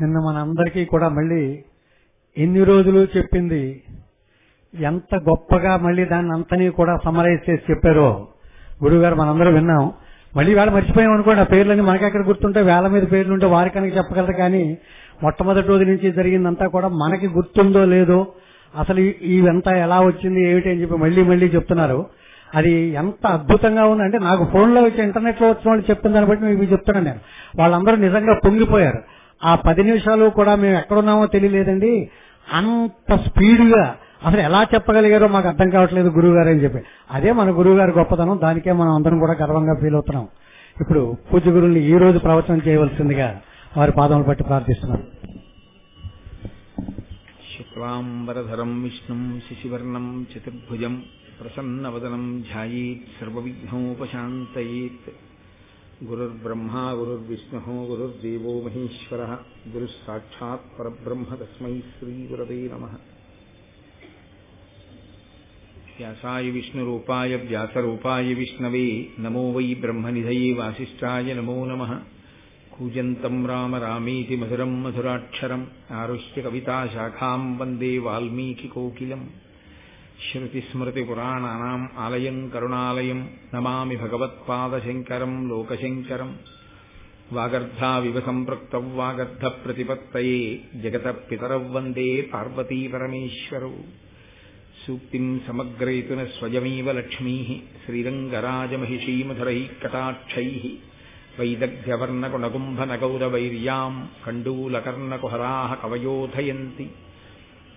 నిన్న మనందరికీ కూడా మళ్ళీ ఎన్ని రోజులు చెప్పింది ఎంత గొప్పగా మళ్ళీ దాన్ని అంతని కూడా సమరైజ్ చేసి చెప్పారో గురువుగారు మనందరూ విన్నాం. మళ్ళీ వేళ మర్చిపోయాం అనుకోండి, ఆ పేర్లన్నీ మనకెక్కడ గుర్తుంటాయి, వేల మీద పేర్లుంటే వారికనకి చెప్పగలరు. కానీ మొట్టమొదటి రోజు నుంచి జరిగిందంతా కూడా మనకి గుర్తుందో లేదో, అసలు ఇవంతా ఎలా వచ్చింది ఏమిటి అని చెప్పి మళ్ళీ మళ్ళీ చెప్తున్నారు. అది ఎంత అద్భుతంగా ఉందంటే నాకు ఫోన్లో వచ్చి ఇంటర్నెట్ లో వచ్చిన వాళ్ళు చెప్తున్న దాన్ని బట్టి మీకు చెప్తున్నాను నేను. వాళ్ళందరూ నిజంగా పొంగిపోయారు. ఆ 10 నిమిషాలు కూడా మేము ఎక్కడున్నామో తెలియలేదండి, అంత స్పీడ్గా అసలు ఎలా చెప్పగలిగారో మాకు అర్థం కావట్లేదు గురువు గారు అని చెప్పి. అదే మన గురువు గారి గొప్పతనం, దానికే మనం అందరం కూడా గర్వంగా ఫీల్ అవుతున్నాం. ఇప్పుడు పూజ్య గురువుని ఈ రోజు ప్రవచనం చేయవలసిందిగా వారి పాదములు పట్టి ప్రార్థిస్తున్నాను. శుక్లాంబరధరం విష్ణుం శశివర్ణం చతుర్భుజం ప్రసన్నవదనం ధ్యాయేత్ సర్వవిఘ్నోపశాంతయేత్. గురుర్బ్రహ్మా గురుర్విష్ణుః గురుర్దేవో మహేశ్వరః గురుః సాక్షాత్ పరబ్రహ్మ తస్మై శ్రీ గురవే నమః. వ్యాసాయ విష్ణురూపాయ వ్యాసరూపాయ విష్ణవే నమో వై బ్రహ్మనిధయే వాసిష్ఠాయ నమో నమః. కూజంతం రామ రామేతి మధురం మధురాక్షరం ఆరుహ్య కవితాశాఖాం వందే వాల్మీకికోకిలం. శ్రుతిస్మృతిపురాణానాం ఆలయం కరుణాలయం నమామి భగవత్పాదశంకరం లోకశంకరం. వాగర్ధావివ సంపృక్తౌ వాగర్ధప్రతిపత్తయే జగతః పితరౌ వందే పార్వతీపరమేశ్వరౌ. సూక్తిం సమగ్రయతున స్వయమేవ లక్ష్మీః శ్రీరంగరాజమహిషీమధురైః కటాక్షైః. వైదగ్ధ్యవర్ణకుణగుంభనగౌరవైర్యాం కండూలకర్ణకుహరాः కవయోధయంతి.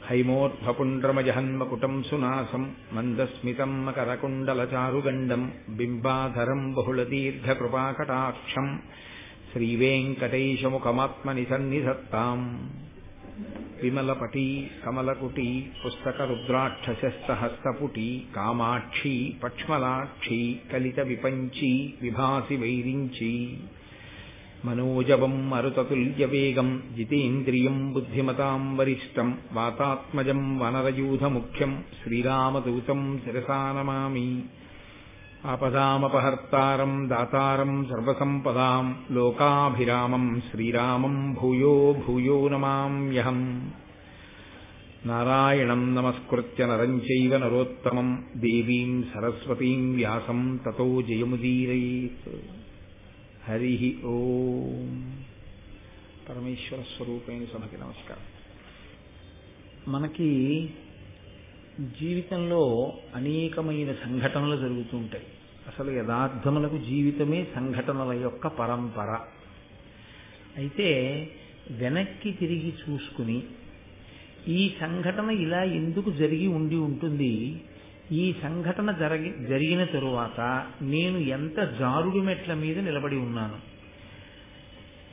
హైమోర్ధ్వపుండ్రమజహన్మకుటం సునాసం మందస్మితం మకరకుండలచారుగండం బింబాధరం బహుళదీర్ఘకృపాకటాక్షం శ్రీవేంకటేశముఖమాత్మని సన్నిధత్తాం. విమలపటీ కమలకుటీ పుస్తకరుద్రాక్షసహస్తపుటీ కామాక్షీ పక్ష్మలాక్షీ కలిత విపంచీ విభాసి వైరించీ. మనోజవం మరుతతుల్యవేగం జితేంద్రియం బుద్ధిమతాం వరిష్టం వాతాత్మజం వనరయూధముఖ్యం శ్రీరామదూతం శిరసా నమామి. ఆపదామపహర్తారం దాతారం సర్వసంపదాం లోకాభిరామం శ్రీరామం భూయో భూయో నమామ్యహం. నారాయణం నమస్కృత్య నరం చైవ నరోత్తమం దేవీం సరస్వతీం వ్యాసం తతో జయముదీరయేత్. హరి ఓం. పరమేశ్వర స్వరూపైన సభకి నమస్కారం. మనకి జీవితంలో అనేకమైన సంఘటనలు జరుగుతూ ఉంటాయి. అసలు యథార్థములకు జీవితమే సంఘటనల యొక్క పరంపర. అయితే వెనక్కి తిరిగి చూసుకుని ఈ సంఘటన ఇలా ఎందుకు జరిగి ఉండి ఉంటుంది, ఈ సంఘటన జరిగిన తరువాత నేను ఎంత జారుడు మెట్ల మీద నిలబడి ఉన్నాను,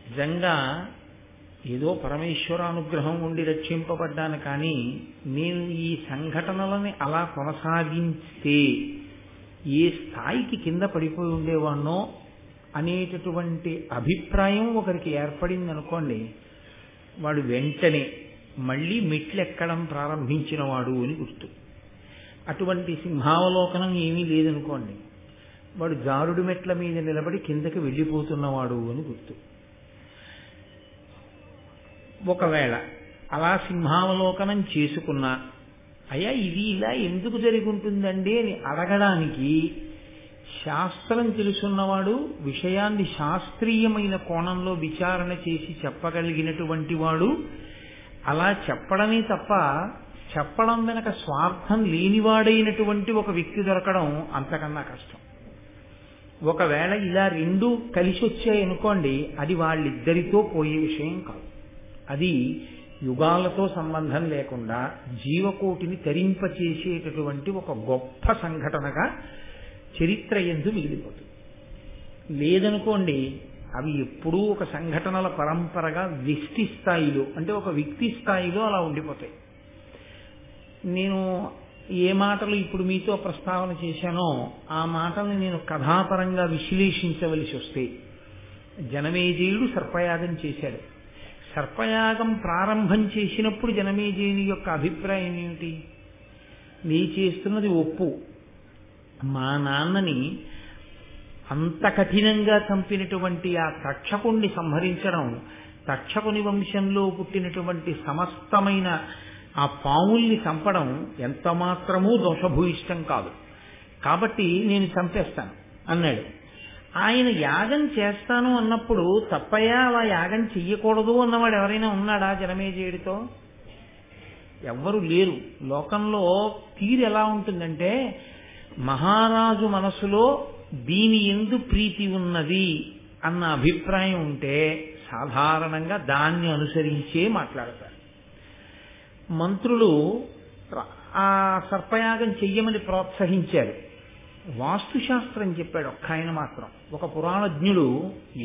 నిజంగా ఏదో పరమేశ్వరానుగ్రహం ఉండి రక్షింపబడ్డాను, కానీ నేను ఈ సంఘటనలని అలా కొనసాగిస్తే ఏ స్థాయికి కింద పడిపోయి ఉండేవాణ్ణో అనేటటువంటి అభిప్రాయం ఒకరికి ఏర్పడింది అనుకోండి, వాడు వెంటనే మళ్ళీ మెట్లెక్కడం ప్రారంభించిన వాడు అని గుర్తు. అటువంటి సింహావలోకనం ఏమీ లేదనుకోండి, వాడు జారుడు మెట్ల మీద నిలబడి కిందకి వెళ్ళిపోతున్నవాడు అని గుర్తు. ఒకవేళ అలా సింహావలోకనం చేసుకున్నా, అయ్యా ఇది ఇలా ఎందుకు జరిగి ఉంటుందండి అని అడగడానికి శాస్త్రం తెలుసున్నవాడు, విషయాన్ని శాస్త్రీయమైన కోణంలో విచారణ చేసి చెప్పగలిగినటువంటి వాడు అలా చెప్పడమే తప్ప చెప్పడం వెనక స్వార్థం లేనివాడైనటువంటి ఒక వ్యక్తి దొరకడం అంతకన్నా కష్టం. ఒకవేళ ఇలా రెండూ కలిసి వచ్చాయనుకోండి, అది వాళ్ళిద్దరితో పోయే విషయం కాదు. అది యుగాలతో సంబంధం లేకుండా జీవకోటిని తరింపచేసేటటువంటి ఒక గొప్ప సంఘటనగా చరిత్ర యందు మిగిలిపోతుంది. లేదనుకోండి, అవి ఎప్పుడూ ఒక సంఘటనల పరంపరగా వ్యక్తి స్థాయిలో, అంటే ఒక వ్యక్తి స్థాయిలో అలా ఉండిపోతాయి. నేను ఏ మాటలు ఇప్పుడు మీతో ప్రస్తావన చేశానో ఆ మాటల్ని నేను కథాపరంగా విశ్లేషించవలసి వస్తే, జనమేజయుడు సర్పయాగం చేశాడు. సర్పయాగం ప్రారంభం చేసినప్పుడు జనమేజయుని యొక్క అభిప్రాయం ఏమిటి? నీ చేస్తున్నది ఒప్పు, మా నాన్నని అంత కఠినంగా చంపినటువంటి ఆ తక్షకుణ్ణి సంహరించడం తక్షకుని వంశంలో పుట్టినటువంటి సమస్తమైన ఆ పాముల్ని చంపడం ఎంత మాత్రమూ దోషభూయిష్టం కాదు, కాబట్టి నేను చంపేస్తాను అన్నాడు. ఆయన యాగం చేస్తాను అన్నప్పుడు తప్పయ్యా అలా యాగం చెయ్యకూడదు అన్నవాడు ఎవరైనా ఉన్నాడా జనమేజయుడితో? ఎవ్వరూ లేరు. లోకంలో తీరు ఎలా ఉంటుందంటే, మహారాజు మనసులో దీని యందు ప్రీతి ఉన్నది అన్న అభిప్రాయం ఉంటే సాధారణంగా దాన్ని అనుసరించే మాట్లాడతారు. మంత్రులు ఆ సర్పయాగం చెయ్యమని ప్రోత్సహించారు. వాస్తుశాస్త్రం చెప్పాడు ఒక్క ఆయన మాత్రం. ఒక పురాణజ్ఞుడు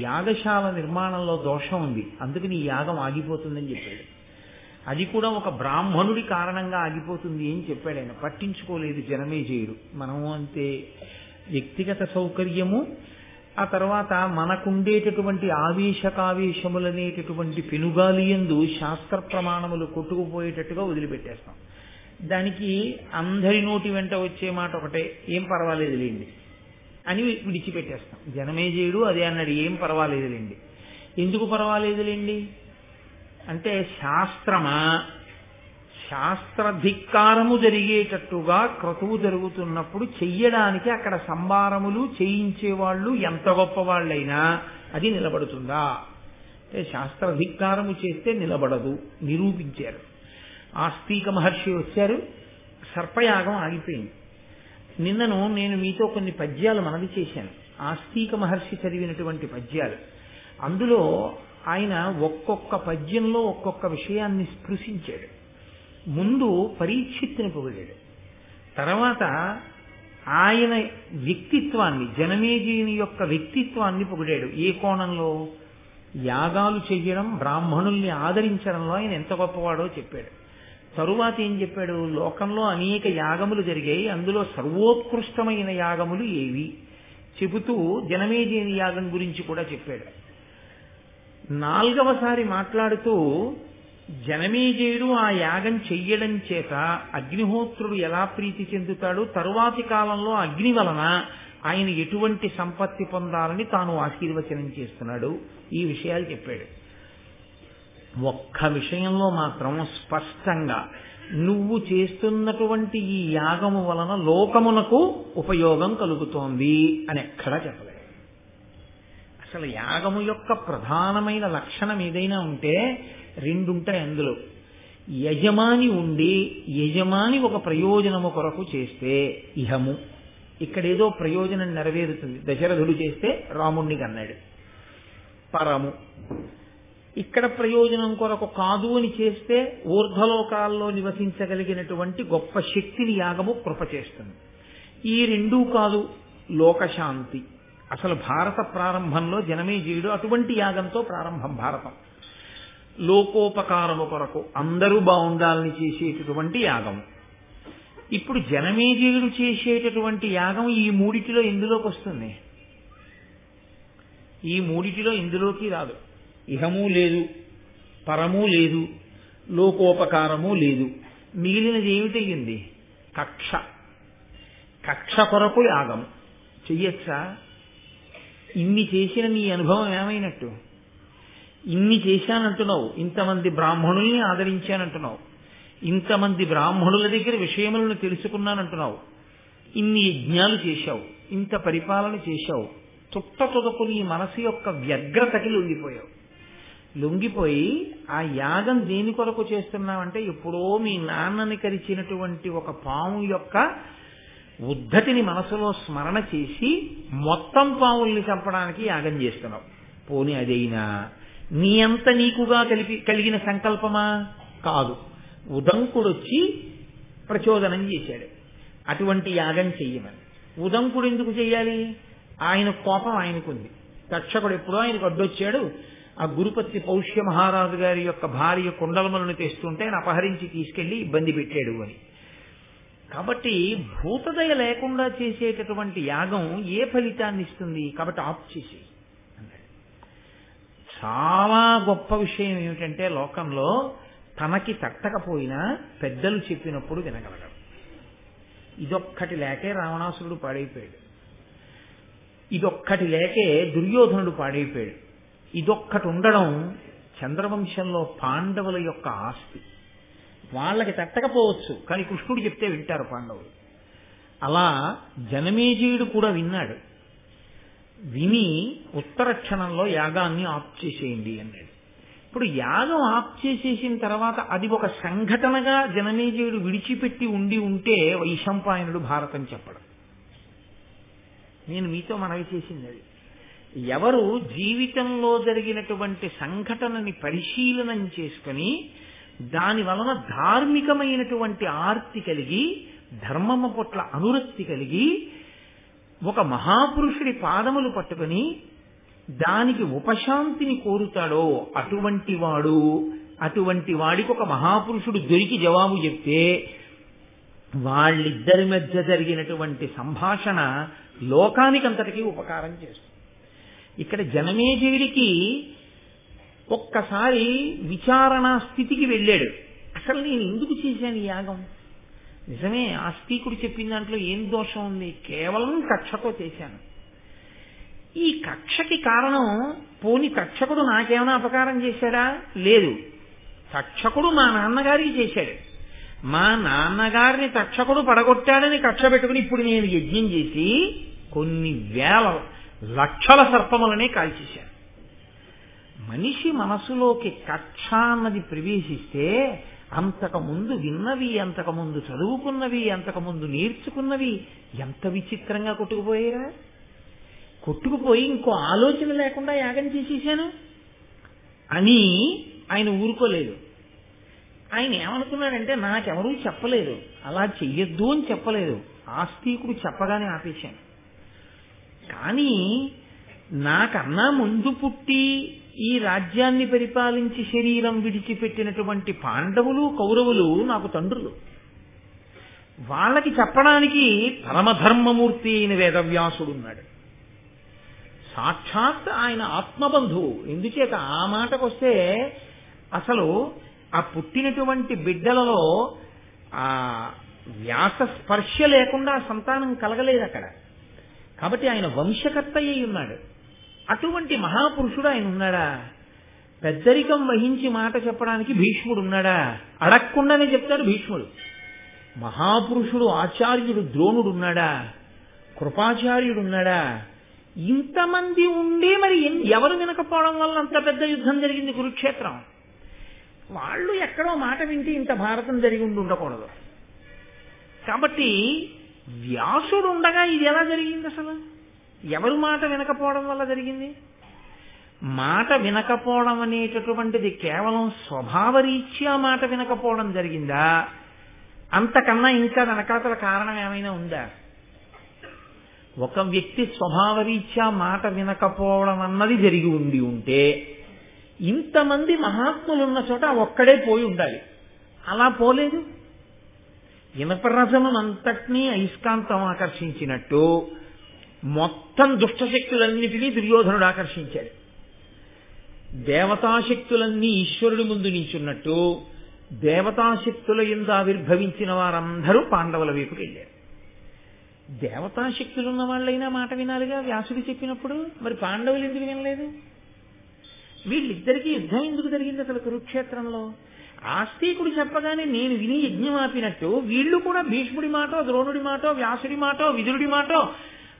యాగశాల నిర్మాణంలో దోషం ఉంది, అందుకని ఈ యాగం ఆగిపోతుందని చెప్పాడు. అది కూడా ఒక బ్రాహ్మణుడి కారణంగా ఆగిపోతుంది అని చెప్పాడు. ఆయన పట్టించుకోలేదు జనమేజయుడు. మనము అంతే, వ్యక్తిగత సౌకర్యము, ఆ తర్వాత మనకుండేటటువంటి ఆవేశకావేశములనేటటువంటి పెనుగాలియందు శాస్త్ర ప్రమాణములు కొట్టుకుపోయేటట్టుగా వదిలిపెట్టేస్తాం. దానికి అందరి నోటి వెంట వచ్చే మాట ఒకటే, ఏం పర్వాలేదులేండి అని విడిచిపెట్టేస్తాం. జనమేజయుడు అదే అన్నాడు, ఏం పర్వాలేదులేండి. ఎందుకు పర్వాలేదులేండి అంటే, శాస్త్రధిక్కారము జరిగేటట్టుగా క్రతువు జరుగుతున్నప్పుడు చెయ్యడానికి అక్కడ సంబారములు చేయించేవాళ్ళు ఎంత గొప్పవాళ్ళైనా అది నిలబడుతుందా అంటే, శాస్త్రధిక్కారము చేస్తే నిలబడదు, నిరూపించారు. ఆస్తిక మహర్షి వచ్చారు, సర్పయాగం ఆగిపోయింది. నిన్నను నేను మీతో కొన్ని పద్యాలు మనవి చేశాను, ఆస్తిక మహర్షి చదివినటువంటి పద్యాలు. అందులో ఆయన ఒక్కొక్క పద్యంలో ఒక్కొక్క విషయాన్ని స్పృశించాడు. ముందు పరీక్షిత్తుని పొగిడాడు, తర్వాత ఆయన వ్యక్తిత్వాన్ని, జనమేజయుని యొక్క వ్యక్తిత్వాన్ని పొగిడాడు. ఏ కోణంలో? యాగాలు చెయ్యడం, బ్రాహ్మణుల్ని ఆదరించడంలో ఆయన ఎంత గొప్పవాడో చెప్పాడు. తరువాత ఏం చెప్పాడు? లోకంలో అనేక యాగములు జరిగాయి, అందులో సర్వోత్కృష్టమైన యాగములు ఏవి చెబుతూ జనమేజయుని యాగం గురించి కూడా చెప్పాడు. నాలుగవసారి మాట్లాడుతూ జనమేజయుడు ఆ యాగం చెయ్యడం చేత అగ్నిహోత్రుడు ఎలా ప్రీతి చెందుతాడు, తరువాతి కాలంలో అగ్ని వలన ఆయన ఎటువంటి సంపత్తి పొందాలని తాను ఆశీర్వచనం చేస్తున్నాడు, ఈ విషయాలు చెప్పాడు. ఒక్క విషయంలో మాత్రం స్పష్టంగా నువ్వు చేస్తున్నటువంటి ఈ యాగము వలన లోకమునకు ఉపయోగం కలుగుతోంది అని ఎక్కడా చెప్పలేదు. అసలు యాగము యొక్క ప్రధానమైన లక్షణం ఏదైనా ఉంటే రెండుంటాయి అందులో. యజమాని ఉండి యజమాని ఒక ప్రయోజనము కొరకు చేస్తే ఇహము, ఇక్కడేదో ప్రయోజనం నెరవేరుతుంది. దశరథుడు చేస్తే రాముణ్ణి కన్నాడు. పరము, ఇక్కడ ప్రయోజనం కొరకు కాదు అని చేస్తే ఊర్ధ్వలోకాల్లో నివసించగలిగినటువంటి గొప్ప శక్తిని యాగము కృప చేస్తుంది. ఈ రెండూ కాదు, లోకశాంతి. అసలు భారత ప్రారంభంలో జనమేజయుడు అటువంటి యాగంతో ప్రారంభం భారతం. లోకోపకారము కొరకు అందరూ బాగుండాలని చేసేటటువంటి యాగము. ఇప్పుడు జనమేజయుడు చేసేటటువంటి యాగం ఈ మూడిటిలో ఎందులోకి వస్తుంది? ఈ మూడిటిలో ఎందులోకి రాదు. ఇహము లేదు, పరము లేదు, లోకోపకారము లేదు. మిగిలినది ఏమిటయ్యింది? కక్ష. కక్ష కొరకు యాగం చెయ్యొచ్చా? ఇన్ని చేసిన నీ అనుభవం ఏమైనట్టు? ఇన్ని చేశానంటున్నావు, ఇంతమంది బ్రాహ్మణుల్ని ఆదరించానంటున్నావు, ఇంతమంది బ్రాహ్మణుల దగ్గర విషయములను తెలుసుకున్నానంటున్నావు, ఇన్ని యజ్ఞాలు చేశావు, ఇంత పరిపాలన చేశావు, తుదకు నీ మనసు యొక్క వ్యగ్రతకి లొంగిపోయి ఆ యాగం దేని కొరకు చేస్తున్నావంటే, ఎప్పుడో మీ నాన్నని కరిచినటువంటి ఒక పాము యొక్క ఉద్ధతిని మనసులో స్మరణ చేసి మొత్తం పావుల్ని చంపడానికి యాగం చేస్తున్నావు. పోనీ అదైనా నీ అంత నీకుగా కలిగిన సంకల్పమా? కాదు. ఉదంకుడొచ్చి ప్రచోదనం చేశాడు అటువంటి యాగం చెయ్యమని. ఉదంకుడు ఎందుకు చెయ్యాలి? ఆయన కోపం ఆయనకుంది. తక్షకుడు ఎప్పుడో ఆయనకు అడ్డొచ్చాడు. ఆ గురుపత్తి పౌష్య మహారాజు గారి యొక్క భార్య కుండలములను తెస్తుంటే ఆయన అపహరించి తీసుకెళ్లి ఇబ్బంది పెట్టాడు అని. కాబట్టి భూతదయ లేకుండా చేసేటటువంటి యాగం ఏ ఫలితాన్ని ఇస్తుంది? కాబట్టి ఆప్ చేసి అన్నాడు. చాలా గొప్ప విషయం ఏమిటంటే, లోకంలో తనకి తట్టకపోయినా పెద్దలు చెప్పినప్పుడు వినగలగడం. ఇదొక్కటి లేకే రావణాసురుడు పాడైపోయాడు, ఇదొక్కటి లేకే దుర్యోధనుడు పాడైపోయాడు. ఇదొక్కటి ఉండడం చంద్రవంశంలో పాండవుల యొక్క ఆస్తి. వాళ్ళకి తట్టకపోవచ్చు, కానీ కృష్ణుడు చెప్తే వింటారు పాండవులు. అలా జనమేజయుడు కూడా విన్నాడు. విని ఉత్తర క్షణంలో యాగాన్ని ఆప్ చేసేయండి అన్నాడు. ఇప్పుడు యాగం ఆప్ చేసేసిన తర్వాత అది ఒక సంఘటనగా జనమేజయుడు విడిచిపెట్టి ఉంటే వైశంపాయనుడు భారతం చెప్పడం. నేను మీతో మనవి చేసింది అది. ఎవరు జీవితంలో జరిగినటువంటి సంఘటనని పరిశీలనం చేసుకుని దాని వలన ధార్మికమైనటువంటి ఆర్తి కలిగి ధర్మము పట్ల అనురక్తి కలిగి ఒక మహాపురుషుడి పాదములు పట్టుకుని దానికి ఉపశాంతిని కోరుతాడో అటువంటి వాడికి ఒక మహాపురుషుడు దొరికి జవాబు చెప్తే వాళ్ళిద్దరి మధ్య జరిగినటువంటి సంభాషణ లోకానికంతటికీ ఉపకారం చేస్తుంది. ఇక్కడ జనమేజయుడికి ఒక్కసారి విచారణా స్థితికి వెళ్ళాడు. అసలు నేను ఎందుకు చేశాను ఈ యాగం? నిజమే, ఆస్తికుడు చెప్పిన దాంట్లో ఏం దోషం ఉంది? కేవలం కక్షతో చేశాను. ఈ కక్షకి కారణం పోని తక్షకుడు నాకేమైనా అపకారం చేశాడా? లేదు. తక్షకుడు మా నాన్నగారికి చేశాడు. మా నాన్నగారిని తక్షకుడు పడగొట్టాడని కక్ష పెట్టుకుని ఇప్పుడు నేను యజ్ఞం చేసి కొన్ని వేల లక్షల సర్పములనే కాల్చేశాను. మనిషి మనసులోకి కక్ష అన్నది ప్రవేశిస్తే అంతకుముందు విన్నవి, అంతకుముందు చదువుకున్నవి, అంతకుముందు నేర్చుకున్నవి ఎంత విచిత్రంగా కొట్టుకుపోయారా? కొట్టుకుపోయి ఇంకో ఆలోచన లేకుండా యాగం చేసేసాను అని ఆయన ఊరుకోలేదు. ఆయన ఏమనుకున్నాడంటే నాకెవరూ చెప్పలేదు, అలా చెయ్యొద్దు అని చెప్పలేదు. ఆస్తికుడు చెప్పగానే ఆపేశాను. కానీ నాకన్నా ముందు పుట్టి ఈ రాజ్యాన్ని పరిపాలించి శరీరం విడిచిపెట్టినటువంటి పాండవులు కౌరవులు నాకు తండ్రులు. వాళ్ళకి చెప్పడానికి పరమధర్మమూర్తి అయిన వేదవ్యాసుడున్నాడు. సాక్షాత్ ఆయన ఆత్మబంధువు. ఎందుచేత ఆ మాటకొస్తే అసలు ఆ పుట్టినటువంటి బిడ్డలలో ఆ వ్యాస స్పర్శ లేకుండా సంతానం కలగలేదు అక్కడ. కాబట్టి ఆయన వంశకర్త అయి ఉన్నాడు. అటువంటి మహాపురుషుడు ఆయన ఉన్నాడా? పెద్దరికం వహించి మాట చెప్పడానికి భీష్ముడు ఉన్నాడా? అడగకుండానే చెప్తాడు భీష్ముడు. మహాపురుషుడు ఆచార్యుడు ద్రోణుడు ఉన్నాడా? కృపాచార్యుడు ఉన్నాడా? ఇంతమంది ఉండి మరి ఎవరు వినకపోవడం వల్ల అంత పెద్ద యుద్ధం జరిగింది కురుక్షేత్రం. వాళ్ళు ఎక్కడో మాట వింటే ఇంత భారతం జరిగి ఉండకూడదు. కాబట్టి వ్యాసుడు ఉండగా ఇది ఎలా జరిగింది? అసలు ఎవరు మాట వినకపోవడం వల్ల జరిగింది? మాట వినకపోవడం అనేటటువంటిది కేవలం స్వభావరీత్యా మాట వినకపోవడం జరిగిందా? అంతకన్నా ఇంకా వెనకాతల కారణం ఏమైనా ఉందా? ఒక వ్యక్తి స్వభావరీత్యా మాట వినకపోవడం అన్నది జరిగి ఉంటే ఇంతమంది మహాత్ములున్న చోట ఒక్కడే పోయి ఉండాలి. అలా పోలేదు. ఇనపరసనం అంతటినీ అయస్కాంతం ఆకర్షించినట్టు మొత్తం దుష్టశక్తులన్నిటినీ దుర్యోధనుడు ఆకర్షించాడు. దేవతాశక్తులన్నీ ఈశ్వరుడి ముందు నించున్నట్టు దేవతాశక్తుల యందు ఆవిర్భవించిన వారందరూ పాండవుల వైపుకి వెళ్ళారు. దేవతాశక్తులున్న వాళ్ళైనా మాట వినాలిగా వ్యాసుడు చెప్పినప్పుడు. మరి పాండవులు ఎందుకు వినలేదు? వీళ్ళిద్దరికీ యుద్ధం ఎందుకు జరిగింది అసలు కురుక్షేత్రంలో? ఆస్తికుడు చెప్పగానే నేను విని యజ్ఞం ఆపినట్టు వీళ్ళు కూడా భీష్ముడి మాటో, ద్రోణుడి మాటో, వ్యాసుడి మాటో, విదురుడి మాటో,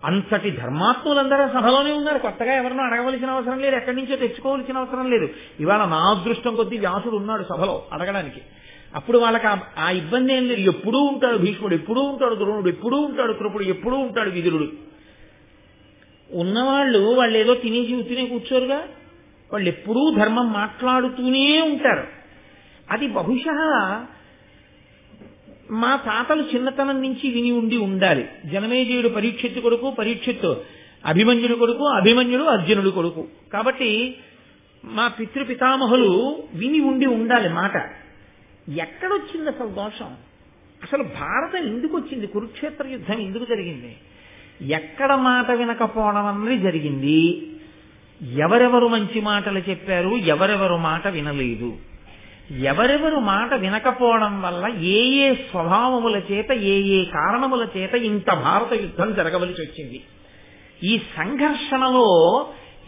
అంతటి ధర్మాత్ములందరూ సభలోనే ఉన్నారు. కొత్తగా ఎవరినో అడగవలసిన అవసరం లేదు, ఎక్కడి నుంచో తెచ్చుకోవాల్సిన అవసరం లేదు. ఇవాళ నా అదృష్టం కొద్దీ వ్యాసుడు ఉన్నాడు సభలో అడగడానికి. అప్పుడు వాళ్ళకి ఆ ఇబ్బంది ఏం లేదు. ఎప్పుడూ ఉంటాడు భీష్ముడు, ఎప్పుడూ ఉంటాడు ద్రోణుడు, ఎప్పుడూ ఉంటాడు కృపుడు, ఎప్పుడూ ఉంటాడు విదురుడు. ఉన్నవాళ్ళు ఏదో తినేసి ఉత్తినే కూర్చోరుగా. వాళ్ళు ఎప్పుడూ ధర్మం మాట్లాడుతూనే ఉంటారు. అది బహుశా మా తాతలు చిన్నతనం నుంచి విని ఉండాలి. జనమేజయుడు పరీక్షిత్తు కొడుకు, పరీక్షిత్తు అభిమన్యుడు కొడుకు, అభిమన్యుడు అర్జునుడు కొడుకు. కాబట్టి మా పితృపితామహులు విని ఉండాలి మాట. ఎక్కడొచ్చింది అసలు దోషం? అసలు భారతం ఎందుకు వచ్చింది? కురుక్షేత్ర యుద్ధం ఎందుకు జరిగింది? ఎక్కడ మాట వినకపోవడం అన్నది జరిగింది. ఎవరెవరు మంచి మాటలు చెప్పారు, ఎవరెవరు మాట వినలేదు. ఎవరెవరు మాట వినకపోవడం వల్ల ఏ స్వభావముల చేత, ఏ కారణముల చేత ఇంత భారత యుద్ధం జరగవలసి వచ్చింది. ఈ సంఘర్షణలో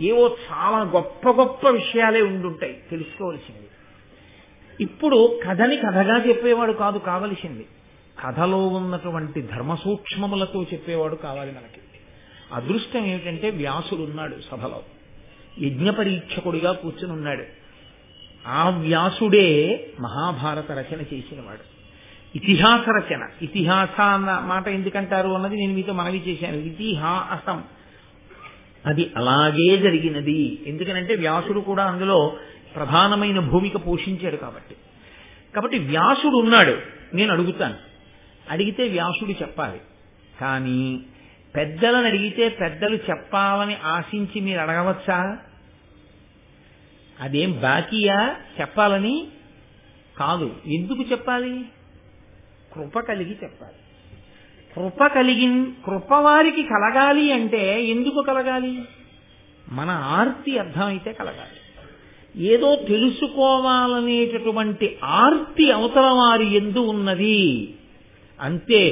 ఏవో చాలా గొప్ప గొప్ప విషయాలే ఉండుంటాయి తెలుసుకోవలసింది. ఇప్పుడు కథని కథగా చెప్పేవాడు కాదు కావలసింది, కథలో ఉన్నటువంటి ధర్మ సూక్ష్మములతో చెప్పేవాడు కావాలి మనకి. అదృష్టం ఏమిటంటే వ్యాసుడు ఉన్నాడు సభలో, యజ్ఞ పరీక్షకుడిగా కూర్చుని ఉన్నాడు. ఆ వ్యాసుడే మహాభారత రచన చేసినవాడు. ఇతిహాస రచన, ఇతిహాస అన్న మాట ఎందుకంటారు అన్నది నేను మీతో మనవి చేశాను. ఇతిహాసం అది అలాగే జరిగినది. ఎందుకనంటే వ్యాసుడు కూడా అందులో ప్రధానమైన భూమిక పోషించాడు కాబట్టి వ్యాసుడు ఉన్నాడు. నేను అడుగుతాను, అడిగితే వ్యాసుడు చెప్పాలి. కానీ పెద్దలను అడిగితే పెద్దలు చెప్పాలని ఆశించి మీరు అడగవచ్చా? అదేం బాకీయా చెప్పాలని? కాదు. ఎందుకు చెప్పాలి? కృప కలిగి చెప్పాలి. కృప వారికి కలగాలి అంటే ఎందుకు కలగాలి? మన ఆర్తి అర్థమైతే కలగాలి. ఏదో తెలుసుకోవాలనేటటువంటి ఆర్తి అవతల వారి యందు ఉన్నది అంతే.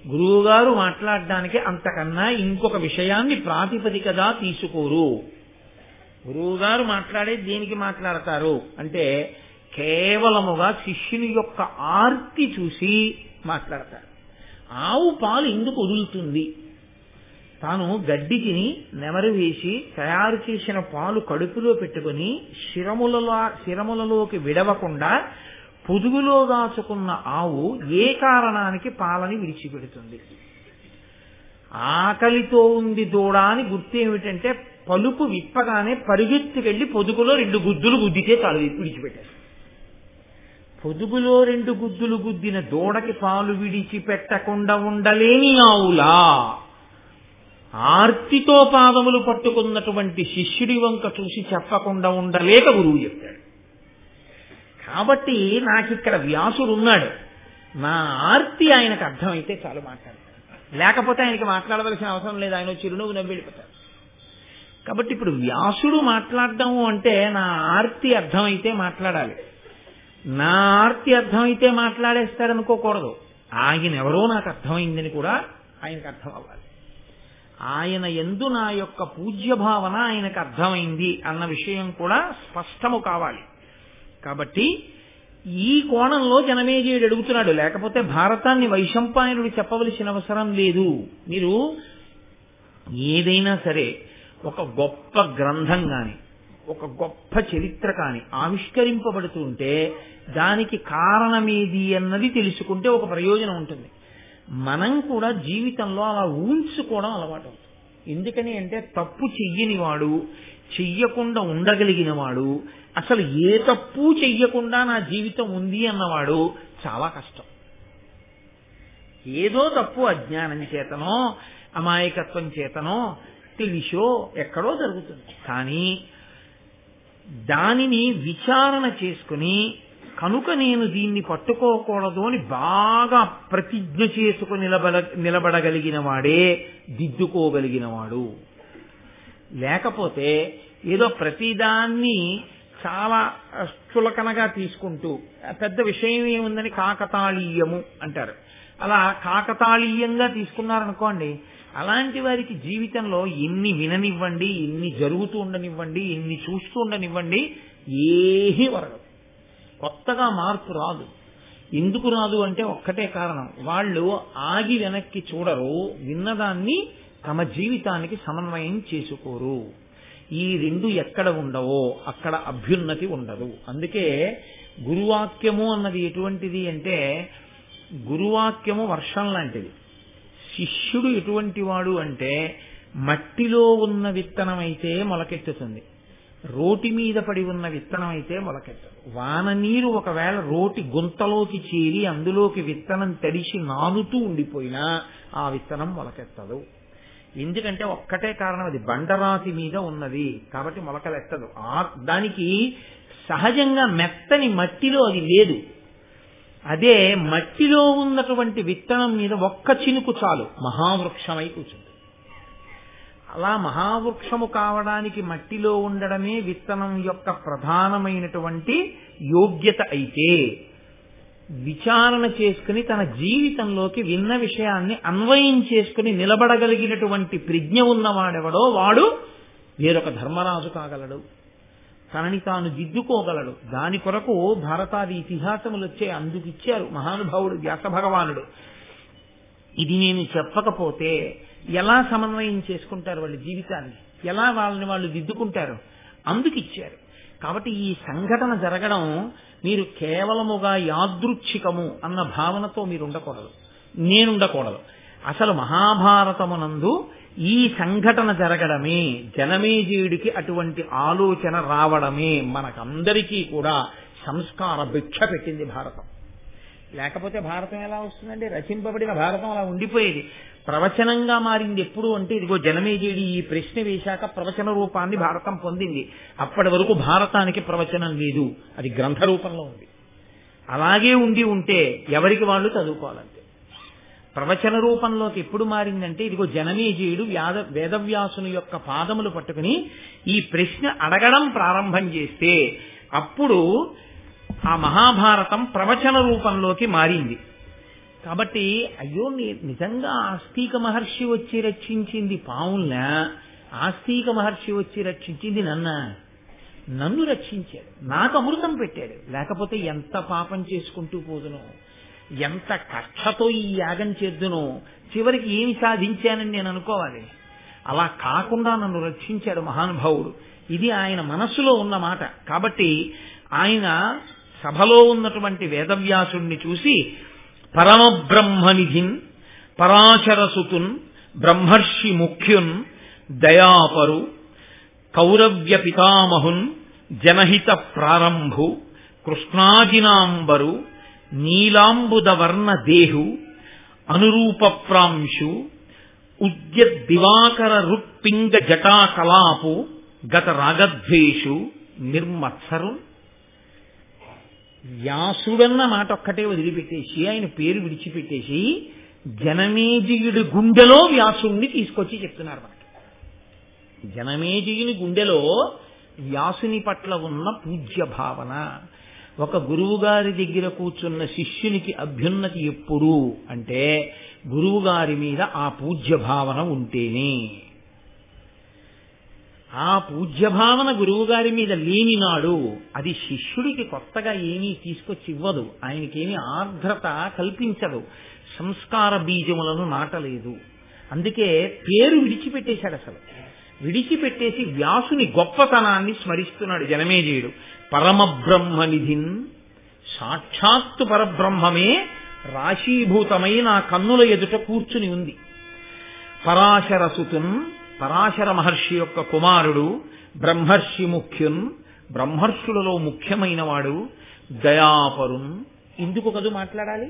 గురువుగారు మాట్లాడడానికి అంతకన్నా ఇంకొక విషయాన్ని ప్రాతిపదికగా తీసుకోరు. గురువుగారు మాట్లాడే దేనికి మాట్లాడతారు అంటే కేవలముగా శిష్యుని యొక్క ఆర్తి చూసి మాట్లాడతారు. ఆవు పాలు ఎందుకు వదులుతుంది? తాను గడ్డి తిని నెమరు వేసి తయారు చేసిన పాలు కడుపులో పెట్టుకుని శిరములలోకి విడవకుండా పొదుగులో దాచుకున్న ఆవు ఏ కారణానికి పాలని విడిచిపెడుతుంది? ఆకలితో ఉంది దూడ అని గుర్తు ఏమిటంటే పలుపు విప్పగానే పరిగెత్తుకెళ్లి పొదుగులో 2 గుద్దులు గుద్దితే చాలు విడిచిపెట్టారు. పొదుగులో 2 గుద్దులు గుద్దిన దూడకి పాలు విడిచిపెట్టకుండా ఉండలేని ఆవులా ఆర్తితో పాదములు పట్టుకున్నటువంటి శిష్యుడి వంక చూసి చెప్పకుండా ఉండలేక గురువు చెప్పాడు. కాబట్టి నాకిక్కడ వ్యాసుడు ఉన్నాడు, నా ఆర్తి ఆయనకు అర్థమైతే చాలు మాట్లాడతాడు, లేకపోతే ఆయనకి మాట్లాడవలసిన అవసరం లేదు, ఆయన చిరునవ్వు నవ్వి వెళ్ళిపోతాడు. కాబట్టి ఇప్పుడు వ్యాసుడు మాట్లాడడం అంటే నా ఆర్తి అర్థమైతే మాట్లాడాలి. నా ఆర్తి అర్థమైతే మాట్లాడేస్తాడనుకోకూడదు. ఆయన ఎవరో నాకు అర్థమైందని కూడా ఆయనకు అర్థం అవ్వాలి. ఆయన యందు నా యొక్క పూజ్య భావన ఆయనకు అర్థమైంది అన్న విషయం కూడా స్పష్టము కావాలి. కాబట్టి ఈ కోణంలో జనమేజయుడు అడుగుతున్నాడు. లేకపోతే భారతాన్ని వైశంపాయనుడు చెప్పవలసిన అవసరం లేదు. మీరు ఏదైనా సరే ఒక గొప్ప గ్రంథం కానీ ఒక గొప్ప చరిత్ర కానీ ఆవిష్కరింపబడుతుంటే దానికి కారణమేది అన్నది తెలుసుకుంటే ఒక ప్రయోజనం ఉంటుంది. మనం కూడా జీవితంలో అలా ఊహించుకోవడం అలవాటు అవుతుంది. ఎందుకని అంటే తప్పు చెయ్యనివాడు, చెయ్యకుండా ఉండగలిగిన వాడు, అసలు ఏ తప్పు చెయ్యకుండా నా జీవితం ఉంది అన్నవాడు చాలా కష్టం. ఏదో తప్పు అజ్ఞానం చేతనో అమాయకత్వం చేతనో తెలిసో ఎక్కడో జరుగుతుంది. కానీ దానిని విచారణ చేసుకుని కనుక నేను దీన్ని పట్టుకోకూడదు అని బాగా ప్రతిజ్ఞ చేసుకుని నిలబడగలిగిన వాడే దిద్దుకోగలిగిన వాడు. లేకపోతే ఏదో ప్రతిదాన్ని చాలా చులకనగా తీసుకుంటూ పెద్ద విషయం ఏముందని కాకతాళీయము అంటారు. అలా కాకతాళీయంగా తీసుకున్నారనుకోండి, అలాంటి వారికి జీవితంలో ఎన్ని విననివ్వండి, ఎన్ని జరుగుతూ ఉండనివ్వండి, ఎన్ని చూస్తూ ఉండనివ్వండి, ఏమీ వరగదు. కొత్తగా మార్పు రాదు. ఎందుకు రాదు అంటే ఒక్కటే కారణం, వాళ్ళు ఆగి వెనక్కి చూడరు, విన్నదాన్ని తమ జీవితానికి సమన్వయం చేసుకోరు. ఈ 2 ఎక్కడ ఉండవో అక్కడ అభ్యున్నతి ఉండదు. అందుకే గురువాక్యము అన్నది ఎటువంటిది అంటే, గురువాక్యము వర్షం లాంటిది. శిష్యుడు ఎటువంటి వాడు అంటే మట్టిలో ఉన్న విత్తనం అయితే మొలకెత్తుతుంది, రోటి మీద పడి ఉన్న విత్తనం అయితే మొలకెత్తదు. వాన నీరు ఒకవేళ రోటి గుంతలోకి చేరి అందులోకి విత్తనం తడిసి నానుతూ ఉండిపోయినా ఆ విత్తనం మొలకెత్తదు. ఎందుకంటే ఒక్కటే కారణం, అది బండరాతి మీద ఉన్నది కాబట్టి మొలకలెత్తదు. దానికి సహజంగా మెత్తని మట్టిలో అది లేదు. అదే మట్టిలో ఉన్నటువంటి విత్తనం మీద ఒక్క చినుకు చాలు మహావృక్షమై కూర్చుంది. అలా మహావృక్షము కావడానికి మట్టిలో ఉండడమే విత్తనం యొక్క ప్రధానమైనటువంటి యోగ్యత అయితే, విచారణ చేసుకుని తన జీవితంలోకి విన్న విషయాన్ని అన్వయం చేసుకుని నిలబడగలిగినటువంటి ప్రజ్ఞ ఉన్నవాడెవడో వాడు వేరొక ధర్మరాజు కాగలడు, తనని తాను దిద్దుకోగలడు. దాని కొరకు భారతాది ఇతిహాసములు వచ్చే అందుకిచ్చారు మహానుభావుడు వ్యాస భగవానుడు. ఇది నేను చెప్పకపోతే ఎలా సమన్వయం చేసుకుంటారు వాళ్ళ జీవితాన్ని, ఎలా వాళ్ళని వాళ్ళు దిద్దుకుంటారు? అందుకిచ్చారు. కాబట్టి ఈ సంఘటన జరగడం మీరు కేవలముగా యాదృచ్ఛికము అన్న భావనతో మీరు ఉండకూడదు, నేనుండకూడదు. అసలు మహాభారతమునందు ఈ సంఘటన జరగడమే, జనమేజయుడికి అటువంటి ఆలోచన రావడమే మనకందరికీ కూడా సంస్కార భిక్ష పెట్టింది భారతం. లేకపోతే భారతం ఎలా వస్తుందండి? రచింపబడిన భారతం అలా ఉండిపోయేది. ప్రవచనంగా మారింది ఎప్పుడు అంటే ఇదిగో జనమేజయుడి ఈ ప్రశ్న వేశాక ప్రవచన రూపాన్ని భారతం పొందింది. అప్పటి వరకు భారతానికి ప్రవచనం లేదు, అది గ్రంథ రూపంలో ఉంది. అలాగే ఉంటే ఎవరికి వాళ్ళు చదువుకోవాలంటే. ప్రవచన రూపంలోకి ఎప్పుడు మారిందంటే ఇదిగో జనమేజయుడు వేదవ్యాసుని యొక్క పాదములు పట్టుకుని ఈ ప్రశ్న అడగడం ప్రారంభం చేస్తే అప్పుడు ఆ మహాభారతం ప్రవచన రూపంలోకి మారింది. కాబట్టి అయ్యో నిజంగా ఆస్తిక మహర్షి వచ్చి రక్షించింది పావుల్నా, ఆస్తిక మహర్షి వచ్చి రక్షించింది నన్ను రక్షించాడు, నాకు అమృతం పెట్టాడు. లేకపోతే ఎంత పాపం చేసుకుంటూ పోదునో, ఎంత కష్టతో ఈ యాగం చేద్దునో, చివరికి ఏమి సాధించానని నేను అనుకోవాలి. అలా కాకుండా నన్ను రక్షించాడు మహానుభావుడు. ఇది ఆయన మనస్సులో ఉన్న మాట. కాబట్టి ఆయన సభలో ఉన్నటువంటి వేదవ్యాసుణ్ణి చూసి పరమబ్రహ్మనిధిన్ పరాశరసుతున్ బ్రహ్మర్షి ముఖ్యున్ దయాపరు కౌరవ్య పితామహున్ జనహిత ప్రారంభు కృష్ణాజినాంబరు నీలాంబుదవర్ణ దేహు అనురూపప్రాంశు ఉద్యద్దివాకర రుక్పింగ జటాకలాపు గత రాగద్వేషు నిర్మత్సరు. వ్యాసుడన్న మాట ఒక్కటే వదిలిపెట్టేసి, ఆయన పేరు విడిచిపెట్టేసి జనమేజయుడి గుండెలో వ్యాసుణ్ణి తీసుకొచ్చి చెప్తున్నారు మనకి. జనమేజయుని గుండెలో వ్యాసుని పట్ల ఉన్న పూజ్య భావన. ఒక గురువు గారి దగ్గర కూర్చున్న శిష్యునికి అభ్యున్నతి ఎప్పుడు అంటే గురువు గారి మీద ఆ పూజ్య భావన ఉంటేనే. ఆ పూజ్య భావన గురువు గారి మీద లేనినాడు అది శిష్యుడికి కొత్తగా ఏమీ తీసుకొచ్చి ఇవ్వదు, ఆయనకేమీ ఆర్ద్రత కల్పించదు, సంస్కార బీజములను నాటలేదు. అందుకే పేరు విడిచిపెట్టేశాడు. అసలు విడిచిపెట్టేసి వ్యాసుని గొప్పతనాన్ని స్మరిస్తున్నాడు జనమేజయుడు. పరమబ్రహ్మనిధిన్, సాక్షాత్తు పరబ్రహ్మమే రాశీభూతమై నా కన్నుల ఎదుట కూర్చుని ఉంది. పరాశరసుతున్, పరాశర మహర్షి యొక్క కుమారుడు. బ్రహ్మర్షి ముఖ్యున్, బ్రహ్మర్షులలో ముఖ్యమైన వాడు. దయాపరున్, ఇందుకు కదు మాట్లాడాలి,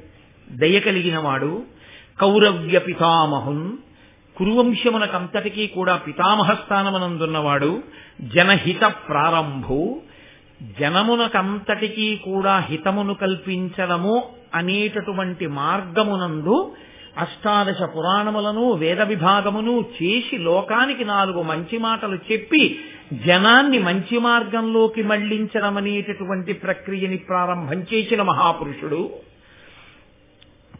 దయ కలిగిన వాడు. కౌరవ్య పితామహున్, కురువంశమునకంతటికీ కూడా పితామహ స్థానమునందున్నవాడు. జనహిత ప్రారంభు, జనమునకంతటికీ కూడా హితమును కల్పించడము అనేటటువంటి మార్గమునందు అష్టాదశ పురాణములను వేద విభాగమును చేసి లోకానికి 4 మంచి మాటలు చెప్పి జనాన్ని మంచి మార్గంలోకి మళ్లించడం అనేటటువంటి ప్రక్రియని ప్రారంభం చేసిన మహాపురుషుడు.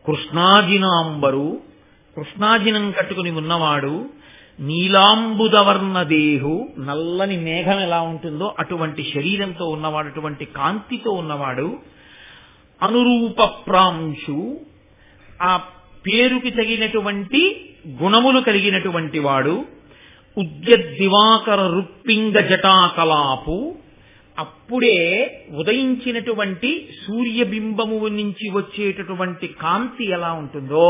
కృష్ణాజినాంబరు, కృష్ణాజినం కట్టుకుని ఉన్నవాడు. నీలాంబుదవర్ణ దేహు, నల్లని మేఘం ఎలా ఉంటుందో అటువంటి శరీరంతో ఉన్నవాడు, అటువంటి కాంతితో ఉన్నవాడు. అనురూప ప్రాంశు, ఆ పేరుకి తగినటువంటి గుణములు కలిగినటువంటి వాడు. ఉద్యద్దివాకర రుక్పింగ జటాకలాపు, అప్పుడే ఉదయించినటువంటి సూర్యబింబము నుంచి వచ్చేటటువంటి కాంతి ఎలా ఉంటుందో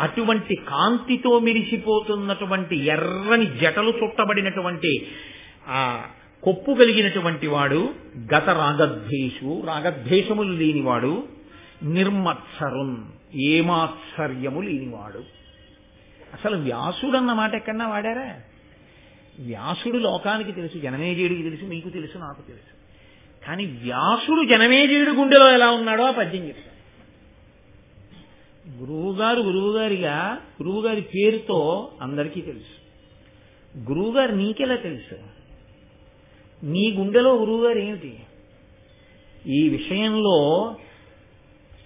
అటువంటి కాంతితో మెరిసిపోతున్నటువంటి ఎర్రని జటలు చుట్టబడినటువంటి ఆ కొప్పు కలిగినటువంటి వాడు. గత రాగద్వేషు, రాగద్వేషములు లేనివాడు. నిర్మత్సరున్, ఏమాత్సర్యము లేనివాడు. అసలు వ్యాసుడు అన్న మాట ఎక్కడన్నా వాడారా? వ్యాసుడు లోకానికి తెలుసు, జనమేజయుడికి తెలుసు, మీకు తెలుసు, నాకు తెలుసు. కానీ వ్యాసుడు జనమేజయుడి గుండెలో ఎలా ఉన్నాడో ఆ పద్యం చెప్తాడు. గురువుగారి పేరుతో అందరికీ తెలుసు. గురువుగారు నీకెలా తెలుసు? నీ గుండెలో గురువుగారు ఏమిటి? ఈ విషయంలో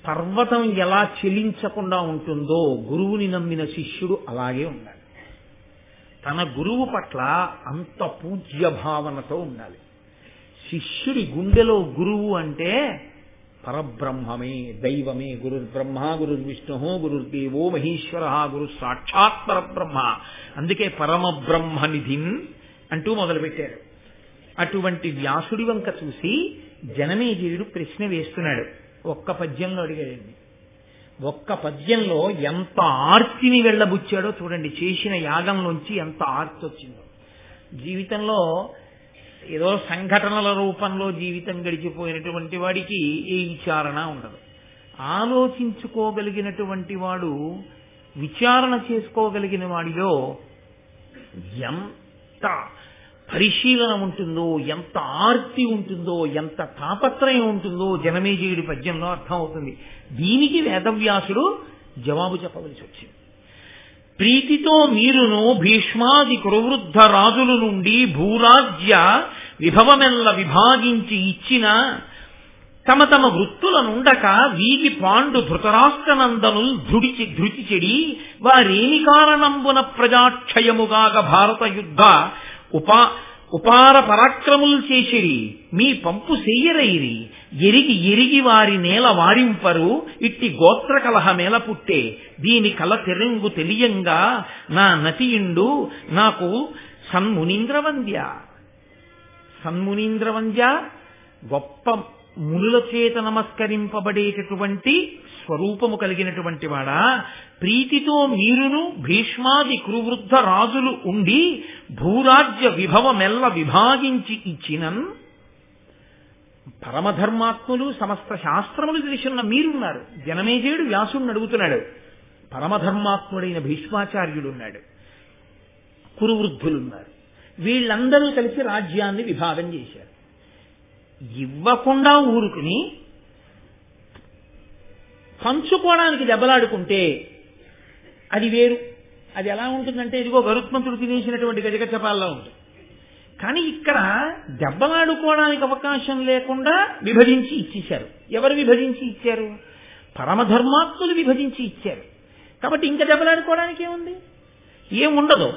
పర్వతం ఎలా చెలించకుండా ఉంటుందో గురువుని నమ్మిన శిష్యుడు అలాగే ఉండాలి. తన గురువు పట్ల అంత పూజ్య భావనతో ఉండాలి. శిష్యుడి గుండెలో గురువు అంటే పరబ్రహ్మమే, దైవమే. గురుర్బ్రహ్మ గురుర్విష్ణు గురుర్దేవో మహేశ్వర గురు సాక్షాత్ పరబ్రహ్మ. అందుకే పరమబ్రహ్మనిధిన్ అంటూ మొదలుపెట్టారు. అటువంటి వ్యాసుడి వంక చూసి జనమేజయుడు ప్రశ్న వేస్తున్నాడు. ఒక్క పద్యంలో అడిగాడండి. ఒక్క పద్యంలో ఎంత ఆర్తిని వెళ్ళబుచ్చాడో చూడండి. చేసిన యాగంలోంచి ఎంత ఆర్తి వచ్చిందో. జీవితంలో ఏదో సంఘటనల రూపంలో జీవితం గడిచిపోయినటువంటి వాడికి ఏ విచారణ ఉండదు. ఆలోచించుకోగలిగినటువంటి వాడు, విచారణ చేసుకోగలిగిన వాడిలో ఎంత పరిశీలన ఉంటుందో, ఎంత ఆర్తి ఉంటుందో, ఎంత తాపత్రయం ఉంటుందో జనమేజయుడి పద్యంలో అర్థం అవుతుంది. దీనికి వేదవ్యాసుడు జవాబు చెప్పవలసి వచ్చింది. ప్రీతితో మీరును భీష్మాది కురువృద్ధ రాజుల నుండి భూరాజ్య విభవమెల్ల విభాగించి ఇచ్చిన తమ తమ వృత్తులనుండక వీగి పాండు ధృతరాష్ట్రనందనుల్ ధృతి చెడి వారేమి కారణంబున ప్రజాక్షయముగాగ భారత యుద్ధ ఉపార పరాక్రములు చేసిరి మీ పంపు చెయ్యరైరి ఎరిగి ఎరిగి వారి నేల వారింపరు ఇట్టి గోత్ర కలహమేల పుట్టే దీని కల తెరంగు తెలియంగా నా నతియుండు నాకు సన్మునీంద్రవంద్య గొప్ప మునుల చేత నమస్కరింపబడేటటువంటి స్వరూపము కలిగినటువంటి వాడా, ప్రీతితో మీరును భీష్మాది కురువృద్ధ రాజులు ఉండి భూరాజ్య విభవమెల్ల విభాగించి ఇచ్చినన్. పరమధర్మాత్ములు సమస్త శాస్త్రములు తెలిసిన మీరున్నారు. జనమేజయుడు వ్యాసుడిని అడుగుతున్నాడు. పరమధర్మాత్ముడైన భీష్మాచార్యుడున్నాడు, కురువృద్ధులున్నారు. వీళ్ళందరూ కలిసి రాజ్యాన్ని విభాగం చేశారు. ఇవ్వకుండా ఊరుకుని పంచుకోవడానికి దెబ్బలాడుకుంటే అది వేరు. అది ఎలా ఉంటుందంటే ఇదిగో గరుత్మంతుడు తినేసినటువంటి గజగజపాల్లో ఉంటుంది. కానీ ఇక్కడ దెబ్బలాడుకోవడానికి అవకాశం లేకుండా విభజించి ఇచ్చేశారు. ఎవరు విభజించి ఇచ్చారు? పరమధర్మాత్ములు విభజించి ఇచ్చారు. కాబట్టి ఇంకా దెబ్బలాడుకోవడానికి ఏముంది? ఏముండదు.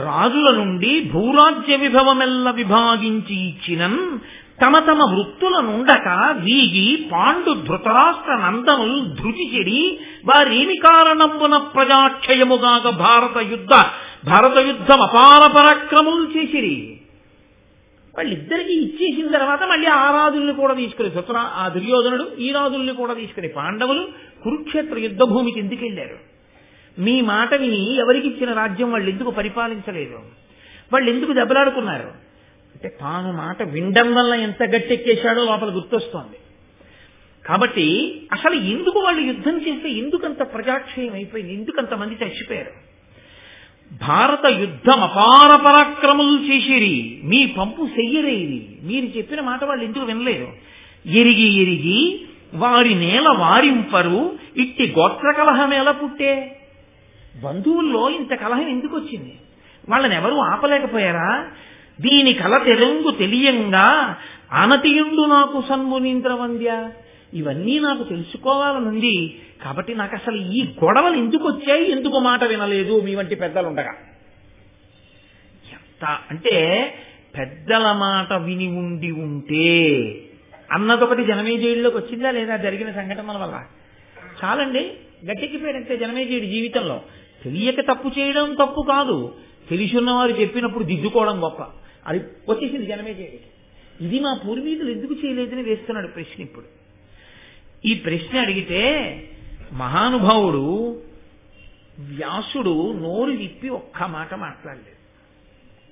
రాజుల నుండి భూరాజ్య విభవమెల్ల విభాగించి ఇచ్చినన్ తమ తమ వృత్తులనుండక వీగి పాండు ధృతరాష్ట్ర నందనులు ధృతి చెడి వారేమి కారణంబున ప్రజాక్షయముగాక భారత యుద్ధం అపార పరాక్రములు చేసిరి. వాళ్ళిద్దరికీ ఇచ్చేసిన తర్వాత మళ్ళీ ఆ రాజుల్ని కూడా తీసుకుని ఆ దుర్యోధనుడు ఈ రాజుల్ని కూడా తీసుకుని పాండవులు కురుక్షేత్ర యుద్ధ భూమికి ఎందుకు వెళ్ళారు? మీ మాట విని ఎవరికిచ్చిన రాజ్యం వాళ్ళు ఎందుకు పరిపాలించలేదు? వాళ్ళు ఎందుకు దెబ్బలాడుకున్నారు? అంటే తాను మాట వినడం వల్ల ఎంత గట్టెక్కేశాడో లోపల గుర్తొస్తోంది. కాబట్టి అసలు ఎందుకు వాళ్ళు యుద్ధం చేస్తే ఎందుకంత ప్రజాక్షయం అయిపోయింది? ఎందుకంతమంది చచ్చిపోయారు? భారత యుద్ధం అపార పరాక్రములు చేసిరి మీ పంపు చెయ్యరేది. మీరు చెప్పిన మాట వాళ్ళు ఎందుకు వినలేదు? ఎరిగి ఎరిగి వారి నేల వారింపరు ఇట్టి గోత్ర కలహం ఎలా పుట్టే? బంధువుల్లో ఇంత కలహం ఎందుకు వచ్చింది? వాళ్ళని ఎవరూ ఆపలేకపోయారా? దీని కల తెరంగు తెలియంగా అనతియుండు నాకు సన్మునీంద్రవంద్య. ఇవన్నీ నాకు తెలుసుకోవాలనుంది. కాబట్టి నాకు అసలు ఈ గొడవలు ఎందుకు వచ్చాయి, ఎందుకు మాట వినలేదు మీ వంటి పెద్దలుండగా? ఎంత అంటే పెద్దల మాట విని ఉంటే అన్నదొకటి జనమేజయుడిలోకి వచ్చిందా లేదా? జరిగిన సంఘటనల వల్ల చాలండి, గట్టెక్కిపోయాడంతే జనమేజయుడి జీవితంలో. తెలియక తప్పు చేయడం తప్పు కాదు, తెలిసిన్నవారు చెప్పినప్పుడు దిద్దుకోవడం గొప్ప. అది వచ్చేసింది జనమేజయుడికి. ఇది మా పూర్వీకులు ఎందుకు చేయలేదని వేస్తున్నాడు ప్రశ్న. ఇప్పుడు ఈ ప్రశ్న అడిగితే మహానుభావుడు వ్యాసుడు నోరు విప్పి ఒక్క మాట మాట్లాడలేదు.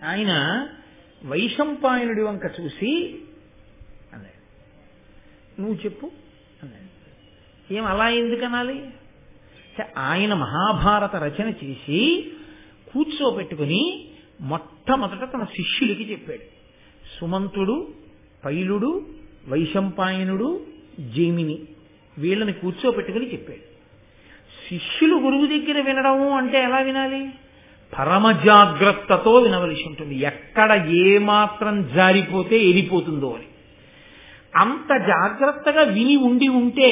ఆయన వైశంపాయనుడి వంక చూసి అన్నాడు, నువ్వు చెప్పు అన్నాడు. ఏం అలా ఎందుకనాలి? ఆయన మహాభారత రచన చేసి కూర్చోబెట్టుకుని మొట్టమొదట తన శిష్యులకి చెప్పాడు. సుమంతుడు, పైలుడు, వైశంపాయనుడు, జైమిని వీళ్ళని కూర్చోబెట్టుకుని చెప్పాడు. శిష్యులు గురువు దగ్గర వినడము అంటే ఎలా వినాలి? పరమ జాగ్రత్తతో వినవలసి ఉంటుంది. ఎక్కడ ఏమాత్రం జారిపోతే ఎరిపోతుందో అని అంత జాగ్రత్తగా విని ఉంటే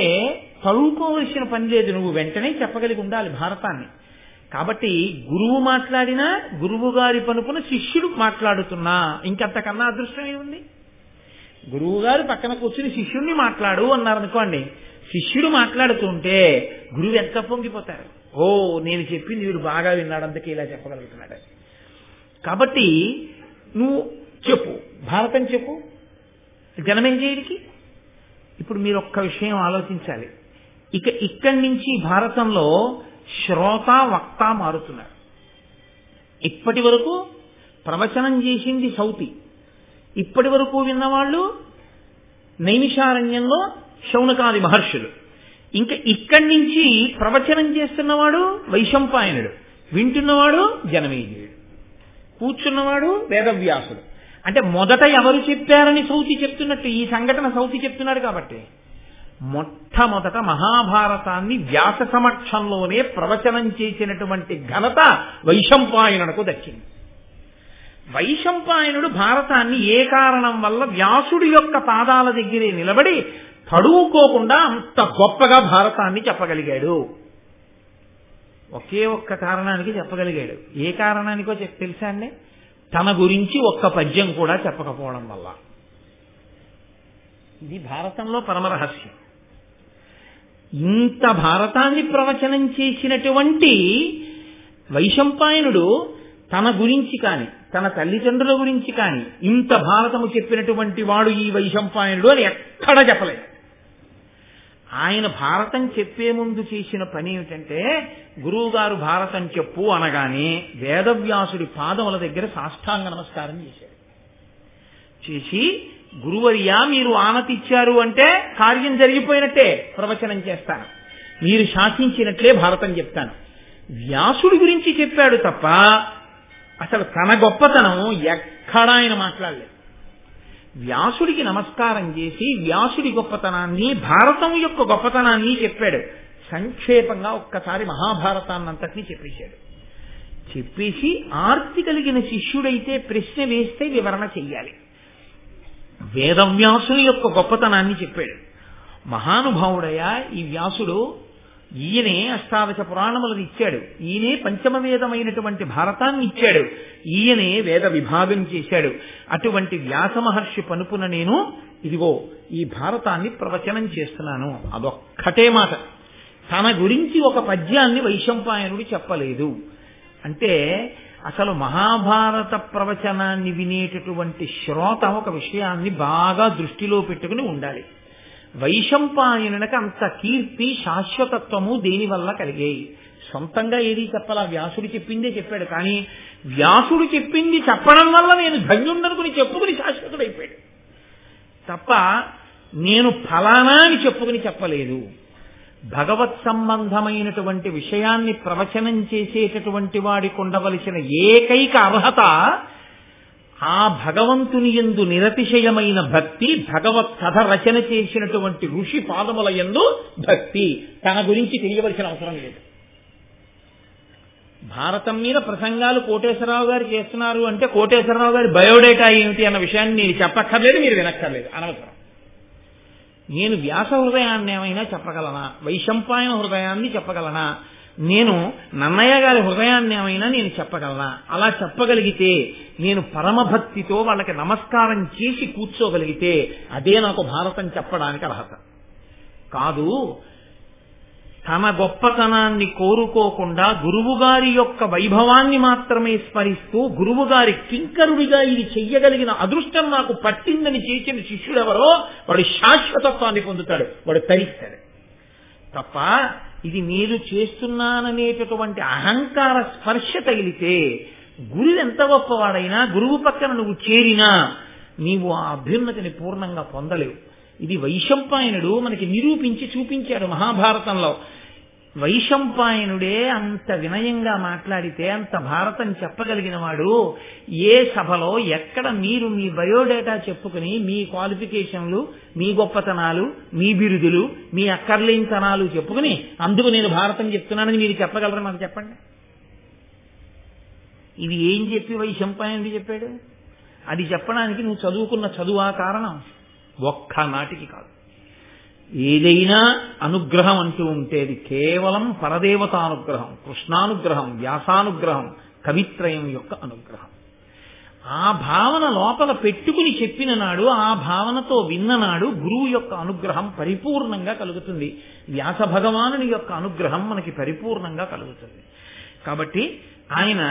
తడుకోవలసిన పని లేదు. నువ్వు వెంటనే చెప్పగలిగి ఉండాలి భారతాన్ని. కాబట్టి గురువు మాట్లాడినా గురువు గారి పనుపున శిష్యుడు మాట్లాడుతున్నా ఇంకంతకన్నా అదృష్టం ఏముంది? గురువు గారు పక్కన కూర్చుని శిష్యుడిని మాట్లాడు అన్నారనుకోండి, శిష్యుడు మాట్లాడుతుంటే గురువు ఎంత పొంగిపోతారు. ఓ, నేను చెప్పింది వీడు బాగా విన్నాడు, అందుకే ఇలా చెప్పగలుగుతున్నాడు. కాబట్టి నువ్వు చెప్పు, భారతం చెప్పు, జనమేం చేయడికి. ఇప్పుడు మీరు ఒక్క విషయం ఆలోచించాలి. ఇక్కడి నుంచి భారతంలో శ్రోత వక్త మారుతున్నారు. ఇప్పటి వరకు ప్రవచనం చేసింది సౌతి, ఇప్పటి వరకు విన్నవాళ్ళు నైమిషారణ్యంలో శౌనకాది మహర్షులు. ఇంకా ఇక్కడి నుంచి ప్రవచనం చేస్తున్నవాడు వైశంపాయనుడు, వింటున్నవాడు జనమేజయుడు, కూర్చున్నవాడు వేదవ్యాసుడు. అంటే మొదట ఎవరు చెప్పారని సౌతి చెప్తున్నట్టు ఈ సంఘటన సౌతి చెప్తున్నాడు. కాబట్టి మొట్టమొదట మహాభారతాన్ని వ్యాస సమక్షంలోనే ప్రవచనం చేసినటువంటి ఘనత వైశంపాయనుడికి దక్కింది. వైశంపాయనుడు భారతాన్ని ఏ కారణం వల్ల వ్యాసుడి యొక్క పాదాల దగ్గరే నిలబడి తడువుకోకుండా అంత గొప్పగా భారతాన్ని చెప్పగలిగాడు? ఒకే ఒక్క కారణానికి చెప్పగలిగాడు. ఏ కారణానికో తెలుసా అండి? తన గురించి ఒక్క పద్యం కూడా చెప్పకపోవడం వల్ల. ఇది భారతంలో పరమరహస్యం. ఇంత భారతాన్ని ప్రవచనం చేసినటువంటి వైశంపాయనుడు తన గురించి కాని తన తల్లిదండ్రుల గురించి కాని ఇంత భారతము చెప్పినటువంటి వాడు ఈ వైశంపాయనుడు అని ఎక్కడా చెప్పలేదు. ఆయన భారతం చెప్పే ముందు చేసిన పని ఏమిటంటే, గురువుగారు భారతం చెప్పు అనగానే వేదవ్యాసుడి పాదముల దగ్గర సాష్టాంగ నమస్కారం చేశాడు. చేసి, గురువర్యా మీరు ఆనతిచ్చారు అంటే కార్యం జరిగిపోయినట్టే, ప్రవచనం చేస్తాను, మీరు శాసించినట్లే భారతం చెప్తాను. వ్యాసుడి గురించి చెప్పాడు తప్ప అసలు తన గొప్పతనం ఎక్కడా ఆయన మాట్లాడలేదు. వ్యాసుడికి నమస్కారం చేసి వ్యాసుడి గొప్పతనాన్ని, భారతం యొక్క గొప్పతనాన్ని చెప్పాడు. సంక్షేపంగా ఒక్కసారి మహాభారతాన్నంతటినీ చెప్పేశాడు. చెప్పేసి ఆర్తి కలిగిన శిష్యుడైతే ప్రశ్న వేస్తే వివరణ చెయ్యాలి. వేదవ్యాసుని యొక్క గొప్పతనాన్ని చెప్పాడు. మహానుభావుడయ్యా ఈ వ్యాసుడు. ఈయనే అష్టాదశ పురాణములను ఇచ్చాడు, ఈయనే పంచమ వేదమైనటువంటి భారతాన్ని ఇచ్చాడు, ఈయనే వేద విభాగం చేశాడు. అటువంటి వ్యాస మహర్షి పనుపున నేను ఇదిగో ఈ భారతాన్ని ప్రవచనం చేస్తున్నాను. అదొక్కటే మాట. తన గురించి ఒక పద్యాన్ని వైశంపాయనుడు చెప్పలేదు. అంటే అసలు మహాభారత ప్రవచనాన్ని వినేటటువంటి శ్రోత ఒక విషయాన్ని బాగా దృష్టిలో పెట్టుకుని ఉండాలి. వైశంపాయనునికి అంత కీర్తి, శాశ్వతత్వము దేనివల్ల కలిగాయి? సొంతంగా ఏది చెప్పాలా, వ్యాసుడు చెప్పిందే చెప్పాడు. కానీ వ్యాసుడు చెప్పింది చెప్పడం వల్ల నేను ధన్యుండనుకుని చెప్పుకుని శాశ్వతుడైపోయాడు తప్ప నేను ఫలానా అని చెప్పుకుని చెప్పలేదు. భగవత్ సంబంధమైనటువంటి విషయాన్ని ప్రవచనం చేసేటటువంటి వాడికి ఉండవలసిన ఏకైక అర్హత ఆ భగవంతుని యందు నిరతిశయమైన భక్తి, భగవత్ కథ రచన చేసినటువంటి ఋషి పాదముల యందు భక్తి. తన గురించి తెలియవలసిన అవసరం లేదు. భారతం మీద ప్రసంగాలు కోటేశ్వరరావు గారు చేస్తున్నారు అంటే కోటేశ్వరరావు గారి బయోడేటా ఏమిటి అన్న విషయాన్ని నేను చెప్పక్కర్లేదు, మీరు వినక్కర్లేదు, అనవసరం. నేను వ్యాస హృదయాన్ని ఏమైనా చెప్పగలనా? వైశంపాయన హృదయాన్ని చెప్పగలనా? నేను నన్నయ్య గారి హృదయాన్ని ఏమైనా నేను చెప్పగలనా? అలా చెప్పగలిగితే, నేను పరమభక్తితో వాళ్ళకి నమస్కారం చేసి కూర్చోగలిగితే అదే నాకు భారతం చెప్పడానికి అర్హత. కాదు, తన గొప్పతనాన్ని కోరుకోకుండా గురువుగారి యొక్క వైభవాన్ని మాత్రమే స్మరిస్తూ గురువుగారి కింకరుడిగా ఇది చెయ్యగలిగిన అదృష్టం నాకు పట్టిందని చేసిన శిష్యుడెవరో వాడు శాశ్వతత్వాన్ని పొందుతాడు, వాడు తరిస్తాడు. తప్ప ఇది నేను చేస్తున్నాననేటటువంటి అహంకార స్పర్శ తగిలితే గురువు ఎంత గొప్పవాడైనా, గురువు పక్కన నువ్వు చేరినా నీవు ఆ అభ్యున్నతిని పూర్ణంగా పొందలేవు. ఇది వైశంపాయనుడు మనకి నిరూపించి చూపించాడు మహాభారతంలో. వైశంపాయనుడే అంత వినయంగా మాట్లాడితే, అంత భారతం చెప్పగలిగిన వాడు ఏ సభలో ఎక్కడ మీరు మీ బయోడేటా చెప్పుకుని మీ క్వాలిఫికేషన్లు, మీ గొప్పతనాలు, మీ బిరుదులు, మీ అక్కర్లేనితనాలు చెప్పుకుని అందుకు నేను భారతం చెప్తున్నానని మీరు చెప్పగలరా? నాకు చెప్పండి. ఇది ఏం చెప్పి వైశంపాయనుడు చెప్పాడు? అది చెప్పడానికి నువ్వు చదువుకున్న చదువా కారణం? ఒక్క నాటికి కాదు. ఏదైనా అనుగ్రహం అంటూ ఉంటే అది కేవలం పరదేవతానుగ్రహం, కృష్ణానుగ్రహం, వ్యాసానుగ్రహం, కవిత్రయం యొక్క అనుగ్రహం. ఆ భావన లోపల పెట్టుకుని చెప్పిన నాడు, ఆ భావనతో విన్ననాడు గురువు యొక్క అనుగ్రహం పరిపూర్ణంగా కలుగుతుంది. వ్యాస భగవానుని యొక్క అనుగ్రహం మనకి పరిపూర్ణంగా కలుగుతుంది. కాబట్టి ఆయన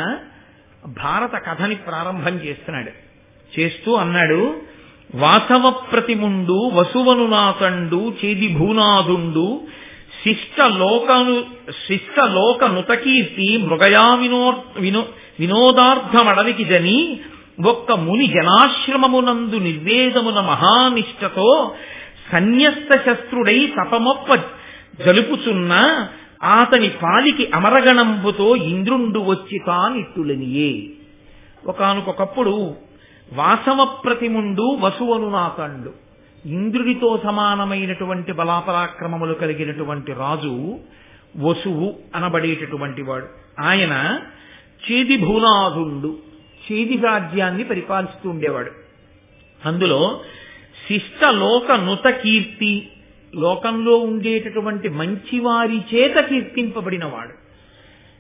భారత కథని ప్రారంభం చేస్తున్నాడు. చేస్తూ అన్నాడు, వాసవ ప్రతిముండు వసువను నాతండు చేది భూనాథుండు శిష్టలోక నుతకీర్తి మృగయా వినోదార్థమడవికి జని ఒక్క ముని జనాశ్రమమునందు నిర్వేదమున మహానిష్టతో సన్యస్త శస్త్రుడై తపమొప్ప జలుపుచున్న ఆతని పాలికి అమరగణంబుతో ఇంద్రుండు వచ్చి తానిట్టులనియే. ఒకానొకప్పుడు వాసవ ప్రతిముండు వసువను నాతండు, ఇంద్రుడితో సమానమైనటువంటి బలాపరాక్రమములు కలిగినటువంటి రాజు వసువు అనబడేటటువంటి వాడు. ఆయన చేది భూనాథుండు, చేది రాజ్యాన్ని పరిపాలిస్తూ ఉండేవాడు. అందులో శిష్టలోక నుత కీర్తి, లోకంలో ఉండేటటువంటి మంచివారి చేత కీర్తింపబడినవాడు.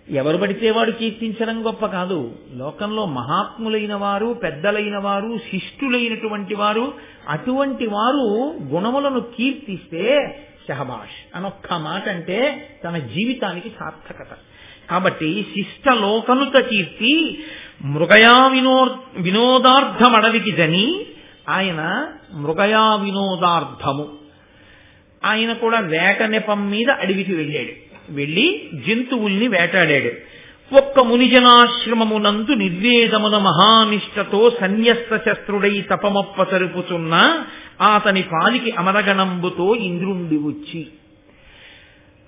ఎవరు పడితే వాడు కీర్తించడం గొప్ప కాదు. లోకంలో మహాత్ములైన వారు, పెద్దలైన వారు, శిష్టులైనటువంటి వారు, అటువంటి వారు గుణములను కీర్తిస్తే షహబాష్ అనొక్క మాట అంటే తన జీవితానికి సార్థకత. కాబట్టి శిష్టలోకనుత కీర్తి మృగయా వినోదార్థమడవికి జని, ఆయన మృగయా వినోదార్థము, ఆయన కూడా వేట నెపం మీద అడవికి వెళ్ళాడు. వెళ్ళి జంతువుల్ని వేటాడాడు. ఒక్క మునిజనాశ్రమమునందు నిర్వేదమున మహానిష్టతో సన్యస్త శస్త్రుడై తపమొప్ప తరుపుచున్న అతని పాలికి అమరగణంబుతో ఇంద్రుండి వచ్చి,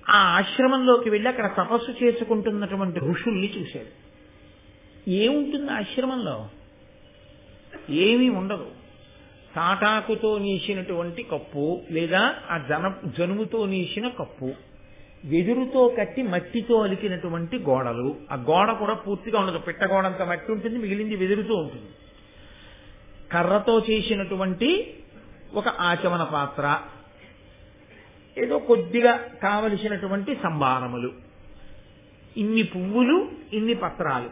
ఆ ఆశ్రమంలోకి వెళ్ళి అక్కడ తపస్సు చేసుకుంటున్నటువంటి ఋషుల్ని చూశాడు. ఏముంటుంది ఆశ్రమంలో? ఏమీ ఉండదు. తాటాకుతో నీసినటువంటి కప్పు, లేదా ఆ జనుముతో నీసిన కప్పు, వెదురుతో కట్టి మట్టితో అలికినటువంటి గోడలు. ఆ గోడ కూడా పూర్తిగా ఉండదు, పిట్టగోడంత మట్టి ఉంటుంది, మిగిలింది వెదురుతో ఉంటుంది. కర్రతో చేసినటువంటి ఒక ఆచమన పాత్ర, ఏదో కొద్దిగా కావలసినటువంటి సంభారములు, ఇన్ని పువ్వులు, ఇన్ని పత్రాలు,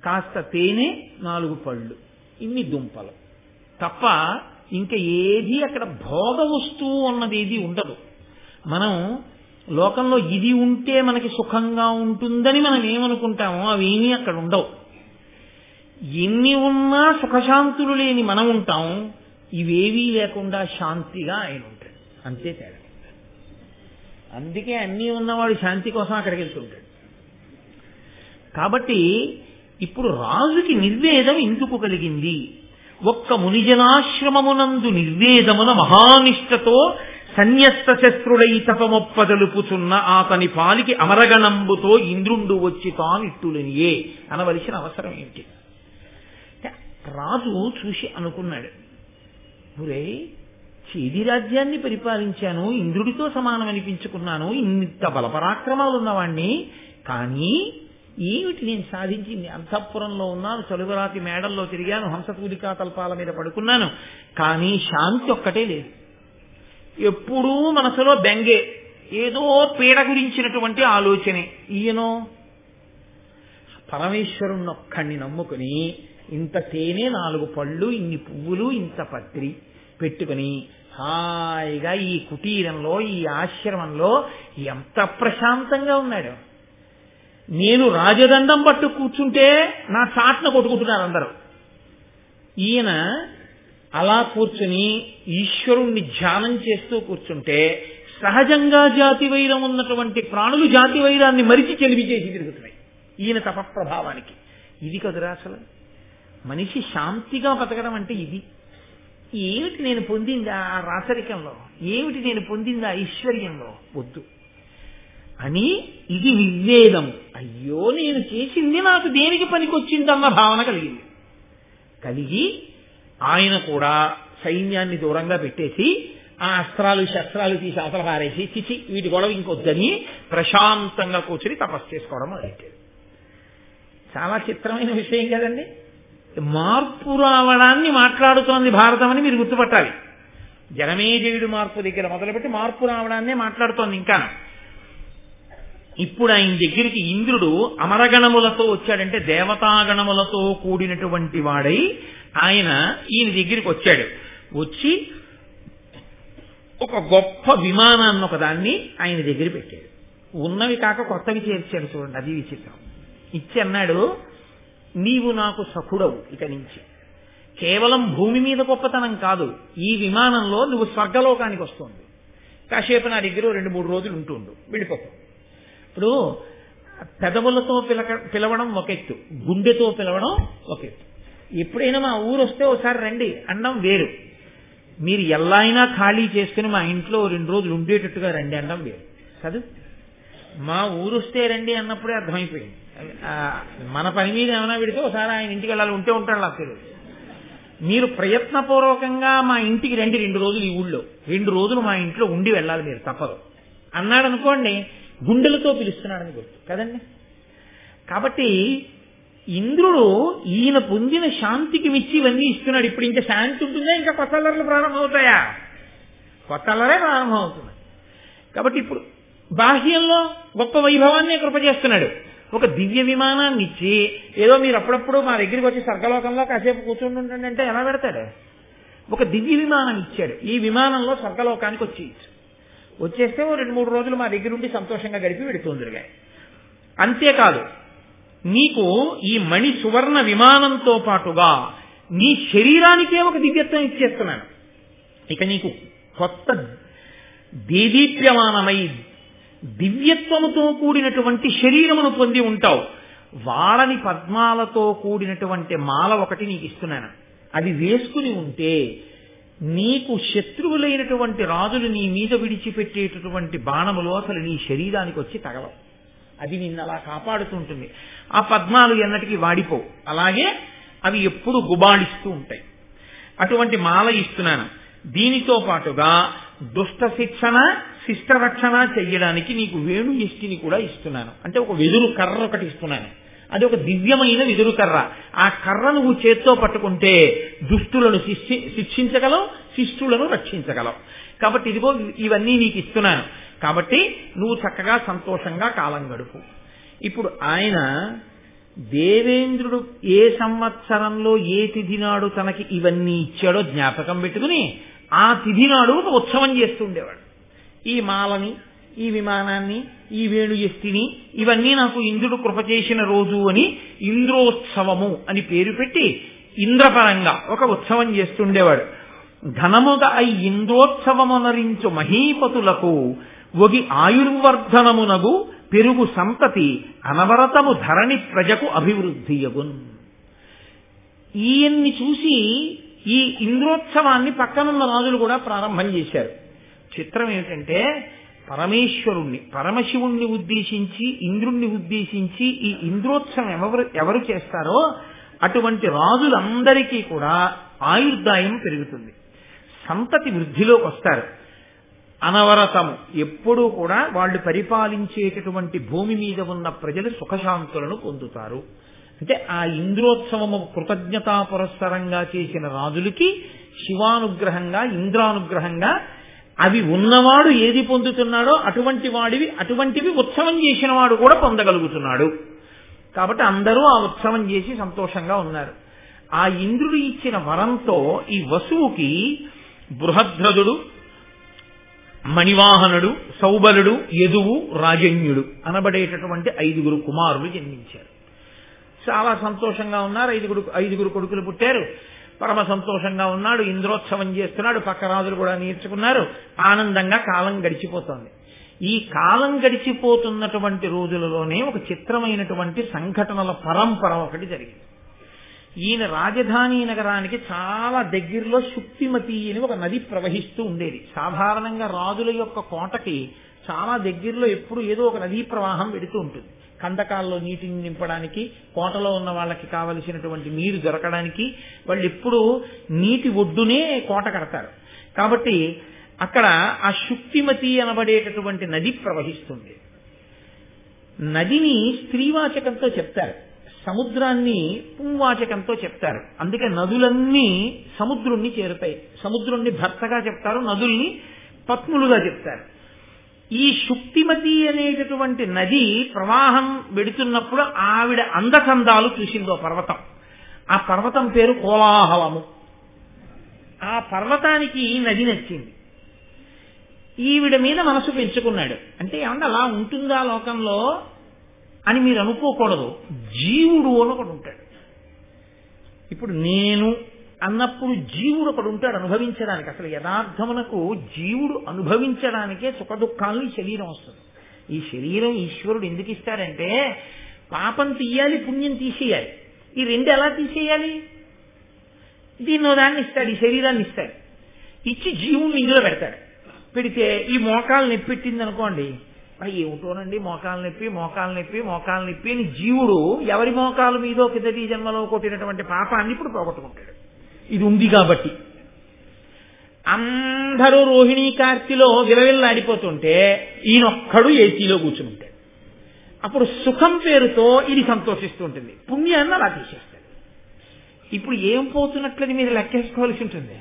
కాస్త తేనె, 4 పళ్ళు, ఇన్ని దుంపలు తప్ప ఇంకా ఏది అక్కడ భోగ వస్తువు అన్నది ఏది ఉండదు. మనం లోకంలో ఇది ఉంటే మనకి సుఖంగా ఉంటుందని మనం ఏమనుకుంటామో అవేమీ అక్కడ ఉండవు. ఎన్ని ఉన్నా సుఖశాంతులు లేని మనం ఉంటాం, ఇవేవీ లేకుండా శాంతిగా ఆయన ఉంటాడు. అంతే తేడా. అందుకే అన్నీ ఉన్నవాడు శాంతి కోసం అక్కడికి వెళ్తుంటాడు. కాబట్టి ఇప్పుడు రాజుకి నిర్వేదం ఎందుకు కలిగింది? ఒక్క మునిజనాశ్రమమునందు నిర్వేదమున మహానిష్టతో సన్యస్త శస్త్రుడై తపమొప్పదలుపుచున్న అతని పాలికి అమరగణంబుతో ఇంద్రుండు వచ్చి తానిట్టులనియే అనవలసిన అవసరం ఏంటి? రాజు చూసి అనుకున్నాడు, ఒరే, చేది రాజ్యాన్ని పరిపాలించాను, ఇంద్రుడితో సమానం అనిపించుకున్నాను, ఇంత బలపరాక్రమాలు ఉన్నవాణ్ణి, కానీ ఏమిటి నేను సాధించింది? అంతఃపురంలో ఉన్నాను, చలువరాతి మేడల్లో తిరిగాను, హంసతూలికా తల్పాల మీద పడుకున్నాను, కానీ శాంతి ఒక్కటే లేదు. ఎప్పుడూ మనసులో బెంగే, ఏదో పీడ గురించినటువంటి ఆలోచనే. ఈయనో పరమేశ్వరుణ్ణొక్కడిని నమ్ముకుని ఇంత తేనె, 4 పళ్ళు, ఇన్ని పువ్వులు, ఇంత పత్రి పెట్టుకుని హాయిగా ఈ కుటీరంలో, ఈ ఆశ్రమంలో ఎంత ప్రశాంతంగా ఉన్నాడు. నేను రాజదండం పట్టు కూర్చుంటే నా చాట్న కొట్టుకుంటున్నారు అందరూ. ఈయన అలా కూర్చుని ఈశ్వరుణ్ణి ధ్యానం చేస్తూ కూర్చుంటే సహజంగా జాతి వైరం ఉన్నటువంటి ప్రాణులు జాతి వైరాన్ని మరిచి చెలిమి చేసి తిరుగుతున్నాయి ఈయన తపప్రభావానికి. ఇది కదురా అసలు మనిషి శాంతిగా బతకడం అంటే. ఇది ఏమిటి నేను పొందింది ఆ రాచరికంలో, ఏమిటి నేను పొందింది ఆ ఐశ్వర్యంలో? వద్దు అని ఇది నిర్వేదం. అయ్యో, నేను చేసింది నాకు దేనికి పనికొచ్చిందన్న భావన కలిగి ఆయన కూడా సైన్యాన్ని దూరంగా పెట్టేసి ఆ అస్త్రాలు శస్త్రాలు తీసి అవతల పారేసి చిచి వీటి గొడవ ఇంకొద్దని ప్రశాంతంగా కూర్చుని తపస్సు చేసుకోవడం మొదలెట్టాడు. చాలా చిత్రమైన విషయం కదండి. మార్పు రావడాన్ని మాట్లాడుతోంది భారతం అని మీరు గుర్తుపట్టాలి. జనమేజయుడు మార్పు దగ్గర మొదలుపెట్టి మార్పు రావడాన్నే మాట్లాడుతోంది. ఇంకా ఇప్పుడు ఆయన దగ్గరికి ఇంద్రుడు అమరగణములతో వచ్చాడంటే దేవతాగణములతో కూడినటువంటి వాడై ఈయన దగ్గరికి వచ్చాడు. వచ్చి ఒక గొప్ప విమానాన్ని ఒకదాన్ని ఆయన దగ్గర పెట్టాడు. ఉన్నవి కాక కొత్తవి చేర్చాడు. చూడండి, అది విచిత్రం. ఇచ్చి అన్నాడు, నీవు నాకు సఖుడవు, ఇక నుంచి కేవలం భూమి మీద గొప్పతనం కాదు, ఈ విమానంలో నువ్వు స్వర్గలోకానికి వస్తుంది. కాసేపు నా దగ్గర 2-3 రోజులు ఉంటుండు, వెళ్ళిపోతావు. ఇప్పుడు పెదవులతో పిలవడం ఒక ఎత్తు, గుండెతో పిలవడం ఒక ఎత్తు. ఎప్పుడైనా మా ఊరు వస్తే ఒకసారి రండి అనడం వేరు, మీరు ఎలా అయినా ఖాళీ చేసుకుని మా ఇంట్లో 2 రోజులు ఉండేటట్టుగా రండి అనడం వేరు కాదు. మా ఊరు వస్తే రండి అన్నప్పుడే అర్థమైపోయింది. మన పని మీద ఏమైనా పెడితే ఒకసారి ఆయన ఇంటికి వెళ్ళాలి, ఉంటే ఉంటాడు నాకు తెలియదు. మీరు ప్రయత్నపూర్వకంగా మా ఇంటికి రండి 2 రోజులు, ఈ ఊళ్ళో 2 రోజులు మా ఇంట్లో ఉండి వెళ్ళాలి మీరు, తప్పదు అన్నాడు అనుకోండి, గుండెలతో పిలుస్తున్నాడని గుర్తు కదండి. కాబట్టి ఇంద్రుడు ఈయన పొందిన శాంతికి మిచ్చి ఇవన్నీ ఇస్తున్నాడు. ఇప్పుడు ఇంకా శాంతి ఉంటుందా, ఇంకా కొత్త అల్లర్లు ప్రారంభమవుతాయా? కొత్త అల్లరే ప్రారంభమవుతుంది. కాబట్టి ఇప్పుడు బాహ్యంలో గొప్ప వైభవాన్ని కృప చేస్తున్నాడు. ఒక దివ్య విమానాన్ని ఇచ్చి ఏదో మీరు అప్పుడప్పుడు మా దగ్గరికి వచ్చి స్వర్గలోకంలో కాసేపు కూర్చుని ఉండండి అంటే ఎలా పెడతాడు? ఒక దివ్య విమానం ఇచ్చాడు. ఈ విమానంలో స్వర్గలోకానికి వచ్చేస్తే 2-3 రోజులు మా దగ్గర ఉండి సంతోషంగా గడిపి వెడుతుందిరుగా. అంతేకాదు, నీకు ఈ మణి సువర్ణ విమానంతో పాటుగా నీ శరీరానికే ఒక దివ్యత్వం ఇచ్చేస్తున్నాను. ఇక నీకు కొత్త దేదీప్యమానమై దివ్యత్వముతో కూడినటువంటి శరీరమును పొంది ఉంటావు. వాడని పద్మాలతో కూడినటువంటి మాల ఒకటి నీకు ఇస్తున్నాను. అది వేసుకుని ఉంటే నీకు శత్రువులైనటువంటి రాజులు నీ మీద విడిచిపెట్టేటటువంటి బాణములు అసలు నీ శరీరానికి వచ్చి తగలవు. అది నిన్ను అలా కాపాడుతుంటుంది. ఆ పద్మాలు ఎన్నటికీ వాడిపోవు, అలాగే అవి ఎప్పుడు గుబాళిస్తూ ఉంటాయి. అటువంటి మాల ఇస్తున్నాను. దీనితో పాటుగా దుష్ట శిక్షణ శిష్ట రక్షణ చెయ్యడానికి నీకు వేణు ఎష్టిని కూడా ఇస్తున్నాను. అంటే ఒక వెదురు కర్ర ఒకటి ఇస్తున్నాను. అది ఒక దివ్యమైన వెదురు కర్ర. ఆ కర్ర నువ్వు చేత్తో పట్టుకుంటే దుష్టులను శిక్షించగలవు, శిష్టులను రక్షించగలవు. కాబట్టి ఇదిగో ఇవన్నీ నీకు ఇస్తున్నాను. కాబట్టి నువ్వు చక్కగా సంతోషంగా కాలం గడుపు. ఇప్పుడు ఆయన దేవేంద్రుడు ఏ సంవత్సరంలో ఏ తిథి నాడు తనకి ఇవన్నీ ఇచ్చాడో జ్ఞాపకం పెట్టుకుని ఆ తిథి నాడు ఒక ఉత్సవం చేస్తుండేవాడు. ఈ మాలని, ఈ విమానాన్ని, ఈ వేణు ఎస్తిని ఇవన్నీ నాకు ఇంద్రుడు కృప చేసిన రోజు అని ఇంద్రోత్సవము అని పేరు పెట్టి ఇంద్రపరంగా ఒక ఉత్సవం చేస్తుండేవాడు. ఘనముగా ఇంద్రోత్సవమునరించు మహీపతులకు ఒగి ఆయుర్వర్ధనమునగు పెరుగు సంతతి అనవరతము ధరణి ప్రజకు అభివృద్ధియగున్. ఈయన్ని చూసి ఈ ఇంద్రోత్సవాన్ని పక్కనున్న రాజులు కూడా ప్రారంభం చేశారు. చిత్రం ఏమిటంటే, పరమేశ్వరుణ్ణి పరమశివుణ్ణి ఉద్దేశించి ఇంద్రుణ్ణి ఉద్దేశించి ఈ ఇంద్రోత్సవం ఎవరు చేస్తారో అటువంటి రాజులందరికీ కూడా ఆయుర్దాయం పెరుగుతుంది, సంతతి వృద్ధిలోకి వస్తారు. అనవరతము ఎప్పుడూ కూడా వాళ్ళు పరిపాలించేటటువంటి భూమి మీద ఉన్న ప్రజలు సుఖశాంతులను పొందుతారు. అంటే ఆ ఇంద్రోత్సవము కృతజ్ఞతా పురస్సరంగా చేసిన రాజులకి శివానుగ్రహంగా ఇంద్రానుగ్రహంగా అవి ఉన్నవాడు ఏది పొందుతున్నాడో అటువంటివి ఉత్సవం చేసిన వాడు కూడా పొందగలుగుతున్నాడు. కాబట్టి అందరూ ఆ ఉత్సవం చేసి సంతోషంగా ఉన్నారు. ఆ ఇంద్రుడు ఇచ్చిన వరంతో ఈ వసువుకి బృహద్రథుడు, మణివాహనుడు, సౌబలుడు, యదువు, రాజన్యుడు అనబడేటటువంటి 5 కుమారులు జన్మించారు. చాలా సంతోషంగా ఉన్నారు. 5 కొడుకులు పుట్టారు. పరమ సంతోషంగా ఉన్నాడు. ఇంద్రోత్సవం చేస్తున్నాడు. పక్క రాజులు కూడా నేర్చుకున్నారు. ఆనందంగా కాలం గడిచిపోతోంది. ఈ కాలం గడిచిపోతున్నటువంటి రోజులలోనే ఒక చిత్రమైనటువంటి సంఘటనల పరంపర ఒకటి జరిగింది. ఈయన రాజధాని నగరానికి చాలా దగ్గరలో శుక్తిమతి అని ఒక నది ప్రవహిస్తూ ఉండేది. సాధారణంగా రాజుల యొక్క కోటకి చాలా దగ్గరలో ఎప్పుడు ఏదో ఒక నదీ ప్రవాహం వెడుతూ ఉంటుంది. కందకాల్లో నీటిని నింపడానికి, కోటలో ఉన్న వాళ్ళకి కావలసినటువంటి నీరు దొరకడానికి వాళ్ళు ఎప్పుడు నీటి ఒడ్డునే కోట కడతారు. కాబట్టి అక్కడ ఆ శుక్తిమతి అనబడేటటువంటి నది ప్రవహిస్తుంది. నదిని స్త్రీవాచకంతో చెప్తారు. సముద్రాన్ని పుంవాచకంతో చెప్తారు. అందుకే నదులన్నీ సముద్రుణ్ణి చేరుతాయి. సముద్రుణ్ణి భర్తగా చెప్తారు, నదుల్ని పత్నులుగా చెప్తారు. ఈ శుక్తిమతి అనేటటువంటి నది ప్రవాహం వెడుతున్నప్పుడు ఆవిడ అందచందాలు చూసిందో పర్వతం. ఆ పర్వతం పేరు కోలాహలము. ఆ పర్వతానికి ఈ నది నచ్చింది. ఈవిడ మీద మనసు పెంచుకున్నాడు. అంటే ఏమన్నా అలా ఉంటుందా లోకంలో అని మీరు అనుకోకూడదు. జీవుడు అని ఒకడు ఉంటాడు. ఇప్పుడు నేను అన్నప్పుడు జీవుడు ఒకడు ఉంటాడు అనుభవించడానికి. అసలు యథార్థమునకు జీవుడు అనుభవించడానికే సుఖదుఖాలను ఈ శరీరం వస్తుంది. ఈ శరీరం ఈశ్వరుడు ఎందుకు ఇస్తాడంటే పాపం తీయాలి, పుణ్యం తీసేయాలి. ఈ రెండు ఎలా తీసేయాలి? దీన్నో దాన్ని ఇస్తాడు, ఈ శరీరాన్ని ఇస్తాడు. ఇచ్చి జీవుని ఇందులో పెడతాడు. పెడితే ఈ మోకాలు నొప్పి పెట్టింది అనుకోండి, ఏమిటోనండి మోకాలు నొప్పి అని జీవుడు ఎవరి మోకాలు మీదో కిందటి జన్మలో కొట్టినటువంటి పాపాన్ని ఇప్పుడు పోగొట్టుకుంటాడు. ఇది ఉంది కాబట్టి. అందరూ రోహిణీ కార్తీలో విలవిల్లాడిపోతుంటే ఈయనొక్కడు ఏసీలో కూర్చుంటాడు. అప్పుడు సుఖం పేరుతో ఇది సంతోషిస్తూ ఉంటుంది, పుణ్యాన్ని అలా తీసేస్తాడు. ఇప్పుడు ఏం పోతున్నట్లది మీరు లెక్కేసుకోవాల్సి ఉంటుంది.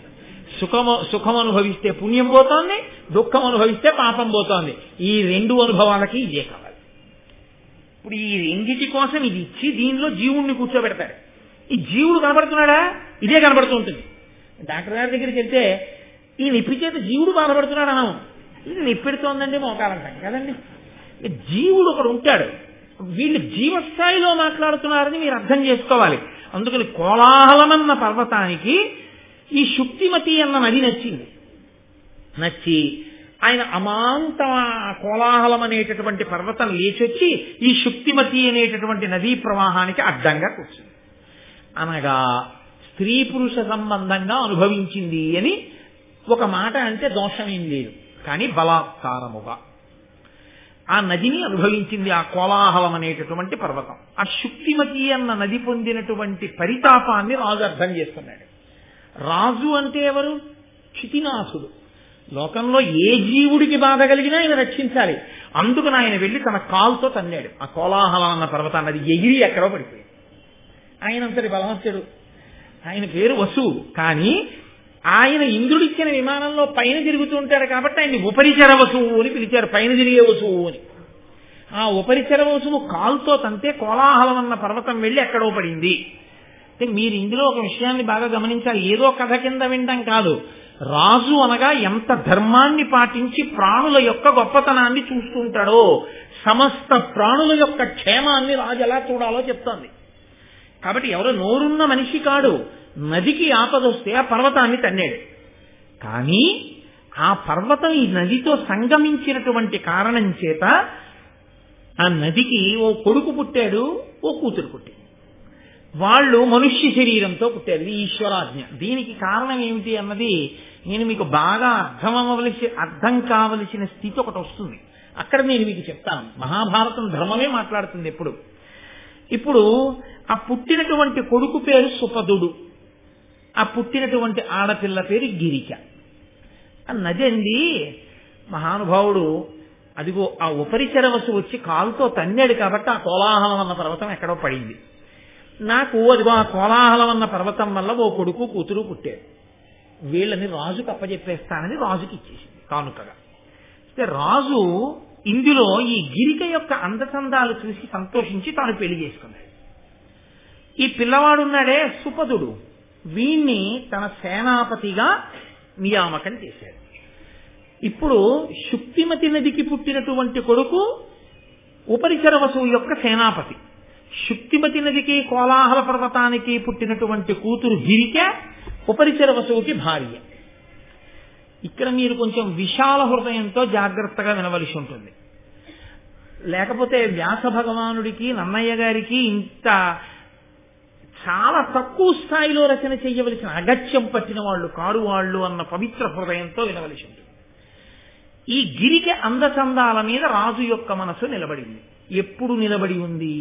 సుఖం అనుభవిస్తే పుణ్యం పోతోంది, దుఃఖం అనుభవిస్తే పాపం పోతోంది. ఈ రెండు అనుభవాలకి ఇదే కావాలి. ఇప్పుడు ఈ రెండిటి కోసం ఇది ఇచ్చి దీనిలో జీవుణ్ణి కూర్చోబెడతాడు. ఈ జీవుడు కనబడుతున్నాడా? ఇదే కనబడుతూ ఉంటుంది. డాక్టర్ గారి దగ్గరికి వెళ్తే ఈ నొప్పి చేత జీవుడు బాధపడుతున్నాడు అనం. ఇది నొప్పెడుతోందండి మోకాలంటాం కదండి. జీవుడు ఒకడు ఉంటాడు. వీళ్ళు జీవస్థాయిలో మాట్లాడుతున్నారని మీరు అర్థం చేసుకోవాలి. అందుకని కోలాహలమన్న పర్వతానికి ఈ శుక్తిమతి అన్న నది నచ్చింది. నచ్చి ఆయన అమాంత కోలాహలం అనేటటువంటి పర్వతం లేచొచ్చి ఈ శుక్తిమతి అనేటటువంటి నదీ ప్రవాహానికి అడ్డంగా కూర్చుంది. అనగా స్త్రీ పురుష సంబంధంగా అనుభవించింది అని ఒక మాట అంటే దోషమేం లేదు. కానీ బలాత్కారముగా ఆ నదిని అనుభవించింది ఆ కోలాహలం అనేటటువంటి పర్వతం. ఆ శుక్తిమతి అన్న నది పొందినటువంటి పరితాపాన్ని రాజు అర్థం చేస్తున్నాడు. రాజు అంటే ఎవరు? క్షితినాథుడు. లోకంలో ఏ జీవుడికి బాధ కలిగినా ఆయన రక్షించాలి. అందుకని ఆయన వెళ్లి తన కాలుతో తన్నాడు ఆ కోలాహలం అన్న పర్వతాన్ని. అది ఎగిరి ఎక్కడో పడిపోయింది. ఆయన అంతటి బలవంతుడు. ఆయన పేరు వసువు. కానీ ఆయన ఇంద్రుడిచ్చిన విమానంలో పైన తిరుగుతూ ఉంటాడు కాబట్టి ఆయన్ని ఉపరిచర వసువు అని పిలిచారు, పైన తిరిగే వసువు అని. ఆ ఉపరిచర వసువు కాలుతో తంతే కోలాహలం అన్న పర్వతం వెళ్లి ఎక్కడో పడింది. మీరు ఇందులో ఒక విషయాన్ని బాగా గమనించాలి. ఏదో కథ కింద వినడం కాదు. రాజు అనగా ఎంత ధర్మాన్ని పాటించి ప్రాణుల యొక్క గొప్పతనాన్ని చూస్తూ ఉంటాడో, సమస్త ప్రాణుల యొక్క క్షేమాన్ని రాజు ఎలా చూడాలో చెప్తోంది. కాబట్టి ఎవరో నోరున్న మనిషి కాడు. నదికి ఆపదొస్తే ఆ పర్వతాన్ని తన్నాడు. కానీ ఆ పర్వతం ఈ నదితో సంగమించినటువంటి కారణం చేత ఆ నదికి ఓ కొడుకు పుట్టాడు, ఓ కూతురు పుట్టింది. వాళ్ళు మనుష్య శరీరంతో పుట్టారు. ఇది ఈశ్వరాజ్ఞ. దీనికి కారణం ఏమిటి అన్నది నేను మీకు బాగా అర్థం కావలసిన స్థితి ఒకటి వస్తుంది. అక్కడ నేను మీకు చెప్తాను. మహాభారతం ధర్మమే మాట్లాడుతుంది ఎప్పుడు. ఇప్పుడు ఆ పుట్టినటువంటి కొడుకు పేరు సుపదుడు, ఆ పుట్టినటువంటి ఆడపిల్ల పేరు గిరిక. ఆ నది అండి మహానుభావుడు అదిగో ఆ ఉపరిచరవసు వచ్చి కాలుతో తన్నాడు కాబట్టి ఆ కోలాహలం అన్న పర్వతం ఎక్కడో పడింది. నాకు అదిగో ఆ కోలాహలం అన్న పర్వతం వల్ల ఓ కొడుకు కూతురు పుట్టారు. వీళ్ళని రాజుకు అప్పచెప్పేస్తానని రాజుకి ఇచ్చేసింది కానుకగా. అయితే రాజు ఇందులో ఈ గిరిక యొక్క అందచందాలు చూసి సంతోషించి తాను పెళ్లి చేసుకున్నాడు. ఈ పిల్లవాడున్నాడే సుపదుడు, వీణ్ణి తన సేనాపతిగా నియామకం చేశాడు. ఇప్పుడు శుక్తిమతి నదికి పుట్టినటువంటి కొడుకు ఉపరిచర వసువు యొక్క సేనాపతి. శుక్తిమతి నదికి కోలాహల పర్వతానికి పుట్టినటువంటి కూతురు గిరిక ఉపరిచర వసువుకి భార్య. ఇక్కడ మీరు కొంచెం విశాల హృదయంతో జాగ్రత్తగా వినవలసి ఉంటుంది. లేకపోతే వ్యాస భగవానుడికి నన్నయ్య గారికి ఇంత చాలా తక్కువ స్థాయిలో రచన చేయవలసిన అగత్యం పట్టిన వాళ్ళు కారు వాళ్ళు అన్న పవిత్ర హృదయంతో వినవలసి ఉంటుంది. ఈ గిరిక అందచందాల మీద రాజు యొక్క మనసు నిలబడింది. ఎప్పుడు నిలబడి ఉంది?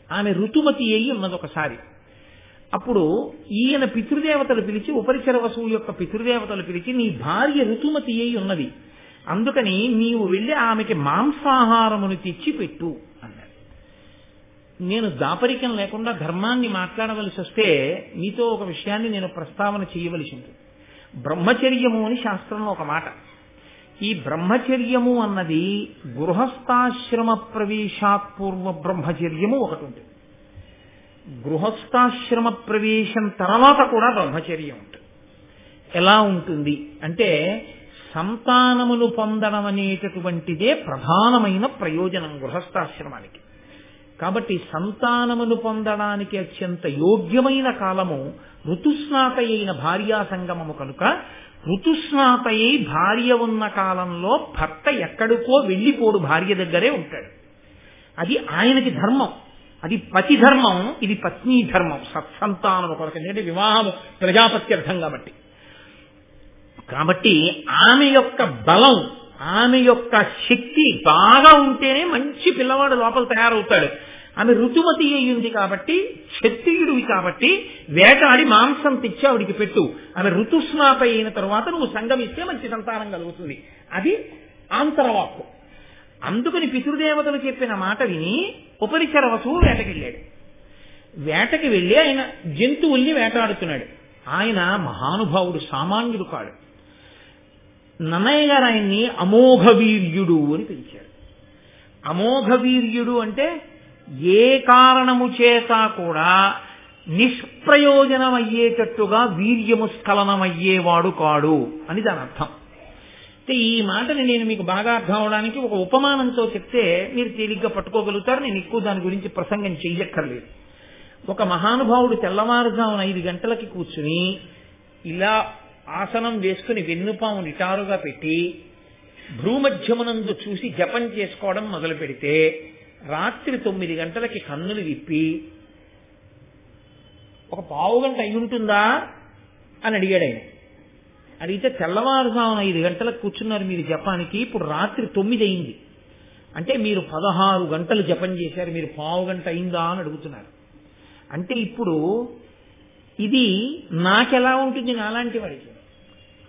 ఆమె ఋతుమతి అయి ఉన్నది ఒకసారి. అప్పుడు ఈయన పితృదేవతలు పిలిచి, ఉపరిచర వసువు యొక్క పితృదేవతలు పిలిచి, నీ భార్య ఋతుమతి అయి ఉన్నది, అందుకని నీవు వెళ్ళి ఆమెకి మాంసాహారమును తెచ్చి పెట్టు అన్నాడు. నేను దాపరికం లేకుండా ధర్మాన్ని మాట్లాడవలసి వస్తే మీతో ఒక విషయాన్ని నేను ప్రస్తావన చేయవలసి ఉంటుంది. బ్రహ్మచర్యము అని శాస్త్రంలో ఒక మాట. ఈ బ్రహ్మచర్యము అన్నది గృహస్థాశ్రమ ప్రవేశాత్ పూర్వ బ్రహ్మచర్యము ఒకటి ఉంటుంది. గృహస్థాశ్రమ ప్రవేశం తర్వాత కూడా బ్రహ్మచర్యం ఉంటుంది. ఎలా ఉంటుంది అంటే సంతానమును పొందడం అనేటటువంటిదే ప్రధానమైన ప్రయోజనం గృహస్థాశ్రమానికి. కాబట్టి సంతానమును పొందడానికి అత్యంత యోగ్యమైన కాలము ఋతుస్నాత అయిన భార్యా సంగమము కనుక ఋతుస్నాత అయి భార్య ఉన్న కాలంలో భర్త ఎక్కడికో వెళ్ళిపోడు, భార్య దగ్గరే ఉంటాడు. అది ఆయనకి ధర్మం, అది పతి ధర్మం, ఇది పత్ని ధర్మం. సత్సంతానము కొరకు, ఎందుకంటే వివాహము ప్రజాపత్యర్థం కాబట్టి ఆమె యొక్క బలం, ఆమె యొక్క శక్తి బాగా ఉంటేనే మంచి పిల్లవాడు లోపల తయారవుతాడు. ఆమె ఋతుమతి అయ్యింది కాబట్టి, క్షత్రియుడివి కాబట్టి వేటాడి మాంసం తెచ్చి ఆవిడికి పెట్టు. ఆమె ఋతుస్నాత అయిన తరువాత నువ్వు సంగమిస్తే మంచి సంతానం కలుగుతుంది. అది ఆంతరవాక్కు. అందుకని పితృదేవతలు చెప్పిన మాట విని ఉపరిచర వసువు వేటకెళ్ళాడు. వేటకి వెళ్ళి ఆయన జంతువుల్ని వేటాడుతున్నాడు. ఆయన మహానుభావుడు, సామాన్యుడు కాడు. నన్నయ్య గారు ఆయన్ని అమోఘవీర్యుడు అని పిలిచారు. అమోఘవీర్యుడు అంటే ఏ కారణము చేత కూడా నిష్ప్రయోజనమయ్యేటట్టుగా వీర్యము స్ఖలనమయ్యేవాడు కాడు అని దాని అర్థం. అంటే ఈ మాటని నేను మీకు బాగా అర్థం అవడానికి ఒక ఉపమానంతో చెప్తే మీరు తేలిగ్గా పట్టుకోగలుగుతారు. నేను ఎక్కువ దాని గురించి ప్రసంగం చెయ్యక్కర్లేదు. ఒక మహానుభావుడు తెల్లవారుజామున 5 గంటలకి కూర్చుని ఇలా ఆసనం వేసుకుని వెన్నుపాము నిటారుగా పెట్టి భ్రూమధ్యమునందు చూసి జపం చేసుకోవడం మొదలు పెడితే రాత్రి 9 గంటలకి కన్నులు విప్పి ఒక పావుగంట అయి ఉంటుందా అని అడిగాడు ఆయన. అడిగితే తెల్లవారుజామున 5 గంటలకు కూర్చున్నారు మీరు జపానికి, ఇప్పుడు రాత్రి 9 అయింది అంటే మీరు 16 గంటలు జపం చేశారు, మీరు పావుగంట అయిందా అని అడుగుతున్నారు. అంటే ఇప్పుడు ఇది నాకెలా ఉంటుంది, నాలాంటి వాడికి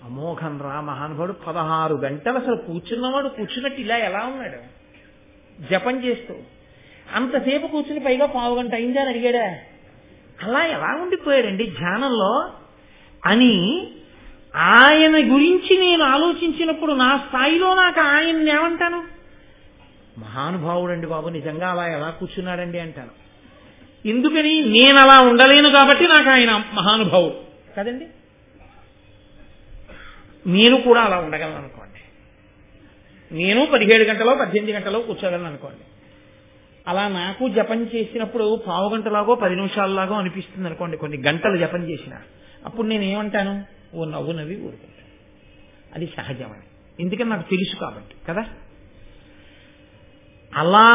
అమోఘం రా మహానుభావుడు 16 గంటలు అసలు కూర్చున్నవాడు కూర్చున్నట్టు ఇలా ఎలా ఉన్నాడు జపం చేస్తూ. అంతసేపు కూర్చుని పైగా పావుగంట అయిందా అని అడిగాడా? అలా ఎలా ఉండిపోయాడండి ధ్యానంలో అని ఆయన గురించి నేను ఆలోచించినప్పుడు నా స్థాయిలో నాకు ఆయన్ని ఏమంటాను? మహానుభావుడండి బాబు, నిజంగా అలా ఎలా కూర్చున్నాడండి అంటాను. ఎందుకని? నేను అలా ఉండలేను కాబట్టి నాకు ఆయన మహానుభావుడు కదండి. నేను కూడా అలా ఉండగలను అనుకోండి, నేను 17 గంటలో 18 గంటలో కూర్చోగలను అనుకోండి. అలా నాకు జపం చేసినప్పుడు పావుగంటలాగో 10 నిమిషాలలాగో అనిపిస్తుంది అనుకోండి, కొన్ని గంటలు జపం చేసిన. అప్పుడు నేను ఏమంటాను? ఓ నవ్వు నవ్వి ఊరుకుంటాను. అది సహజమని, ఎందుకని నాకు తెలుసు కాబట్టి కదా. అలా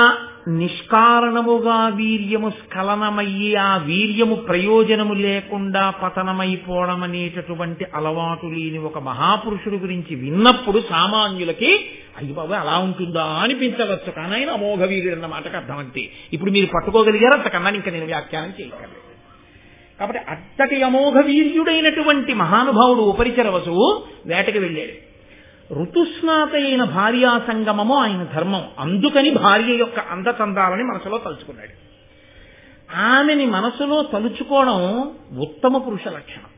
నిష్కారణముగా వీర్యము స్ఖలనమయ్యి ఆ వీర్యము ప్రయోజనము లేకుండా పతనమైపోవడం అనేటటువంటి అలవాటు లేని ఒక మహాపురుషుడు గురించి విన్నప్పుడు సామాన్యులకి అయ్యి బాబు అలా ఉంటుందా అనిపించవచ్చు. కానీ ఆయన అమోఘ వీరుడు అన్న మాటకు అర్థం అంతే. ఇప్పుడు మీరు పట్టుకోగలిగారు, అంతకన్నా ఇంకా నేను వ్యాఖ్యానం చేయగలను. కాబట్టి అత్తటి అమోఘ వీర్యుడైనటువంటి మహానుభావుడు ఉపరిచర వసువు వేటకి వెళ్ళాడు. ఋతుస్నాత అయిన భార్యా సంగమము ఆయన ధర్మం. అందుకని భార్య యొక్క అందచందాలని మనసులో తలుచుకున్నాడు. ఆమెని మనసులో తలుచుకోవడం ఉత్తమ పురుష లక్షణం.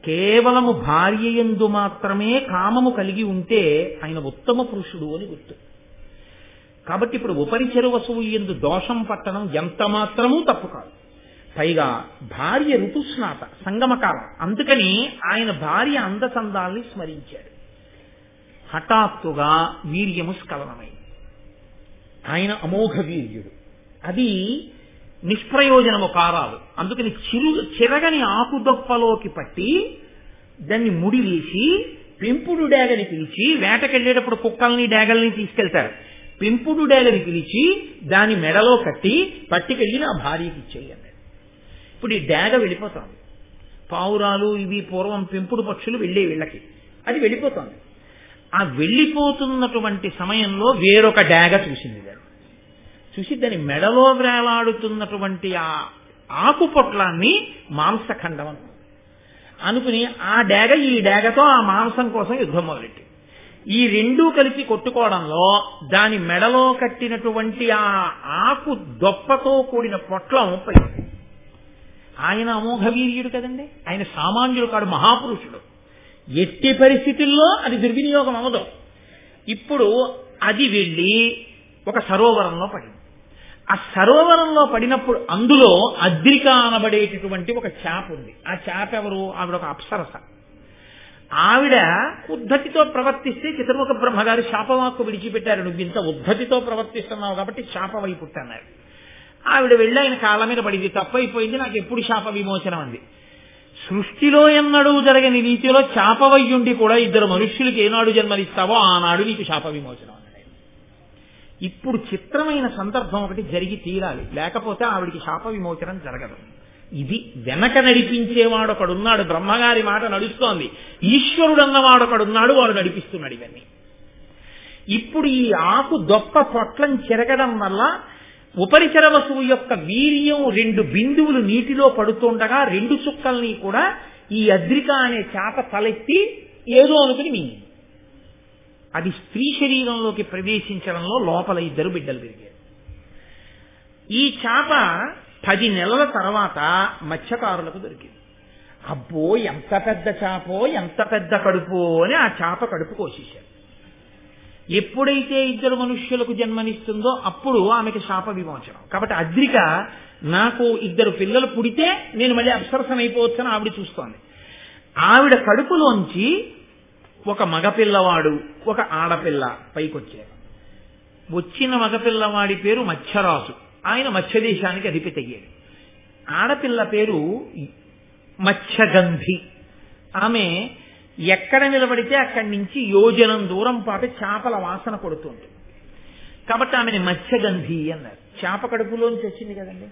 కేవలము భార్య యందు మాత్రమే కామము కలిగి ఉంటే ఆయన ఉత్తమ పురుషుడు అని గుర్తు. కాబట్టి ఇప్పుడు ఉపరిచర వసువు యందు దోషం పట్టడం ఎంత మాత్రమూ తప్పు కాదు. పైగా భార్య ఋతుస్నాత సంగమకాలం, అందుకని ఆయన భార్య అందచందాల్ని స్మరించాడు. హఠాత్తుగా వీర్యము స్ఖలనమైంది. ఆయన అమోఘ వీర్యుడు. అది నిష్ప్రయోజనము కారాలు. అందుకని చిరగని ఆకుదొప్పలోకి పట్టి దాన్ని ముడి వేసి పెంపుడు డేగని పిలిచి, వేటకెళ్ళేటప్పుడు కుక్కల్ని డేగల్ని తీసుకెళ్తారు, పెంపుడు డేగని పిలిచి దాని మెడలో కట్టి పట్టుకెళ్ళి నా భార్యకి ఇచ్చేయండి. ఇప్పుడు ఈ డేగ వెళ్ళిపోతుంది. పావురాలు ఇవి పూర్వం పెంపుడు పక్షులు వెళ్ళే వీళ్ళకి, అది వెళ్ళిపోతుంది. ఆ వెళ్ళిపోతున్నటువంటి సమయంలో వేరొక డేగ చూసింది. దాన్ని చూసి దాని మెడలో వేలాడుతున్నటువంటి ఆ ఆకు పొట్లాన్ని మాంసఖండం అనుకుని ఆ డేగ ఈ డేగతో ఆ మాంసం కోసం యుద్ధం మొదలెట్టి ఈ రెండూ కలిసి కొట్టుకోవడంలో దాని మెడలో కట్టినటువంటి ఆ ఆకు దొప్పతో కూడిన పొట్లం పడింది. ఆయన అమోఘ వీర్యుడు కదండి, ఆయన సామాన్యుడు కాడు, మహాపురుషుడు. ఎట్టి పరిస్థితుల్లో అది దుర్వినియోగం అవ్వదు. ఇప్పుడు అది వెళ్ళి ఒక సరోవరంలో పడింది. ఆ సరోవరంలో పడినప్పుడు అందులో అద్రిక అనబడేటటువంటి ఒక చేప ఉంది. ఆ చేప ఎవరు? ఆవిడ ఒక అప్సరస. ఆవిడ ఉద్ధతితో ప్రవర్తిస్తే చతుర్ముఖ బ్రహ్మగారి శాపవాక్కు విడిచిపెట్టారు, నువ్వు ఇంత ఉద్ధతితో ప్రవర్తిస్తున్నావు కాబట్టి శాపవై పుట్టన్నారు. ఆవిడ వెళ్ళి ఆయన కాళ్ళ మీద పడింది, తప్పైపోయింది, నాకు ఎప్పుడు శాప విమోచనం అంది. సృష్టిలో ఎన్నడూ జరగని రీతిలో శాపవయ్యుండి కూడా ఇద్దరు మనుష్యులకు ఏనాడు జన్మనిస్తావో ఆనాడు నీకు శాప విమోచనం అన్నాడు. ఇప్పుడు చిత్రమైన సందర్భం ఒకటి జరిగి తీరాలి, లేకపోతే ఆవిడికి శాప విమోచనం జరగదు. ఇది వెనక నడిపించేవాడు ఒకడున్నాడు, బ్రహ్మగారి మాట నడుస్తోంది, ఈశ్వరుడు అన్నవాడొకడున్నాడు, వాడు నడిపిస్తున్నాడు ఇవన్నీ. ఇప్పుడు ఈ ఆకు దొప్ప పొట్లం చెరగడం వల్ల ఉపరిచర వస్తువు యొక్క వీర్యం 2 బిందువులు నీటిలో పడుతుండగా 2 చుక్కల్ని కూడా ఈ అద్రిక అనే చేప తలెత్తి ఏదో అనుకుని మింగింది. అది స్త్రీ శరీరంలోకి ప్రవేశించడంలో లోపల 2 బిడ్డలు పెరిగారు. ఈ చేప 10 నెలల తర్వాత మత్స్యకారులకు దొరికింది. అబ్బో ఎంత పెద్ద చేపో, ఎంత పెద్ద కడుపో అని ఆ చేప కడుపు కోసేశారు. ఎప్పుడైతే 2 మనుష్యులకు జన్మనిస్తుందో అప్పుడు ఆమెకి శాప విమోచనం. కాబట్టి అద్రిక నాకు 2 పిల్లలు పుడితే నేను మళ్ళీ అప్సరసనైపోవచ్చని ఆవిడ చూస్తోంది. ఆవిడ కడుపులోంచి ఒక మగపిల్లవాడు, ఒక ఆడపిల్ల పైకొచ్చారు. వచ్చిన మగపిల్లవాడి పేరు మత్స్యరాజు, ఆయన మత్స్యదేశానికి అధిపతి అయ్యాడు. ఆడపిల్ల పేరు మత్స్యగంధి, ఆమె ఎక్కడ నిలబడితే అక్కడి నుంచి యోజనం దూరం పాటు చేపల వాసన కొడుతుంది. కాబట్టి ఆమెని మత్స్యగంధి అన్నారు. చేప కడుపులోంచి వచ్చింది కదండి.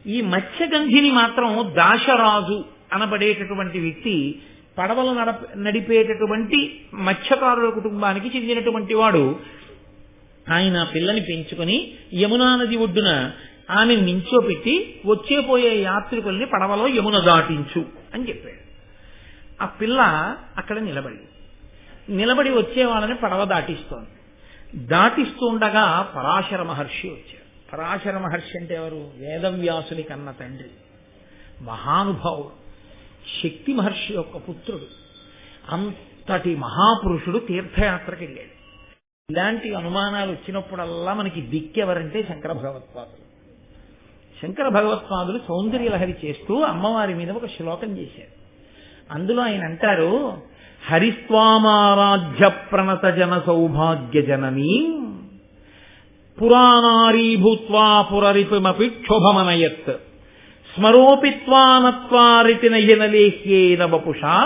ఈ మత్స్యగంధిని మాత్రం దాశరాజు అనబడేటటువంటి వ్యక్తి, పడవలు నడిపేటటువంటి మత్స్యకారుల కుటుంబానికి చెందినటువంటి వాడు, ఆయన పిల్లని పెంచుకొని యమునా నది ఒడ్డున ఆమె నించోపెట్టి వచ్చేపోయే యాత్రికుల్ని పడవలో యమున దాటించు అని చెప్పాడు. ఆ పిల్ల అక్కడ నిలబడి వచ్చే వాళ్ళని పడవ దాటిస్తోంది. దాటిస్తూ ఉండగా పరాశర మహర్షి వచ్చారు. పరాశర మహర్షి అంటే ఎవరు? వేదవ్యాసుని కన్న తండ్రి, మహానుభావుడు, శక్తి మహర్షి యొక్క పుత్రుడు. అంతటి మహాపురుషుడు తీర్థయాత్రకి వెళ్ళాడు. ఇలాంటి అనుమానాలు వచ్చినప్పుడల్లా మనకి దిక్కెవరంటే శంకర భగవత్పాదులు. శంకర భగవత్పాదులు సౌందర్యలహరి చేస్తూ అమ్మవారి మీద ఒక శ్లోకం చేశారు. అందులో ఆయన అంటారు, హరిస్వామారాధ్య ప్రణత జన సౌభాగ్య జననీ పురాణారీ భూత్వా పురరిపిమపి క్షోభమనయత్ స్మరోపిత్వానత్వారితి నయనలేహ్యేన వపుషా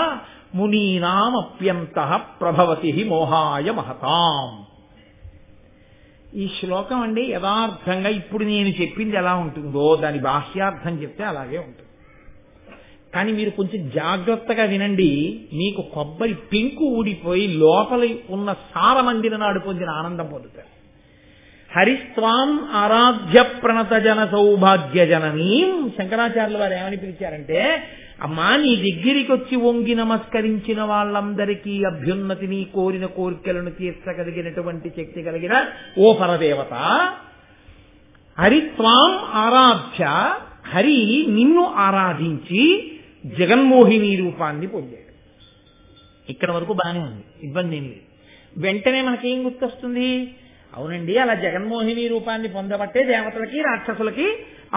మునీనామప్యంతః ప్రభవతి మోహాయ మహతాం. ఈ శ్లోకం అండి యథార్థంగా ఇప్పుడు నేను చెప్పింది ఎలా ఉంటుందో దాని బాహ్యార్థం చెప్తే అలాగే ఉంటుంది. కానీ మీరు కొంచెం జాగ్రత్తగా వినండి, మీకు కొబ్బరి పెంకు ఊడిపోయి లోపల ఉన్న సారమందిన నాడు పొందిన ఆనందం పొందుతారు. హరిస్వాం ఆరాధ్య ప్రణత జన సౌభాగ్య జననీం. శంకరాచార్యుల వారు ఏమని పిలిచారంటే, అమ్మా నీ దగ్గరికి వచ్చి వంగి నమస్కరించిన వాళ్ళందరికీ అభ్యున్నతిని, కోరిన కోరికలను తీర్చగలిగినటువంటి శక్తి కలిగిన ఓ పరదేవత, హరిత్వాం ఆరాధ్య, హరి నిన్ను ఆరాధించి జగన్మోహిని రూపాన్ని పొందాడు. ఇక్కడ వరకు బాగానే ఉంది, ఇబ్బంది ఏం లేదు. వెంటనే మనకేం గుర్తొస్తుంది? అవునండి, అలా జగన్మోహిని రూపాన్ని పొందబట్టే దేవతలకి రాక్షసులకి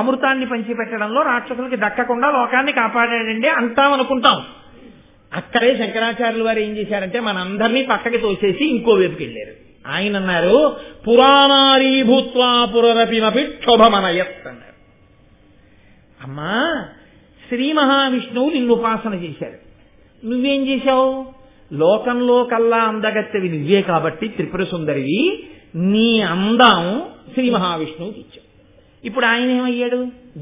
అమృతాన్ని పంచిపెట్టడంలో రాక్షసులకి దక్కకుండా లోకాన్ని కాపాడాడండి అంటామనుకుంటాం. అక్కడే శంకరాచార్యుల వారు ఏం చేశారంటే మనందరినీ పక్కకి తోసేసి ఇంకో వైపుకి వెళ్ళారు. ఆయన అన్నారు, పురాణారీ భూత్వా పురరపిమపి క్షోభమనయత్ అన్నారు. అమ్మా, శ్రీ మహావిష్ణువు నిన్ను ఉపాసన చేశాడు, నువ్వేం చేశావు? లోకంలో కల్లా అందగత్తెవి నువ్వే కాబట్టి త్రిపుర సుందరివి, నీ అందం శ్రీ మహావిష్ణువుకి ఇచ్చావు. ఇప్పుడు ఆయన ఏమయ్యాడు?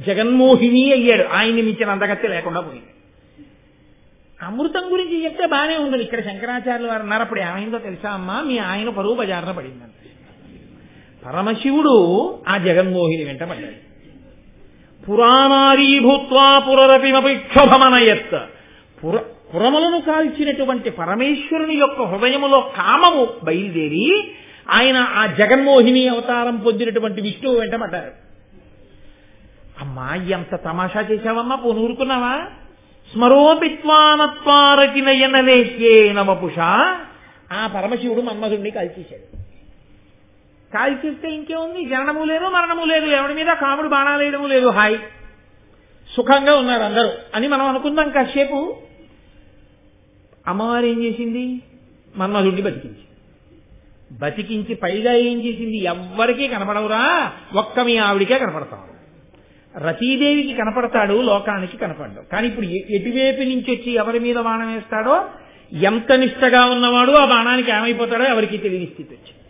జగన్మోహిని అయ్యాడు. ఆయన్ని మించిన అందగత్తె లేకుండా పోయింది. అమృతం గురించి చెప్తే బాగానే ఉండదు. ఇక్కడ శంకరాచార్యులు వారు అన్నారు, అప్పుడు ఏమైందో తెలుసా అమ్మా, మీ ఆయన పరువు బజార్న పడిందంట. పరమశివుడు ఆ జగన్మోహిని వెంట పడ్డాడు. పురాణారీ భూత్వా పురరపిమపి క్షోభమనయత్. పురములను కాల్చినటువంటి పరమేశ్వరుని యొక్క హృదయములో కామము బయలుదేరి ఆయన ఆ జగన్మోహిని అవతారం పొందినటువంటి విష్ణువు వెంటబడ్డారు. అమ్మా ఎంత తమాషా చేశావమ్మా, పోనూరుకున్నావా? స్మరోపిత్వానత్వారకి నయనలేశ్యేన వపుష. ఆ పరమశివుడు మన్మధుడిని కాల్చేశాడు. కాల్చేస్తే ఇంకేముంది, జననము లేదు మరణము లేదు, ఎవడి మీద కాముడు బాణాలేయడము లేదు, హాయ్ సుఖంగా ఉన్నారు అందరూ అని మనం అనుకుందాం కాసేపు. అమ్మవారు ఏం చేసింది? మన్మధుడిని బతికించి పైగా ఏం చేసింది? ఎవ్వరికీ కనపడవురా, ఒక్క మీ ఆవిడికే కనపడతాడు. రతీదేవికి కనపడతాడు, లోకానికి కనపడ్డాడు. కానీ ఇప్పుడు ఎటువైపు నుంచి వచ్చి ఎవరి మీద బాణం వేస్తాడో, ఎంత నిష్టగా ఉన్నవాడు ఆ బాణానికి ఏమైపోతాడో ఎవరికి తెలియని స్థితి వచ్చింది.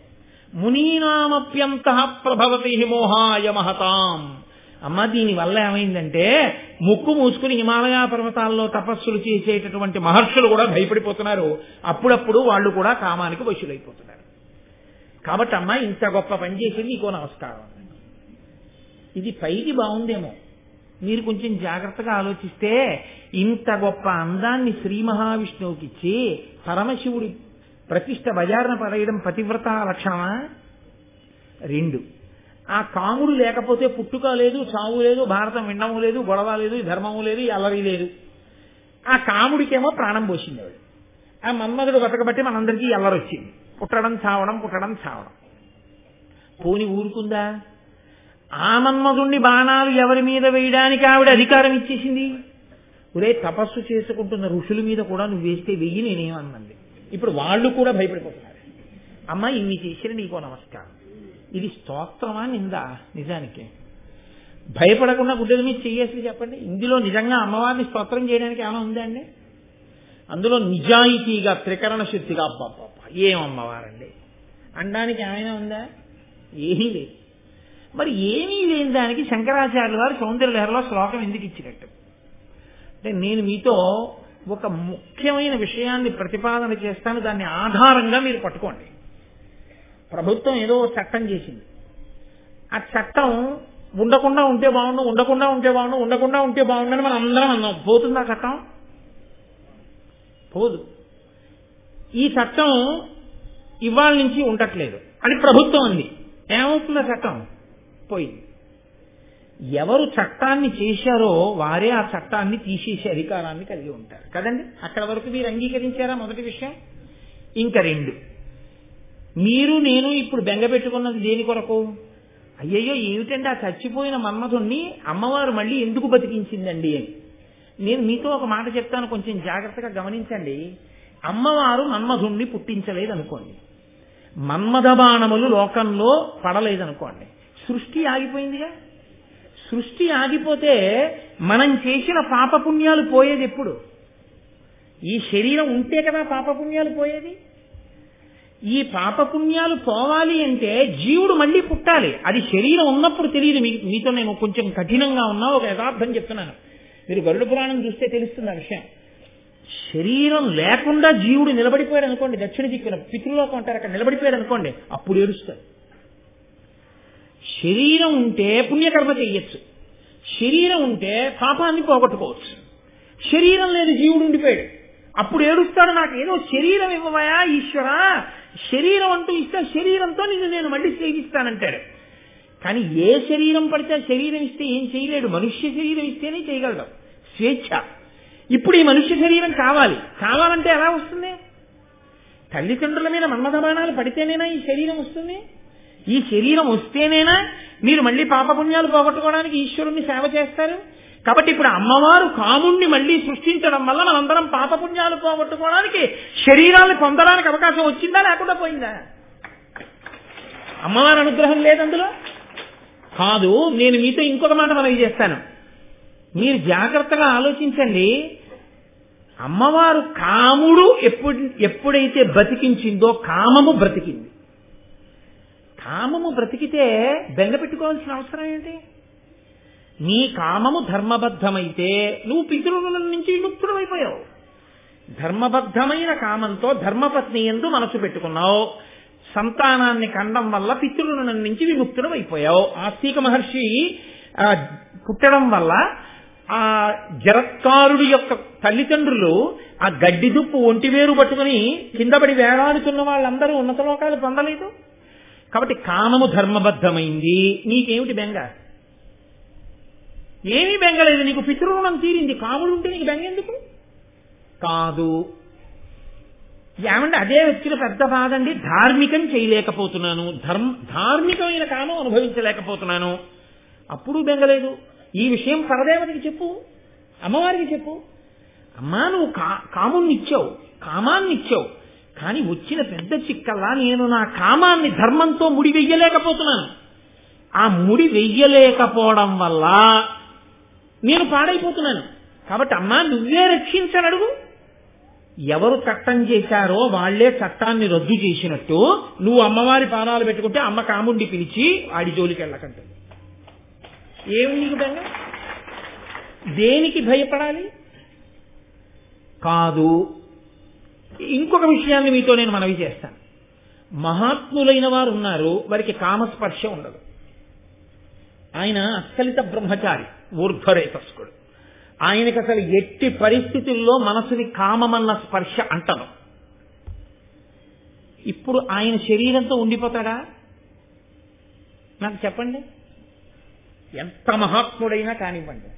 మునీనామప్యంత ప్రభవతి మోహాయ మహతాం. అమ్మ దీనివల్ల ఏమైందంటే ముక్కు మూసుకుని హిమాలయ పర్వతాల్లో తపస్సులు చేసేటటువంటి మహర్షులు కూడా భయపడిపోతున్నారు. అప్పుడప్పుడు వాళ్ళు కూడా కామానికి వశులైపోతున్నారు. కాబట్టి అమ్మ ఇంత గొప్ప పని చేసింది, నీకో నమస్కారం. ఇది పైకి బాగుందేమో, మీరు కొంచెం జాగ్రత్తగా ఆలోచిస్తే ఇంత గొప్ప అందాన్ని శ్రీ మహావిష్ణువుకి ఇచ్చి పరమశివుడి ప్రతిష్ట బజారున పడేయడం పతివ్రత లక్షణమా? 2, ఆ కాముడు లేకపోతే పుట్టుక లేదు, చావు లేదు, భారతం వినడము లేదు, గొడవ లేదు, ధర్మము లేదు, అల్లరి లేదు. ఆ కాముడికేమో ప్రాణం పోసింది. ఆ మన్మధుడు బతకబట్టి మనందరికీ ఎల్లరొచ్చింది. పుట్టడం చావడం. పోని ఊరుకుందా? ఆ మన్మధుణ్ణి బాణాలు ఎవరి మీద వేయడానికి ఆవిడ అధికారం ఇచ్చేసింది. ఒరే, తపస్సు చేసుకుంటున్న ఋషుల మీద కూడా నువ్వు వేస్తే వెయ్యి, నేనేమన్నది. ఇప్పుడు వాళ్ళు కూడా భయపడిపోతున్నారు. అమ్మ ఇన్ని చేసిన నీకో నమస్కారం. ఇది స్తోత్రమా నిందా? నిజానికి భయపడకుండా గుడ్డల మీద చెయ్యేసి చెప్పండి. ఇందులో నిజంగా అమ్మవారిని స్తోత్రం చేయడానికి ఏమైనా ఉందా అండి? అందులో నిజాయితీగా త్రికరణ శుద్ధిగా అబ్బాబ్బా ఏం అమ్మవారండి అనడానికి ఏమైనా ఉందా? ఏమీ లేదు. మరి ఏమీ లేని దానికి శంకరాచార్యుల వారు సౌందర్యలహరిలో శ్లోకం ఎందుకు ఇచ్చినట్టు అంటే, నేను మీతో ఒక ముఖ్యమైన విషయాన్ని ప్రతిపాదన చేస్తాను, దాన్ని ఆధారంగా మీరు పట్టుకోండి. ప్రభుత్వం ఏదో చట్టం చేసింది. ఆ చట్టం ఉండకుండా ఉంటే బాగుండు, ఉండకుండా ఉంటే బాగుండు అని మనం అందరం అన్నాం. పోతుందా చట్టం? పోదు. ఈ చట్టం ఇవాళ నుంచి ఉండట్లేదు అని ప్రభుత్వం అంది. ఏమవుతుందా చట్టం? పోయింది. ఎవరు చట్టాన్ని చేశారో వారే ఆ చట్టాన్ని తీసేసే అధికారాన్ని కలిగి ఉంటారు కదండి. అక్కడ వరకు మీరు అంగీకరించారా? మొదటి విషయం. ఇంకా 2, మీరు నేను ఇప్పుడు బెంగ పెట్టుకున్నది దేని కొరకు? అయ్యయ్యో ఏమిటంటే ఆ చచ్చిపోయిన మన్మధుణ్ణి అమ్మవారు మళ్ళీ ఎందుకు బతికించిందండి అని. నేను మీతో ఒక మాట చెప్తాను, కొంచెం జాగ్రత్తగా గమనించండి. అమ్మవారు మన్మధుణ్ణి పుట్టించలేదనుకోండి, మన్మథ బాణములు లోకంలో పడలేదనుకోండి, సృష్టి ఆగిపోయిందిగా. సృష్టి ఆగిపోతే మనం చేసిన పాపపుణ్యాలు పోయేది ఎప్పుడు? ఈ శరీరం ఉంటే కదా పాపపుణ్యాలు పోయేది. ఈ పాపపుణ్యాలు పోవాలి అంటే జీవుడు మళ్ళీ పుట్టాలి. అది శరీరం ఉన్నప్పుడు తెలియదు. మీతో నేను కొంచెం కఠినంగా ఉన్నా ఒక యథార్థం చెప్తున్నాను. మీరు గరుడ పురాణం చూస్తే తెలుస్తుంది ఆ విషయం. శరీరం లేకుండా జీవుడు నిలబడిపోయాడు అనుకోండి, దక్షిణ దిక్కున పితృలోకం అంటారు, అక్కడ నిలబడిపోయాడు అనుకోండి, అప్పుడు ఏడుస్తాడు. శరీరం ఉంటే పుణ్యకర్మ చెయ్యొచ్చు, శరీరం ఉంటే పాపాన్ని పోగొట్టుకోవచ్చు. శరీరం లేదు, జీవుడు ఉండిపోయాడు, అప్పుడు ఏడుస్తాడు, నాకేదో శరీరం ఇవ్వవయా ఈశ్వరా, శరీరం అంటూ ఇస్తే శరీరంతో నిన్ను నేను మళ్ళీ సేవిస్తానంటాడు. కానీ ఏ శరీరం పడితే శరీరం ఇస్తే ఏం చేయలేడు. మనుష్య శరీరం ఇస్తేనే చేయగలడు, స్వేచ్ఛ. ఇప్పుడు ఈ మనుష్య శరీరం కావాలంటే ఎలా వస్తుంది? తల్లిదండ్రుల మీద మన్మథ బాణాలు పడితేనేనా ఈ శరీరం వస్తుంది? ఈ శరీరం వస్తేనేనా మీరు మళ్ళీ పాపపుణ్యాలు పోగొట్టుకోవడానికి ఈశ్వరుణ్ణి సేవ చేస్తారు? కాబట్టి ఇప్పుడు అమ్మవారు కాముణ్ణి మళ్ళీ సృష్టించడం వల్ల మనందరం పాపపుణ్యాలు పోగొట్టుకోవడానికి శరీరాన్ని పొందడానికి అవకాశం వచ్చిందా లేకుండా పోయిందా? అమ్మవారి అనుగ్రహం లేదందులో కాదు. నేను మీతో ఇంకొక మాట మనకి చేస్తాను, మీరు జాగ్రత్తగా ఆలోచించండి. అమ్మవారు కాముడు ఎప్పుడైతే బతికించిందో కామము బ్రతికింది. కామము బ్రతికితే బెంగ పెట్టుకోవాల్సిన అవసరం ఏంటి? నీ కామము ధర్మబద్ధమైతే నువ్వు పితృల నుంచి విముక్తుడు అయిపోయావు. ధర్మబద్ధమైన కామంతో ధర్మపత్ని యందు మనసు పెట్టుకున్నావు, సంతానాన్ని కండం వల్ల పితృల నుంచి విముక్తుడు అయిపోయావు. ఆస్తిక మహర్షి పుట్టడం వల్ల ఆ జరత్కారుడి యొక్క తల్లిదండ్రులు ఆ గడ్డి దుప్పు ఒంటివేరు పట్టుకుని కిందపడి వేలాడుతున్న వాళ్ళందరూ ఉన్నత లోకాలు పొందలేదు. కాబట్టి కామము ధర్మబద్ధమైంది. నీకేమిటి బెంగ? ఏమీ బెంగలేదు. నీకు పితృరుణం తీరింది. కాముడు ఉంటే నీకు బెంగ ఎందుకు? కాదు. ఏమంటే అదే వచ్చిన పెద్ద బాధ అండి. ధార్మికం చేయలేకపోతున్నాను, ధార్మికమైన కామం అనుభవించలేకపోతున్నాను. అప్పుడు బెంగలేదు. ఈ విషయం పరదేవతకి చెప్పు, అమ్మవారికి చెప్పు. అమ్మా, నువ్వు కామాన్ని ఇచ్చావు, కానీ వచ్చిన పెద్ద చిక్కల్లా నేను నా కామాన్ని ధర్మంతో ముడి వెయ్యలేకపోతున్నాను. ఆ ముడి వెయ్యలేకపోవడం వల్ల నేను పాడైపోతున్నాను. కాబట్టి అమ్మా, నువ్వే రక్షించని అడుగు. ఎవరు చట్టం చేశారో వాళ్లే చట్టాన్ని రద్దు చేసినట్టు నువ్వు అమ్మవారి పాదాలు పెట్టుకుంటే అమ్మ కాముండి పిలిచి ఆడి జోలికి వెళ్ళకంటుంది. ఏమి నీకు బెంగ? దేనికి భయపడాలి? కాదు. ఇంకొక విషయాన్ని మీతో నేను మనవి చేస్తాను. మహాత్ములైన వారు ఉన్నారు, వారికి కామస్పర్శ ఉండదు. ఆయన అస్ఖలిత బ్రహ్మచారి, ఊర్ధ్వరేతస్కుడు. ఆయనకి అసలు ఎట్టి పరిస్థితుల్లో మనసుని కామమన్న స్పర్శ అంటను. ఇప్పుడు ఆయన శరీరంతో ఉండిపోతాడా? నాకు చెప్పండి. ఎంత మహాత్ముడైనా కానివ్వండి,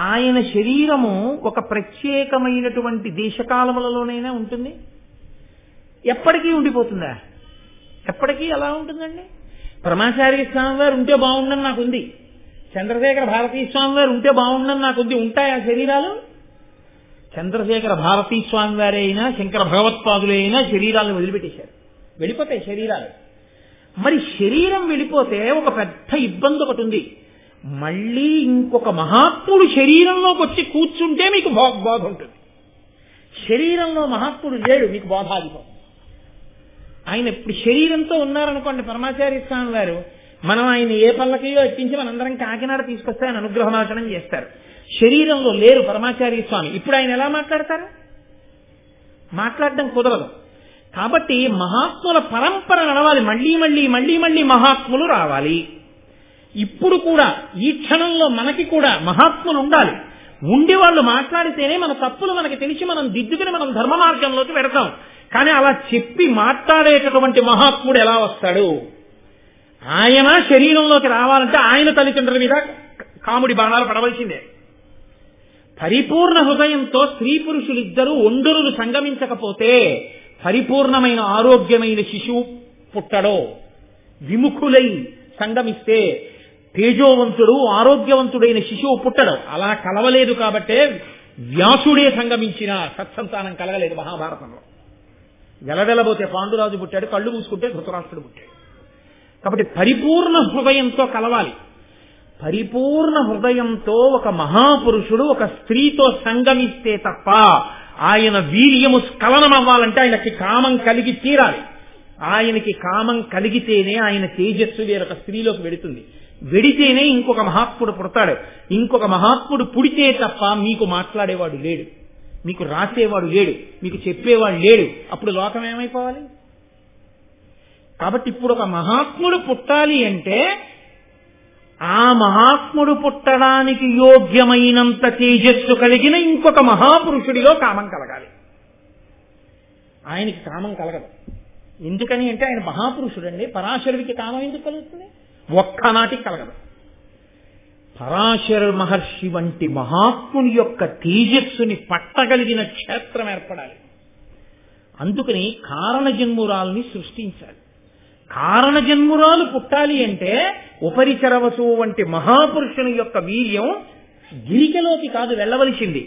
ఆయన శరీరము ఒక ప్రత్యేకమైనటువంటి దేశకాలములలోనైనా ఉంటుంది? ఎప్పటికీ ఉండిపోతుందా? ఎప్పటికీ ఎలా ఉంటుందండి? పరమాచార్య స్వామి వారు ఉంటే బాగుండని నాకుంది, చంద్రశేఖర భారతీ స్వామి వారు ఉంటే బాగుండని నాకుంది. ఉంటాయా శరీరాలు? చంద్రశేఖర భారతీ స్వామి వారే అయినా శంకర భగవత్పాదులే అయినా శరీరాలను వదిలిపెట్టేశారు. వెళ్ళిపోతాయి శరీరాలు. మరి శరీరం వెళ్ళిపోతే ఒక పెద్ద ఇబ్బంది ఒకటి ఉంది. మళ్ళీ ఇంకొక మహాత్ముడు శరీరంలోకి వచ్చి కూర్చుంటే మీకు బోధ ఉంటుంది. శరీరంలో మహాత్ముడు లేడు, మీకు బోధ ఆగిపోతుంది. ఆయన ఇప్పుడు శరీరంతో ఉన్నారనుకోండి పరమాచార్య స్వామి వారు, మనం ఆయన ఏ పల్లకిలో ఎక్కించి మనందరం కాకినాడ తీసుకొస్తే ఆయన అనుగ్రహమాచనం చేస్తారు. శరీరంలో లేరు పరమాచార్య స్వామి. ఇప్పుడు ఆయన ఎలా మాట్లాడతారు? మాట్లాడడం కుదరదు. కాబట్టి మహాత్ముల పరంపర నడవాలి. మళ్ళీ మహాత్ములు రావాలి. ఇప్పుడు కూడా ఈ క్షణంలో మనకి కూడా మహాత్ములు ఉండాలి. ఉండి వాళ్ళు మాట్లాడితేనే మన తప్పులు మనకి తెలిసి మనం దిద్దుకుని మనం ధర్మ మార్గంలోకి పెడతాం. కానీ అలా చెప్పి మాట్లాడేటటువంటి మహాత్ముడు ఎలా వస్తాడు? ఆయన శరీరంలోకి రావాలంటే ఆయన తల్లిదండ్రుల మీద కాముడి బాణాలు పడవలసిందే. పరిపూర్ణ హృదయంతో స్త్రీ పురుషులిద్దరూ ఒండురులు సంగమించకపోతే పరిపూర్ణమైన ఆరోగ్యమైన శిశువు పుట్టడో. విముఖులై సంగమిస్తే తేజోవంతుడు ఆరోగ్యవంతుడైన శిశువు పుట్టడం. అలా కలవలేదు కాబట్టే వ్యాసుడే సంగమించిన సత్సంతానం కలగలేదు మహాభారతంలో. వెలవెలబోతే పాండురాజు పుట్టాడు, కళ్ళు మూసుకుంటే ధృతరాష్ట్రుడు పుట్టాడు. కాబట్టి పరిపూర్ణ హృదయంతో కలవాలి. పరిపూర్ణ హృదయంతో ఒక మహాపురుషుడు ఒక స్త్రీతో సంగమిస్తే తప్ప ఆయన వీర్యము స్ఖలనం అవ్వాలంటే ఆయనకి కామం కలిగి తీరాలి. ఆయనకి కామం కలిగితేనే ఆయన తేజస్సు వేరొక స్త్రీలోకి వెడుతుంది. వెడితేనే ఇంకొక మహాత్ముడు పుడతాడు. ఇంకొక మహాత్ముడు పుడితే తప్ప మీకు మాట్లాడేవాడు లేడు, మీకు రాసేవాడు లేడు, మీకు చెప్పేవాడు లేడు. అప్పుడు లోకం ఏమైపోవాలి? కాబట్టి ఇప్పుడు ఒక మహాత్ముడు పుట్టాలి అంటే ఆ మహాత్ముడు పుట్టడానికి యోగ్యమైనంత తేజస్సు కలిగిన ఇంకొక మహాపురుషుడిలో కామం కలగాలి. ఆయనకి కామం కలగదు. ఎందుకని అంటే ఆయన మహాపురుషుడండి. పరాశరుడికి కామం ఎందుకు కలుగుతుంది? ఒక్కనాటికి కలగదు. పరాశర మహర్షి వంటి మహాత్ముని యొక్క తేజస్సుని పట్టగలిగిన క్షేత్రం ఏర్పడాలి. అందుకని కారణజన్మురాల్ని సృష్టించాలి. కారణజన్మురాలు పుట్టాలి అంటే ఉపరిచరవసు వంటి మహాపురుషుని యొక్క వీర్యం గిరికలోకి కాదు వెళ్ళవలసింది,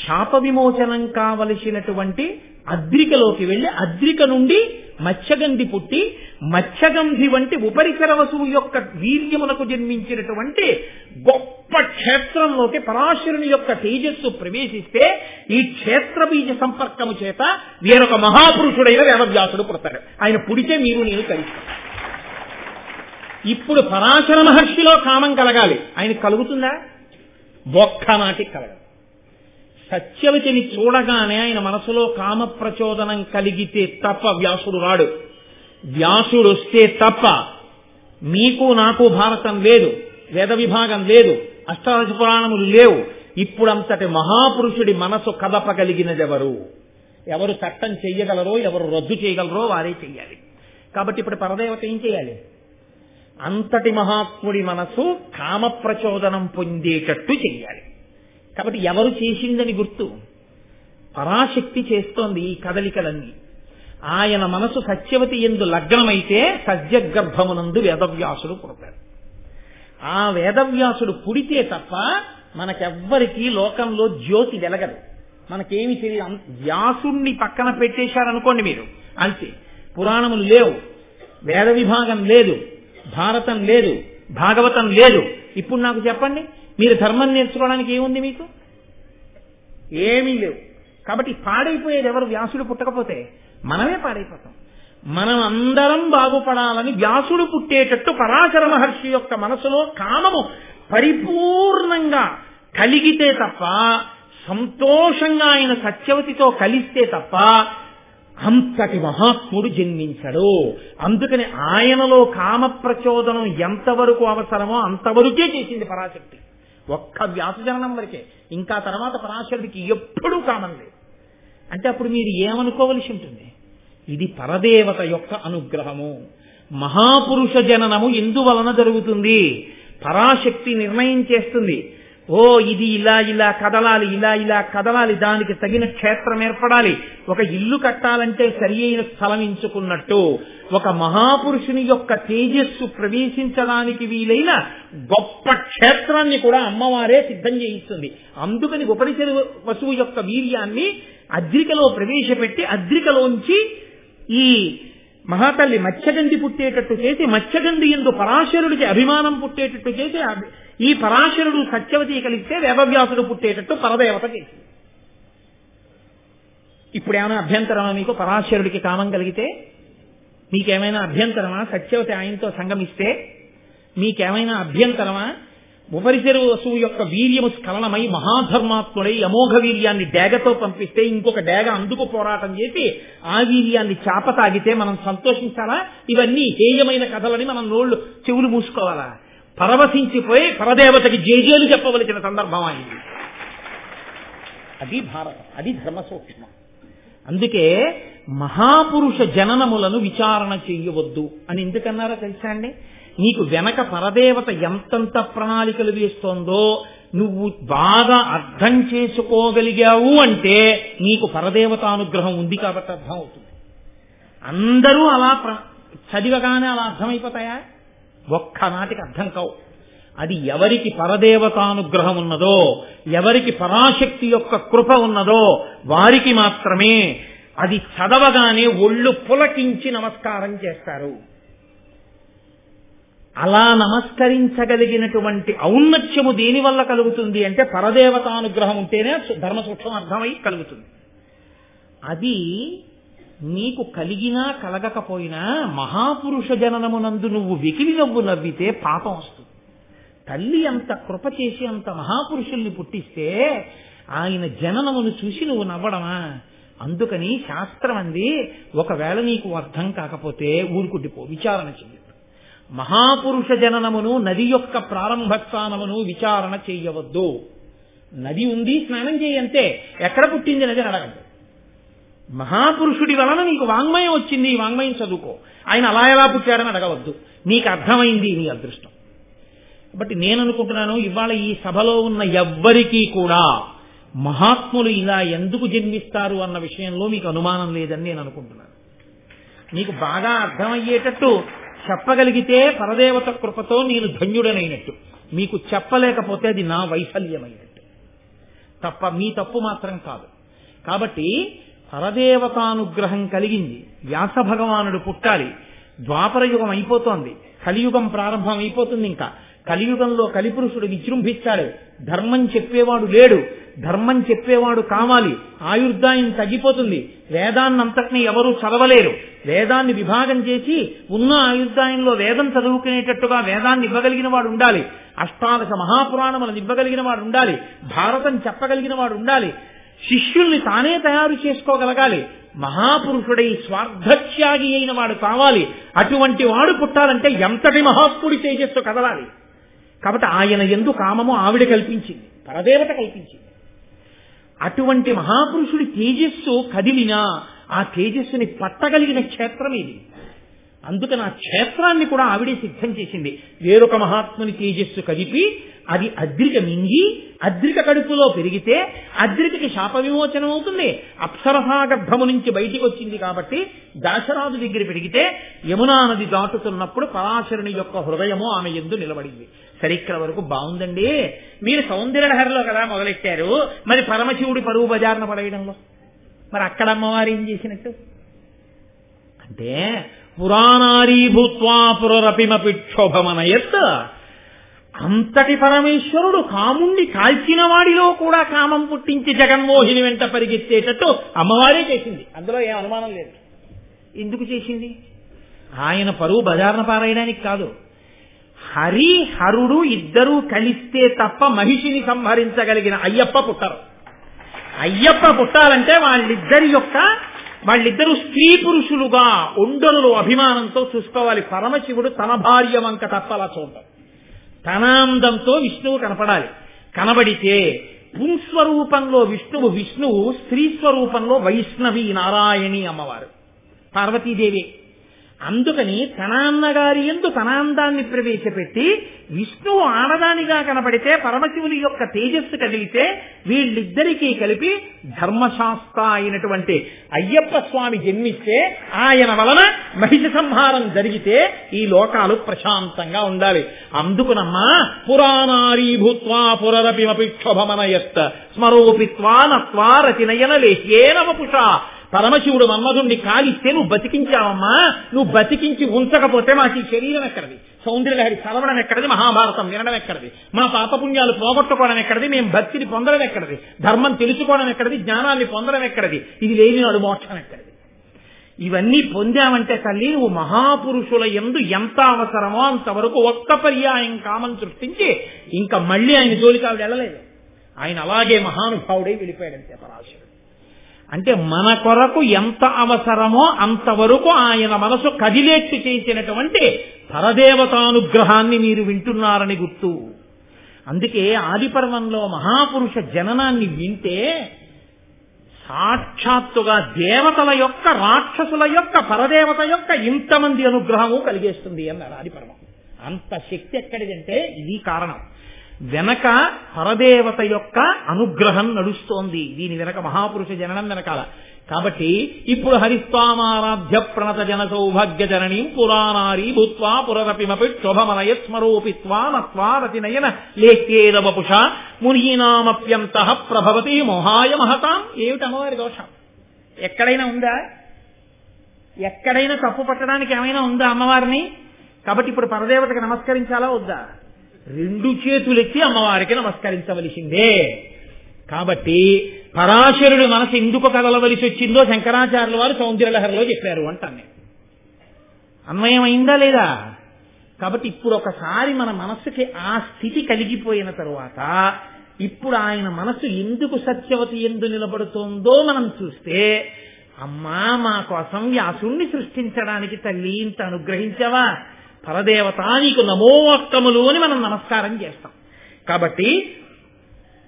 శాప విమోచనం కావలసినటువంటి అద్రికలోకి వెళ్లి అద్రిక నుండి మత్స్యగంధి పుట్టి మత్స్యగంధి వంటి ఉపరిచర వసువు యొక్క వీర్యమునకు జన్మించినటువంటి గొప్ప క్షేత్రంలోకి పరాశరుని యొక్క తేజస్సు ప్రవేశిస్తే ఈ క్షేత్ర బీజ సంపర్కము చేత వేరొక మహాపురుషుడైన వేదవ్యాసుడు పుడతాడు. ఆయన పుడితే మీరు నేను కలుస్తాను. ఇప్పుడు పరాశర మహర్షిలో కామం కలగాలి. ఆయన కలుగుతుందా? ఒక్కనాటికి కలగదు. సత్యవతిని చూడగానే ఆయన మనసులో కామ ప్రచోదనం కలిగితే తప్ప వ్యాసుడు రాడు. వ్యాసుడు వస్తే తప్ప మీకు నాకు భారతం లేదు, వేద విభాగం లేదు, అష్టాదశ పురాణములు లేవు. ఇప్పుడంతటి మహాపురుషుడి మనసు కదపగలిగినదెవరు? ఎవరు చట్టం చెయ్యగలరో, ఎవరు రద్దు చేయగలరో వారే చెయ్యాలి. కాబట్టి ఇప్పుడు పరదేవత ఏం చేయాలి? అంతటి మహాత్ముడి మనసు కామ ప్రచోదనం పొందేటట్టు చెయ్యాలి. కాబట్టి ఎవరు చేసిందని గుర్తు? పరాశక్తి చేస్తోంది ఈ కదలికలన్నీ. ఆయన మనసు సత్యవతి యందు లగ్నమైతే సజ్జగర్భమునందు వేదవ్యాసుడు పుడతాడు. ఆ వేదవ్యాసుడు పుడితే తప్ప మనకెవ్వరికీ లోకంలో జ్యోతి వెలగదు. మనకేమి తెలియదు. వ్యాసుణ్ణి పక్కన పెట్టేశారనుకోండి మీరు, అంతే. పురాణములు లేవు, వేద విభాగం లేదు, భారతం లేదు, భాగవతం లేదు. ఇప్పుడు నాకు చెప్పండి, మీరు ధర్మం నేర్చుకోవడానికి ఏముంది? మీకు ఏమీ లేవు. కాబట్టి పాడైపోయేది ఎవరు? వ్యాసుడు పుట్టకపోతే మనమే పాడైపోతాం. మనం అందరం బాగుపడాలని వ్యాసుడు పుట్టేటట్టు పరాశర మహర్షి యొక్క మనసులో కామము పరిపూర్ణంగా కలిగితే తప్ప, సంతోషంగా ఆయన సత్యవతితో కలిస్తే తప్ప అంతటి మహాత్ముడు జన్మించడు. అందుకని ఆయనలో కామ ప్రచోదనం ఎంతవరకు అవసరమో అంతవరకే చేసింది పరాశక్తి. ఒక్క వ్యాసజననం వరకే. ఇంకా తర్వాత పరాశక్తికి ఎప్పుడూ కామం లేదు. అంటే అప్పుడు మీరు ఏమనుకోవలసి ఉంటుంది? ఇది పరదేవత యొక్క అనుగ్రహము. మహాపురుష జననము ఎందువలన జరుగుతుంది? పరాశక్తి నిర్ణయం చేస్తుంది. ఓ ఇది ఇలా ఇలా కదలాలి, ఇలా ఇలా కదలాలి, దానికి తగిన క్షేత్రం ఏర్పడాలి. ఒక ఇల్లు కట్టాలంటే సరి అయిన స్థలం ఎంచుకున్నట్టు ఒక మహాపురుషుని యొక్క తేజస్సు ప్రవేశించడానికి వీలైన గొప్ప క్షేత్రాన్ని కూడా అమ్మవారే సిద్ధం చేయిస్తుంది. అందుకని ఉపనిషద వసువు యొక్క వీర్యాన్ని అద్రికలో ప్రవేశపెట్టి అద్రికలోంచి ఈ మహాతల్లి మత్స్యగంధి పుట్టేటట్టు చేసి, మత్స్యగంధి యందు పరాశరుడికి అభిమానం పుట్టేటట్టు చేసి, ఈ పరాశరుడు సత్యవతి కలిస్తే వేదవ్యాసుడు పుట్టేటట్టు పరదేవత చేసింది. ఇప్పుడేమైనా అభ్యంతరమా మీకు? పరాశరుడికి కామం కలిగితే మీకేమైనా అభ్యంతరమా? సత్యవతి ఆయనతో సంగమిస్తే మీకేమైనా అభ్యంతరమా? ఉపరిశర వసువు యొక్క వీర్యము స్ఖలనమై మహాధర్మాత్ముడై అమోఘ వీర్యాన్ని డేగతో పంపిస్తే ఇంకొక డేగ అందుకు పోరాటం చేసి ఆ వీర్యాన్ని చాప తాగితే మనం సంతోషించాలా? ఇవన్నీ హేయమైన కథలని మనం చెవులు మూసుకోవాలా? పరవశించిపోయి పరదేవతకి జేజేలు చెప్పవలసిన సందర్భం అయింది. అది భారతం, అది ధర్మ సూక్ష్మం. అందుకే మహాపురుష జననములను విచారణ చెయ్యవద్దు అని ఎందుకన్నారో తెలుసా అండి? నీకు వెనక పరదేవత ఎంతంత ప్రణాళికలు వేస్తోందో నువ్వు బాగా అర్థం చేసుకోగలిగావు అంటే నీకు పరదేవతానుగ్రహం ఉంది కాబట్టి అర్థం అవుతుంది. అందరూ అలా చదివగానే అలా అర్థమైపోతాయా? ఒక్కనాటికి అర్థం కావు. అది ఎవరికి పరదేవతానుగ్రహం ఉన్నదో, ఎవరికి పరాశక్తి యొక్క కృప ఉన్నదో వారికి మాత్రమే అది చదవగానే ఒళ్ళు పులకించి నమస్కారం చేస్తారు. అలా నమస్కరించగలిగినటువంటి ఔన్నత్యము దేనివల్ల కలుగుతుంది అంటే పరదేవతానుగ్రహం ఉంటేనే ధర్మ సూక్ష్మం అర్థమై కలుగుతుంది. అది నీకు కలిగినా కలగకపోయినా మహాపురుష జననమునందు నువ్వు వెకిలి నవ్వు నవ్వితే పాపం వస్తుంది. తల్లి అంత కృప చేసి అంత మహాపురుషుల్ని పుట్టిస్తే ఆయన జననమును చూసి నువ్వు నవ్వడమా? అందుకని శాస్త్రం అంది, ఒకవేళ నీకు అర్థం కాకపోతే ఊరుకుండిపో, విచారణ చెయ్యదు. మహాపురుష జననమును, నది యొక్క ప్రారంభ స్థానమును విచారణ చెయ్యవద్దు. నది ఉంది, స్నానం చేయంతే. ఎక్కడ పుట్టింది నది అడగదు. మహాపురుషుడి వలన నీకు వాంగ్మయం వచ్చింది, ఈ వాంగ్మయం చదువుకో. ఆయన అలా ఎలా పుట్టాడని అడగవద్దు. నీకు అర్థమైంది నీ అదృష్టం. కాబట్టి నేను అనుకుంటున్నాను, ఇవాళ ఈ సభలో ఉన్న ఎవ్వరికీ కూడా మహాత్ములు ఇలా ఎందుకు జన్మిస్తారు అన్న విషయంలో మీకు అనుమానం లేదని నేను అనుకుంటున్నాను. మీకు బాగా అర్థమయ్యేటట్టు చెప్పగలిగితే పరదేవత కృపతో నేను ధన్యుడనైనట్టు. మీకు చెప్పలేకపోతే అది నా వైఫల్యమైనట్టు తప్ప మీ తప్పు మాత్రం కాదు. కాబట్టి పరదేవతానుగ్రహం కలిగింది. వ్యాస భగవానుడు పుట్టాలి. ద్వాపర యుగం అయిపోతోంది, కలియుగం ప్రారంభం అయిపోతుంది. ఇంకా కలియుగంలో కలిపురుషుడు విజృంభిస్తాడు. ధర్మం చెప్పేవాడు లేడు, ధర్మం చెప్పేవాడు కావాలి. ఆయుర్దాయం తగ్గిపోతుంది. వేదాన్నంతటినీ ఎవరూ చదవలేరు. వేదాన్ని విభాగం చేసి ఉన్న ఆయుర్దాయంలో వేదం చదువుకునేటట్టుగా వేదాన్ని ఇవ్వగలిగిన వాడు ఉండాలి. అష్టాదశ మహాపురాణములను ఇవ్వగలిగిన వాడు ఉండాలి. భారతం చెప్పగలిగిన వాడు ఉండాలి. శిష్యుల్ని తానే తయారు చేసుకోగలగాలి. మహాపురుషుడై స్వార్థత్యాగి అయిన వాడు కావాలి. అటువంటి వాడు పుట్టాలంటే ఎంతటి మహాత్ముడి తేజస్సు కదలాలి. కాబట్టి ఆయన యందు కామము ఆవిడ కల్పించింది. పరదేవత కల్పించింది. అటువంటి మహాపురుషుడి తేజస్సు కదిలినా ఆ తేజస్సుని పట్టగలిగిన క్షేత్రం ఇది. అందుకని ఆ క్షేత్రాన్ని కూడా ఆవిడే సిద్ధం చేసింది. వేరొక మహాత్ముని తేజస్సు కదిపి అది అద్రిక మింగి అద్రిక కడుపులో పెరిగితే అద్రికకి శాప విమోచనం అవుతుంది. అప్సరసాగర్భము నుంచి బయటికి వచ్చింది కాబట్టి దాశరాజు దగ్గర పెరిగితే యమునా నది దాటుతున్నప్పుడు పరాశరుని యొక్క హృదయము ఆమె యందు నిలబడింది. సరే, ఇక్కడ వరకు బాగుందండి. మీరు సౌందర్యలహరిలో కదా మొదలెట్టారు, మరి పరమశివుడి పరువు బజార్న పడేయడంలో మరి అక్కడ అమ్మవారు ఏం చేసినట్టు అంటే పురాణారీ భూత్వా పురరపిమపి క్షోభమనయత్. అంతటి పరమేశ్వరుడు కాముణ్ణి కాల్చిన వాడిలో కూడా కామం పుట్టించి జగన్మోహిని వెంట పరిగెత్తేటట్టు అమ్మవారే చేసింది. అందులో ఏం అనుమానం లేదు. ఎందుకు చేసింది? ఆయన పరువు బజార్న పారేయడానికి కాదు. హరి హరుడు ఇద్దరూ కలిస్తే తప్ప మహిషిని సంహరించగలిగిన అయ్యప్ప పుట్టరు. అయ్యప్ప పుట్టాలంటే వాళ్ళిద్దరూ స్త్రీ పురుషులుగా ఒండరులు అభిమానంతో చూసుకోవాలి. పరమశివుడు తన భార్య వంక తప్పలా చూడటం, తన అందంతో విష్ణువు కనపడాలి. కనబడితే పుంస్వరూపంలో విష్ణువు, స్త్రీ స్వరూపంలో వైష్ణవి నారాయణి అమ్మవారు పార్వతీదేవి. అందుకని తన అన్నగారి యందు తన అందాన్ని ప్రవేశపెట్టి విష్ణువు ఆడదానిగా కనపడితే పరమశివుని యొక్క తేజస్సు కదిలితే వీళ్ళిద్దరికీ కలిపి ధర్మశాస్త్ర అయినటువంటి అయ్యప్ప స్వామి జన్మిస్తే ఆయన వలన మహిష సంహారం జరిగితే ఈ లోకాలు ప్రశాంతంగా ఉండాలి. అందుకునమ్మా పురాణారీ భూత్వా పురరపిమపి క్షోభమనయత్ స్మరోపిత్వా నత్వా రతినయన లేహ్యేన వపుష. పరమశివుడు మన్మధుణ్ణి కాలిస్తే నువ్వు బతికించావమ్మా, నువ్వు బతికించి ఉంచకపోతే మాకు ఈ శరీరం ఎక్కడిది? సౌందర్యలహరి చదవడం ఎక్కడిది? మహాభారతం వినడం ఎక్కడిది? మా పాపపుణ్యాలు పోగొట్టుకోవడం ఎక్కడిది? మేము భక్తిని పొందడం ఎక్కడిది? ధర్మం తెలుసుకోవడం ఎక్కడిది? జ్ఞానాన్ని పొందడం ఎక్కడిది? ఇది లేని నాడు మోక్షం ఎక్కడిది? ఇవన్నీ పొందామంటే తల్లి నువ్వు మహాపురుషుల యందు ఎంత అవసరమో అంతవరకు ఒక్క పర్యాయం కామం సృష్టించి ఇంకా మళ్ళీ ఆయన జోలికి ఆవిడ వెళ్ళలేదు. ఆయన అలాగే మహానుభావుడై వెళ్ళిపోయాడంతే పరాశరుడు. అంటే మన కొరకు ఎంత అవసరమో అంతవరకు ఆయన మనసు కదిలేట్టు చేసినటువంటి పరదేవతానుగ్రహాన్ని మీరు వింటున్నారని గుర్తు. అందుకే ఆదిపర్వంలో మహాపురుష జననాన్ని వింటే సాక్షాత్తుగా దేవతల యొక్క, రాక్షసుల యొక్క, పరదేవత యొక్క ఇంతమంది అనుగ్రహము కలిగేస్తుంది అన్నారు ఆదిపర్వం. అంత శక్తి ఎక్కడిదంటే ఇది కారణం. వెనక పరదేవత యొక్క అనుగ్రహం నడుస్తోంది. దీని వెనక మహాపురుష జననం వెనకాల. కాబట్టి ఇప్పుడు హరిస్వామారాధ్య ప్రణత జన సౌభాగ్య జననీం పురాణారీ భూత్వా పురరపిమపి క్షోభమనయత్ స్మరోపిత్వా నత్వా రతినయన లేఖ్యేద వపుష మునీనామప్యంతః ప్రభవతి మోహాయ మహతాం. ఏమిటి అమ్మవారి దోషం? ఎక్కడైనా ఉందా? ఎక్కడైనా తప్పు పట్టడానికి ఏమైనా ఉందా అమ్మవారిని? కాబట్టి ఇప్పుడు పరదేవతకి నమస్కరించాలా వద్దా? రెండు చేతులెత్తి అమ్మవారికి నమస్కరించవలసిందే. కాబట్టి పరాశరుడు మనసు ఎందుకు కదలవలసి వచ్చిందో శంకరాచార్యుల వారు సౌందర్యలహరిలో చెప్పారు అంటాను నేను. అన్వయమైందా లేదా? కాబట్టి ఇప్పుడు ఒకసారి మన మనస్సుకి ఆ స్థితి కలిగిపోయిన తరువాత ఇప్పుడు ఆయన మనసు ఎందుకు సత్యవతి ఎందు నిలబడుతోందో మనం చూస్తే, అమ్మా మా కోసం వ్యాసుణ్ణి సృష్టించడానికి తల్లి ఇంత అనుగ్రహించావా, పరదేవత నీకు నమోత్తములు అని మనం నమస్కారం చేస్తాం. కాబట్టి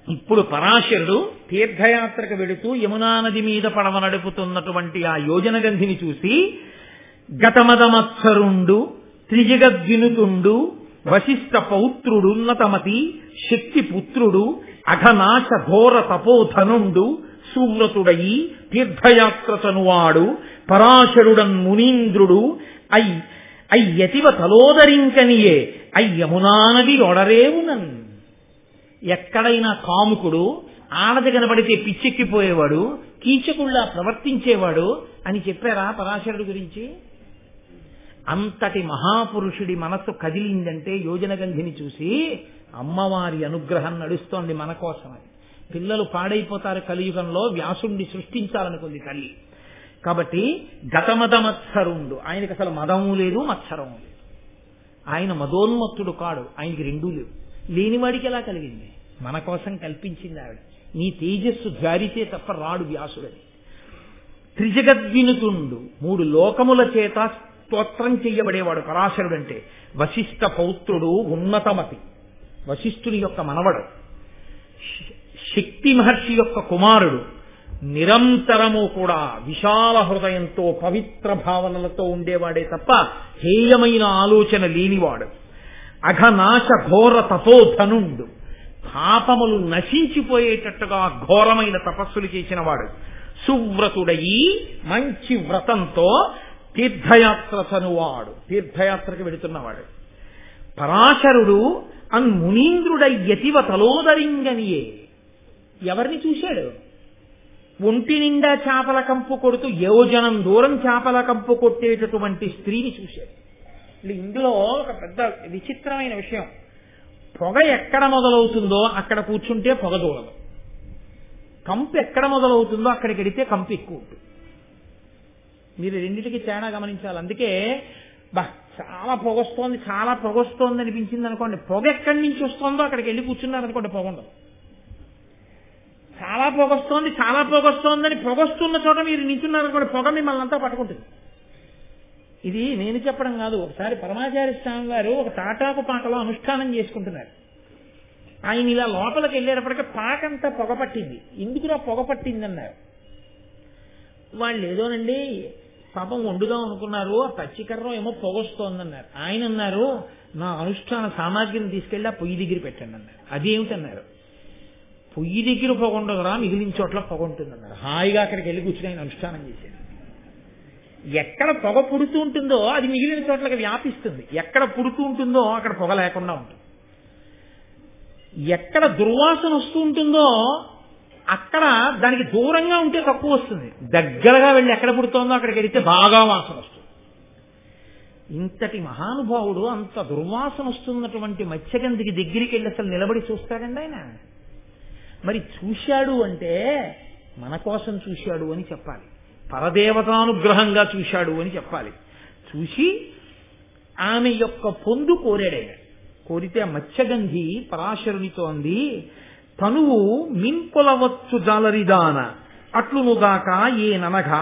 ఇప్పుడు పరాశరుడు తీర్థయాత్రకు వెడుతూ యమునా నది మీద పడవ నడుపుతున్నటువంటి ఆ యోజనగంధిని చూసి గతమదమత్సరుండు త్రిజగద్వినుతుండు వశిష్ఠ పౌత్రుడున్నతమతి శక్తి పుత్రుడు అఘనాశ ఘోర తపోధనుండు సువ్రతుడయి తీర్థయాత్రతనువాడు పరాశరుడన్ మునీంద్రుడు అయ్యతివ తలోదరింకనియే అయ్యమునానది ఒడరేవునన్. ఎక్కడైనా కాముకుడు ఆడది కనబడితే పిచ్చెక్కిపోయేవాడు, కీచకుల్లా ప్రవర్తించేవాడు అని చెప్పారా పరాశరుడు గురించి? అంతటి మహాపురుషుడి మనస్సు కదిలిందంటే యోజనగంధిని చూసి అమ్మవారి అనుగ్రహం నడుస్తోంది మన కోసమని. పిల్లలు పాడైపోతారు కలియుగంలో, వ్యాసుణ్ణి సృష్టించాలనుకుంది తల్లి. కాబట్టి గతమదమత్సరుండు, ఆయనకి అసలు మదము లేదు మత్సరము లేదు. ఆయన మదోన్మత్తుడు కాడు, ఆయనకి రెండూ లేవు. లేనివాడికి ఎలా కలిగింది? మన కోసం కల్పించింది ఆవిడ. నీ తేజస్సు జారితే తప్ప రాడు వ్యాసుడని. త్రిజగద్వినుతుండు, మూడు లోకముల చేత స్తోత్రం చెయ్యబడేవాడు పరాశరుడు అంటే. వశిష్ఠ పౌత్రుడు ఉన్నతమతి, వశిష్ఠుని యొక్క మనవడు. శక్తి మహర్షి యొక్క కుమారుడు, నిరంతరము కూడా విశాల హృదయంతో పవిత్ర భావనలతో ఉండేవాడే తప్ప హేయమైన ఆలోచన లేనివాడు. అఘనాశ ఘోర తపోధనుండు, పాపములు నశించిపోయేటట్టుగా ఘోరమైన తపస్సులు చేసినవాడు. సువ్రతుడయి మంచి వ్రతంతో తీర్థయాత్ర చనువాడు, తీర్థయాత్రకు వెడుతున్నవాడు. పరాశరుడు మునీంద్రుడై యతివ తలోదరింగనియే. ఎవరిని చూశాడు? ఒంటి నిండా చేపల కంపు కొడుతూ యోజనం దూరం చేపల కంపు కొట్టేటటువంటి స్త్రీని చూశాడు. ఇందులో ఒక పెద్ద విచిత్రమైన విషయం, పొగ ఎక్కడ మొదలవుతుందో అక్కడ కూర్చుంటే పొగ దూరదు, కంపు ఎక్కడ మొదలవుతుందో అక్కడికి వెడితే కంపు ఎక్కువ ఉంటుంది. మీరు రెండింటికి తేడా గమనించాలి. అందుకే చాలా పొగొస్తోంది అనిపించింది అనుకోండి, పొగ ఎక్కడి నుంచి వస్తుందో అక్కడికి వెళ్ళి కూర్చున్నారనుకోండి పొగ ఉండదు. చాలా పొగొస్తోందని పొగొస్తున్న చోట మీరు నించున్నారనుకోండి, పొగ మిమ్మల్ని అంతా పట్టుకుంటుంది. ఇది నేను చెప్పడం కాదు. ఒకసారి పరమాచార్య స్వామి వారు ఒక తాటాకు పాకలో అనుష్ఠానం చేసుకుంటున్నారు. ఆయన ఇలా లోపలికి వెళ్ళేటప్పటికీ పాకంతా పొగ పట్టింది. ఎందుకురా పొగ పట్టింది అన్నారు. వాళ్ళు ఏదోనండి పాపం వండుదాం అనుకున్నారు, ఆ పచ్చికర్ర ఏమో పొగొస్తోందన్నారు. ఆయన అన్నారు, నా అనుష్ఠాన సామాగ్రిని తీసుకెళ్ళి ఆ పొయ్యి దగ్గర పెట్టండి అన్నారు. అదేమిటన్నారు, పొయ్యి దగ్గర పొగ ఉండదురా, మిగిలిన చోట్ల పొగ ఉంటుందన్నారు. హాయిగా అక్కడికి వెళ్ళి కూర్చుని ఆయన అనుష్ఠానం చేశారు. ఎక్కడ పొగ పుడుతూ ఉంటుందో అది మిగిలిన చోట్లకి వ్యాపిస్తుంది, ఎక్కడ పుడుతూ ఉంటుందో అక్కడ పొగ లేకుండా ఉంటుంది. ఎక్కడ దుర్వాసన వస్తూ ఉంటుందో అక్కడ దానికి దూరంగా ఉంటే తక్కువ వస్తుంది, దగ్గరగా వెళ్ళి ఎక్కడ పుడుతోందో అక్కడికి వెళితే బాగా వాసన వస్తుంది. ఇంతటి మహానుభావుడు అంత దుర్వాసన వస్తున్నటువంటి మత్స్యగంధికి దగ్గరికి వెళ్ళి అసలు నిలబడి చూస్తాడండి ఆయన. మరి చూశాడు అంటే మన కోసం చూశాడు అని చెప్పాలి, పరదేవతానుగ్రహంగా చూశాడు అని చెప్పాలి. చూసి ఆమె యొక్క పొందు కోరాడైన. కోరితే మత్స్యగంధి పరాశరునితో అంది, తనువు మింకొలవచ్చు జాలరిదాన అట్లునుగాక ఏననగా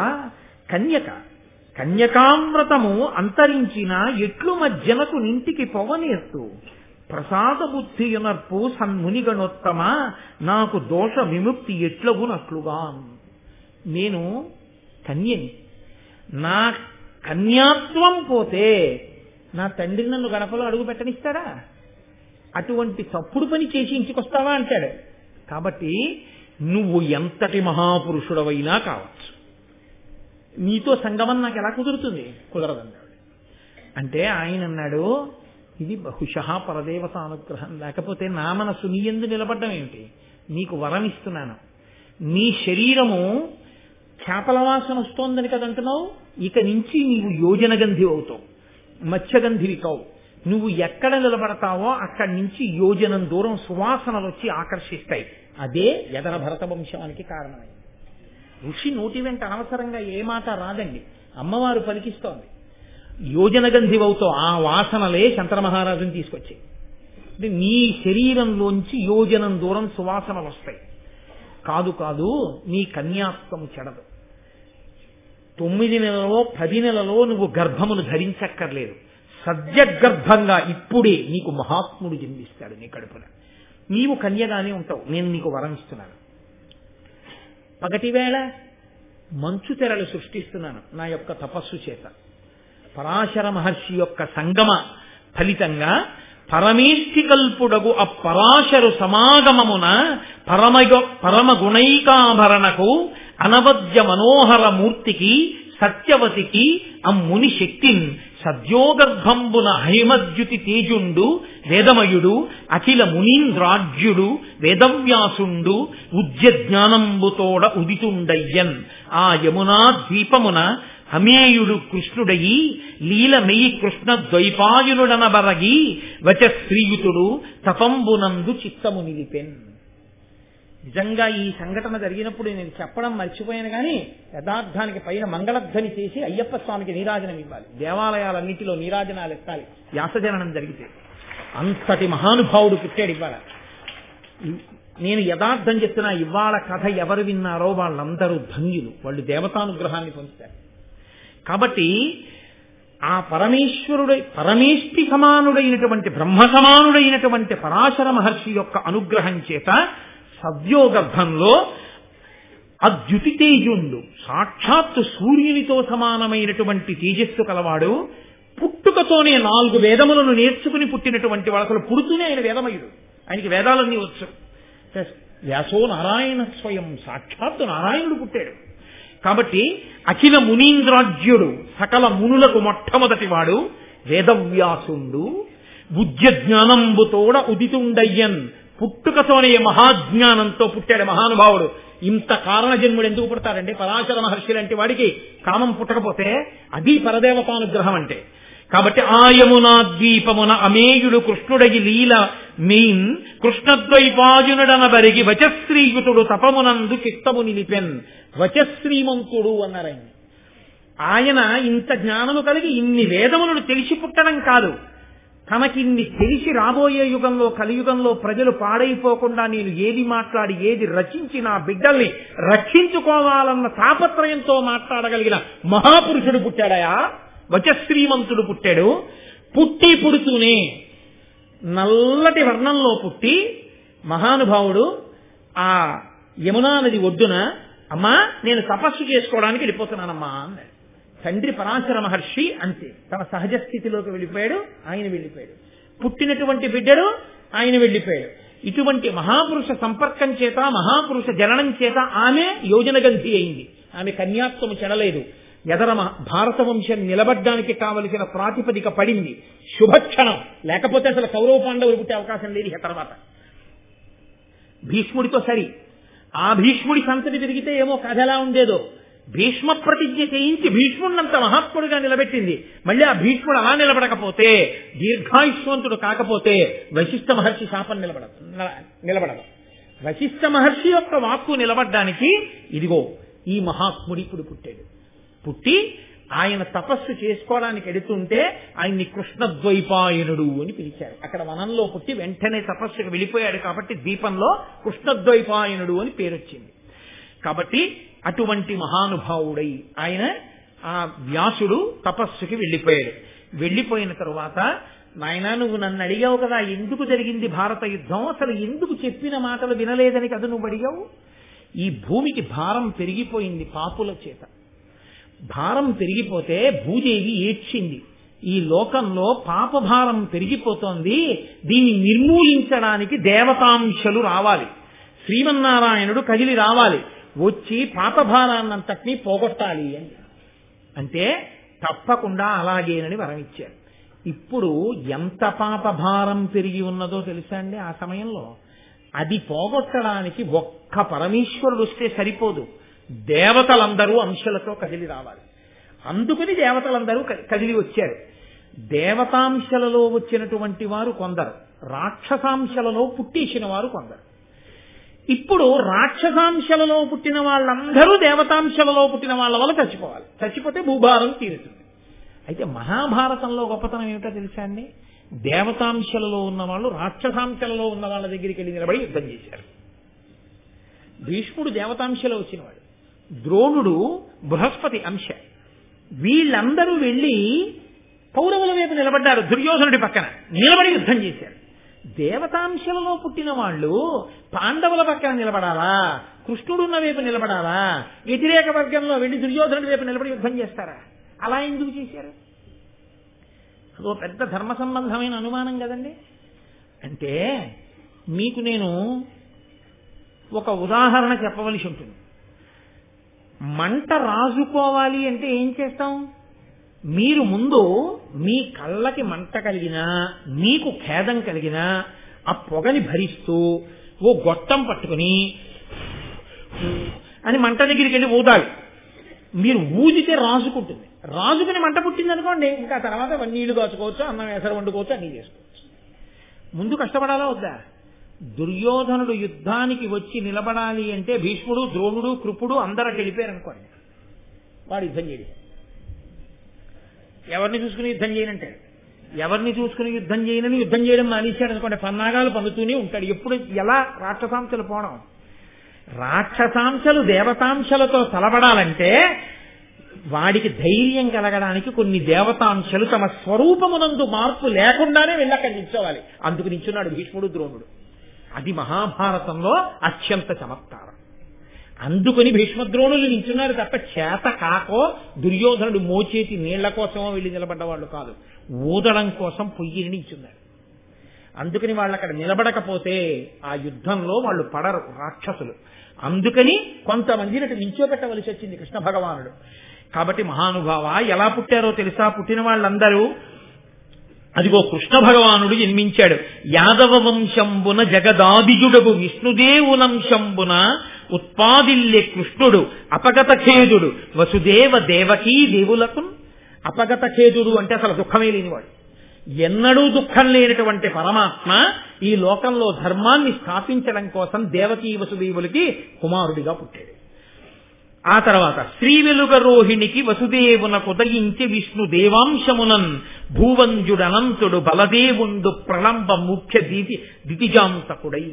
కన్యకామృతము అంతరించిన ఎట్లు మజ్జనకు నింటికి పొగనేస్తూ ప్రసాద బుద్ధి యునర్పు సన్మునిగణోత్తమ నాకు దోష విముక్తి ఎట్లగునట్లుగా. నేను కన్యని, నా కన్యాత్వం పోతే నా తండ్రి నన్ను గడపలో అడుగు పెట్టనిస్తాడా? అటువంటి తప్పుడు పని చేసి ఇంటికొస్తావా అంటాడు. కాబట్టి నువ్వు ఎంతటి మహాపురుషుడవైనా కావచ్చు, నీతో సంగమం నాకు ఎలా కుదురుతుంది? కుదరదన్నాడు. అంటే ఆయన అన్నాడు, ఇది బహుశః పరదేవత అనుగ్రహం, లేకపోతే నా మనసు నీ యందు నిలబడ్డం ఏమిటి? నీకు వరం ఇస్తున్నాను, నీ శరీరము చేపల వాసన వస్తోందని కదంటున్నావు, ఇక నుంచి నీవు యోజనగంధి అవుతావు, మత్స్యగంధివి కావు. నువ్వు ఎక్కడ నిలబడతావో అక్కడి నుంచి యోజనం దూరం సువాసనలు వచ్చి ఆకర్షిస్తాయి. అదే యదన భరత వంశానికి కారణమైంది. ఋషి నోటి వెంట అనవసరంగా ఏ మాట రాదండి, అమ్మవారు పలికిస్తోంది. యోజనగంధివవుతావు, ఆ వాసనలే శంకర మహారాజుని తీసుకొచ్చాయి. అంటే నీ శరీరంలోంచి యోజనం దూరం సువాసనలు వస్తాయి. కాదు నీ కన్యాత్వం చెడదు. 9 నెలలో 10 నెలలో నువ్వు గర్భమును ధరించక్కర్లేదు, సద్యగర్భంగా ఇప్పుడే నీకు మహాత్ముడు జన్మిస్తాడు నీ కడుపున. నీవు కన్యగానే ఉంటావు, నేను నీకు వరం ఇస్తున్నాను. పగటివేళ మంచు తెరలు సృష్టిస్తున్నాను నా యొక్క తపస్సు చేత. పరాశర మహర్షి యొక్క సంగమ ఫలితంగా పరమేష్ఠికల్పుడగు అపరాశరు సమాగమమున పరమ గుణైకాభరణకు అనవద్య మనోహర మూర్తికి సత్యవతికి అమ్ముని శక్తిన్ సద్యోగర్భంబున హైమద్యుతి తేజుండు వేదమయుడు అఖిల మునీంద్రాజ్యుడు వేదవ్యాసుండు ఉద్య జ్ఞానంబుతోడ ఉదితుండయ్యన్ ఆ యమునా ద్వీపమున హమేయుడు కృష్ణుడయి లీలమెయి కృష్ణ ద్వైపాయునుడనబరగి వచశ్రీయుతుడు తపంబునందు చిత్తము నిలిపెన్. నిజంగా ఈ సంఘటన జరిగినప్పుడు నేను చెప్పడం మర్చిపోయాను, కానీ యథార్థానికి పైన మంగళధ్వని చేసి అయ్యప్ప స్వామికి నీరాజనం ఇవ్వాలి, దేవాలయాలన్నింటిలో నీరాజనాలు ఎత్తాలి వ్యాసజననం జరిగితే. అంతటి మహానుభావుడు పుట్టాడు ఇవాళ. నేను యథార్థం చెప్తున్నా, ఇవాళ కథ ఎవరు విన్నారో వాళ్ళందరూ ధన్యులు, వాళ్ళు దేవతానుగ్రహాన్ని పొందుతారు. కాబట్టి ఆ పరమేష్టి సమానుడైనటువంటి బ్రహ్మ సమానుడైనటువంటి పరాశర మహర్షి యొక్క అనుగ్రహం చేత సవ్యోగర్భంలో అద్యుతితేజుండు, సాక్షాత్తు సూర్యునితో సమానమైనటువంటి తేజస్సు కలవాడు, పుట్టుకతోనే 4 వేదములను నేర్చుకుని పుట్టినటువంటి వాడు. అసలు పుడుతూనే ఆయన వేదమయుడు, ఆయనకి వేదాలన్నీ వచ్చు. వ్యాసో నారాయణ స్వయం, సాక్షాత్తు నారాయణుడు పుట్టాడు. కాబట్టి అఖిల మునీంద్రాజ్యుడు, సకల మునులకు మొట్టమొదటి వాడు వేదవ్యాసుండు. బుద్ధ్య జ్ఞానంబుతోడ ఉదితుండయ్యన్, పుట్టుకతోనే మహాజ్ఞానంతో పుట్టాడు మహానుభావుడు. ఇంత కారణ జన్ముడు ఎందుకు పుడతాడండి? పరాశర మహర్షి లాంటి వాడికి కామం పుట్టకపోతే అది పరదేవతానుగ్రహం అంటే. కాబట్టి ఆయమునా ద్వీపమున అమేయుడు కృష్ణుడగి లీల మెయిన్, కృష్ణద్వైపాయునుడనబరిగి వచశ్రీయుతుడు తపమునందు చిత్తము నిలిపెన్. వచశ్రీమంతుడు అన్నారు ఆయన. ఇంత జ్ఞానము కలిగి ఇన్ని వేదములను తెలిసి పుట్టడం కాదు, తనకిన్ని తెలిసి రాబోయే యుగంలో, కలియుగంలో ప్రజలు పాడైపోకుండా నేను ఏది మాట్లాడి ఏది రచించి నా బిడ్డల్ని రక్షించుకోవాలన్న తాపత్రయంతో మాట్లాడగలిగిన మహాపురుషుడు పుట్టాడయా. వచశ్రీమంతుడు పుట్టాడు. పుడుతూనే నల్లటి వర్ణంలో పుట్టి మహానుభావుడు ఆ యమునా నది ఒడ్డున, అమ్మా నేను తపస్సు చేసుకోవడానికి వెళ్ళిపోతున్నానమ్మా అన్నాడు. తండ్రి పరాశర మహర్షి అంతే, తన సహజ స్థితిలోకి వెళ్ళిపోయాడు, ఆయన వెళ్ళిపోయాడు. పుట్టినటువంటి బిడ్డడు ఆయన వెళ్ళిపోయాడు. ఇటువంటి మహాపురుష సంపర్కం చేత, మహాపురుష జననం చేత ఆమె యోజనగంధి అయింది. ఆమె కన్యాత్వము చెడలేదు. ఎదర భారత వంశం నిలబడ్డానికి కావలసిన ప్రాతిపదిక పడింది. శుభక్షణం. లేకపోతే అసలు కౌరవ పాండవులు పుట్టే అవకాశం లేదు ఇక తర్వాత. భీష్ముడితో సరి. ఆ భీష్ముడి సంతతి పెరిగితే ఏమో కథ ఎలా ఉండేదో. భీష్మ ప్రతిజ్ఞ చేయించి భీష్ముడినంత మహాత్ముడిగా నిలబెట్టింది. మళ్ళీ ఆ భీష్ముడు అలా నిలబడకపోతే, దీర్ఘాయుష్వంతుడు కాకపోతే వశిష్ఠ మహర్షి శాపం నిలబడదు. వశిష్ఠ మహర్షి యొక్క వాక్కు నిలబడ్డానికి ఇదిగో ఈ మహాత్ముడి ఇప్పుడు పుట్టాడు. పుట్టి ఆయన తపస్సు చేసుకోవడానికి ఎడుతుంటే ఆయన్ని కృష్ణద్వైపాయనుడు అని పిలిచారు. అక్కడ వనంలో పుట్టి వెంటనే తపస్సుకు వెళ్ళిపోయాడు కాబట్టి ద్వీపంలో కృష్ణద్వైపాయనుడు అని పేరొచ్చింది. కాబట్టి అటువంటి మహానుభావుడై ఆయన ఆ వ్యాసుడు తపస్సుకి వెళ్ళిపోయాడు. వెళ్ళిపోయిన తరువాత, నాయనా నువ్వు నన్ను అడిగావు కదా ఎందుకు జరిగింది భారత యుద్ధం, అసలు ఎందుకు చెప్పిన మాటలు వినలేదని కదా నువ్వు అడిగావు. ఈ భూమికి భారం పెరిగిపోయింది పాపుల చేత. భారం పెరిగిపోతే భూదేవి ఏడ్చింది. ఈ లోకంలో పాపభారం పెరిగిపోతోంది, దీన్ని నిర్మూలించడానికి దేవతాంశలు రావాలి, శ్రీమన్నారాయణుడు కదిలి రావాలి, వచ్చి పాపభారాన్నంతటినీ పోగొట్టాలి అని. అంటే తప్పకుండా అలాగేనని వరం ఇచ్చారు. ఇప్పుడు ఎంత పాపభారం పెరిగి ఉన్నదో తెలుసా అండి ఆ సమయంలో? అది పోగొట్టడానికి ఒక్క పరమేశ్వరుడు వస్తే సరిపోదు, దేవతలందరూ అంశలతో కదిలి రావాలి. అందుకని దేవతలందరూ కదిలి వచ్చారు. దేవతాంశలలో వచ్చినటువంటి వారు కొందరు, రాక్షసాంశలలో పుట్టేసిన వారు కొందరు. ఇప్పుడు రాక్షసాంశలలో పుట్టిన వాళ్ళందరూ దేవతాంశలలో పుట్టిన వాళ్ళ వల్ల చచ్చిపోవాలి. చచ్చిపోతే భూభారం తీరుతుంది. అయితే మహాభారతంలో గొప్పతనం ఏమిటో తెలుసా అండి? దేవతాంశలలో ఉన్న వాళ్ళు రాక్షసాంశలలో ఉన్న వాళ్ళ దగ్గరికి వెళ్ళి నిలబడి యుద్ధం చేశారు. భీష్ముడు దేవతాంశలో వచ్చినవాడు, ద్రోణుడు బృహస్పతి అంశ. వీళ్ళందరూ వెళ్ళి కౌరవుల వైపు నిలబడ్డారు, దుర్యోధనుడి పక్కన నిలబడి యుద్ధం చేశారు. దేవతాంశలలో పుట్టిన వాళ్ళు పాండవుల పక్కన నిలబడాలా, కృష్ణుడున్న వైపు నిలబడాలా, వ్యతిరేక వర్గంలో వెళ్ళి దుర్యోధనుడి వైపు నిలబడి యుద్ధం చేస్తారా? అలా ఎందుకు చేశారు? అదో పెద్ద ధర్మ సంబంధమైన అనుమానం కదండి. అంటే మీకు నేను ఒక ఉదాహరణ చెప్పవలసి ఉంటుంది. మంట రాజుకోవాలి అంటే ఏం చేస్తాం? మీరు ముందు మీ కళ్ళకి మంట కలిగినా, మీకు ఖేదం కలిగినా ఆ పొగని భరిస్తూ ఓ గొట్టం పట్టుకుని అని మంట దగ్గరికి వెళ్ళి ఊదాలి. మీరు ఊదితే రాజుకుంటుంది. రాజుకుని మంట పుట్టింది అనుకోండి, ఇంకా తర్వాత నీళ్లు కాచుకోవచ్చు, అన్నం ఎసరు వండుకోవచ్చు, అన్నీ చేసుకోవచ్చు. ముందు కష్టపడాలా వద్దా? దుర్యోధనుడు యుద్ధానికి వచ్చి నిలబడాలి అంటే భీష్ముడు, ద్రోణుడు, కృపుడు అందరూ వెళ్ళిపోయారు అనుకోండి, వాడు యుద్ధం చేయడు. ఎవరిని చూసుకుని యుద్ధం చేయనంటే, ఎవరిని చూసుకుని యుద్ధం చేయనని యుద్ధం చేయడం మానేశాడు అనుకోండి, పన్నాగాలు పన్నుతూనే ఉంటాడు. ఎప్పుడు ఎలా రాక్షసాంశలు పోవడం? రాక్షసాంశలు దేవతాంశలతో తలబడాలంటే వాడికి ధైర్యం కలగడానికి కొన్ని దేవతాంశలు తమ స్వరూపమునందు మార్పు లేకుండానే వెళ్ళక నిల్చోవాలి. అందుకు నిల్చున్నాడు భీష్ముడు, ద్రోణుడు. అది మహాభారతంలో అత్యంత చమత్కారం. అందుకని భీష్మద్రోణులు నించున్నారు తప్ప చేత కాకో దుర్యోధనుడు మోచేతి నీళ్ల కోసమో వెళ్ళి నిలబడ్డవాళ్ళు కాదు, ఊదడం కోసం పొయ్యిని నించున్నారు. అందుకని వాళ్ళు అక్కడ నిలబడకపోతే ఆ యుద్ధంలో వాళ్ళు పడరు రాక్షసులు. అందుకని కొంతమందిని నించోబెట్టవలసి వచ్చింది కృష్ణ భగవానుడు. కాబట్టి మహానుభావ ఎలా పుట్టారో తెలుసా? పుట్టిన వాళ్ళందరూ అదిగో కృష్ణ భగవానుడు జన్మించాడు. యాదవ వంశంబున జగదాదిజుడగు విష్ణుదేవులంశంబున ఉత్పాదిల్లే కృష్ణుడు అపగత ఖేదుడు వసుదేవ దేవకీ దేవులకు. అపగత ఖేదుడు అంటే అసలు దుఃఖమే లేనివాడు, ఎన్నడూ దుఃఖం లేనటువంటి పరమాత్మ ఈ లోకంలో ధర్మాన్ని స్థాపించడం కోసం దేవకీ వసుదేవులకి కుమారుడిగా పుట్టాడు. ఆ తర్వాత శ్రీ వెలుగ రోహిణికి వసుదేవున కుదయించి విష్ణు దేవాంశమునన్ భూవంజుడనంతుడు బలదేవుండు ప్రళంబ ముఖ్య దితిజాంతకుడై.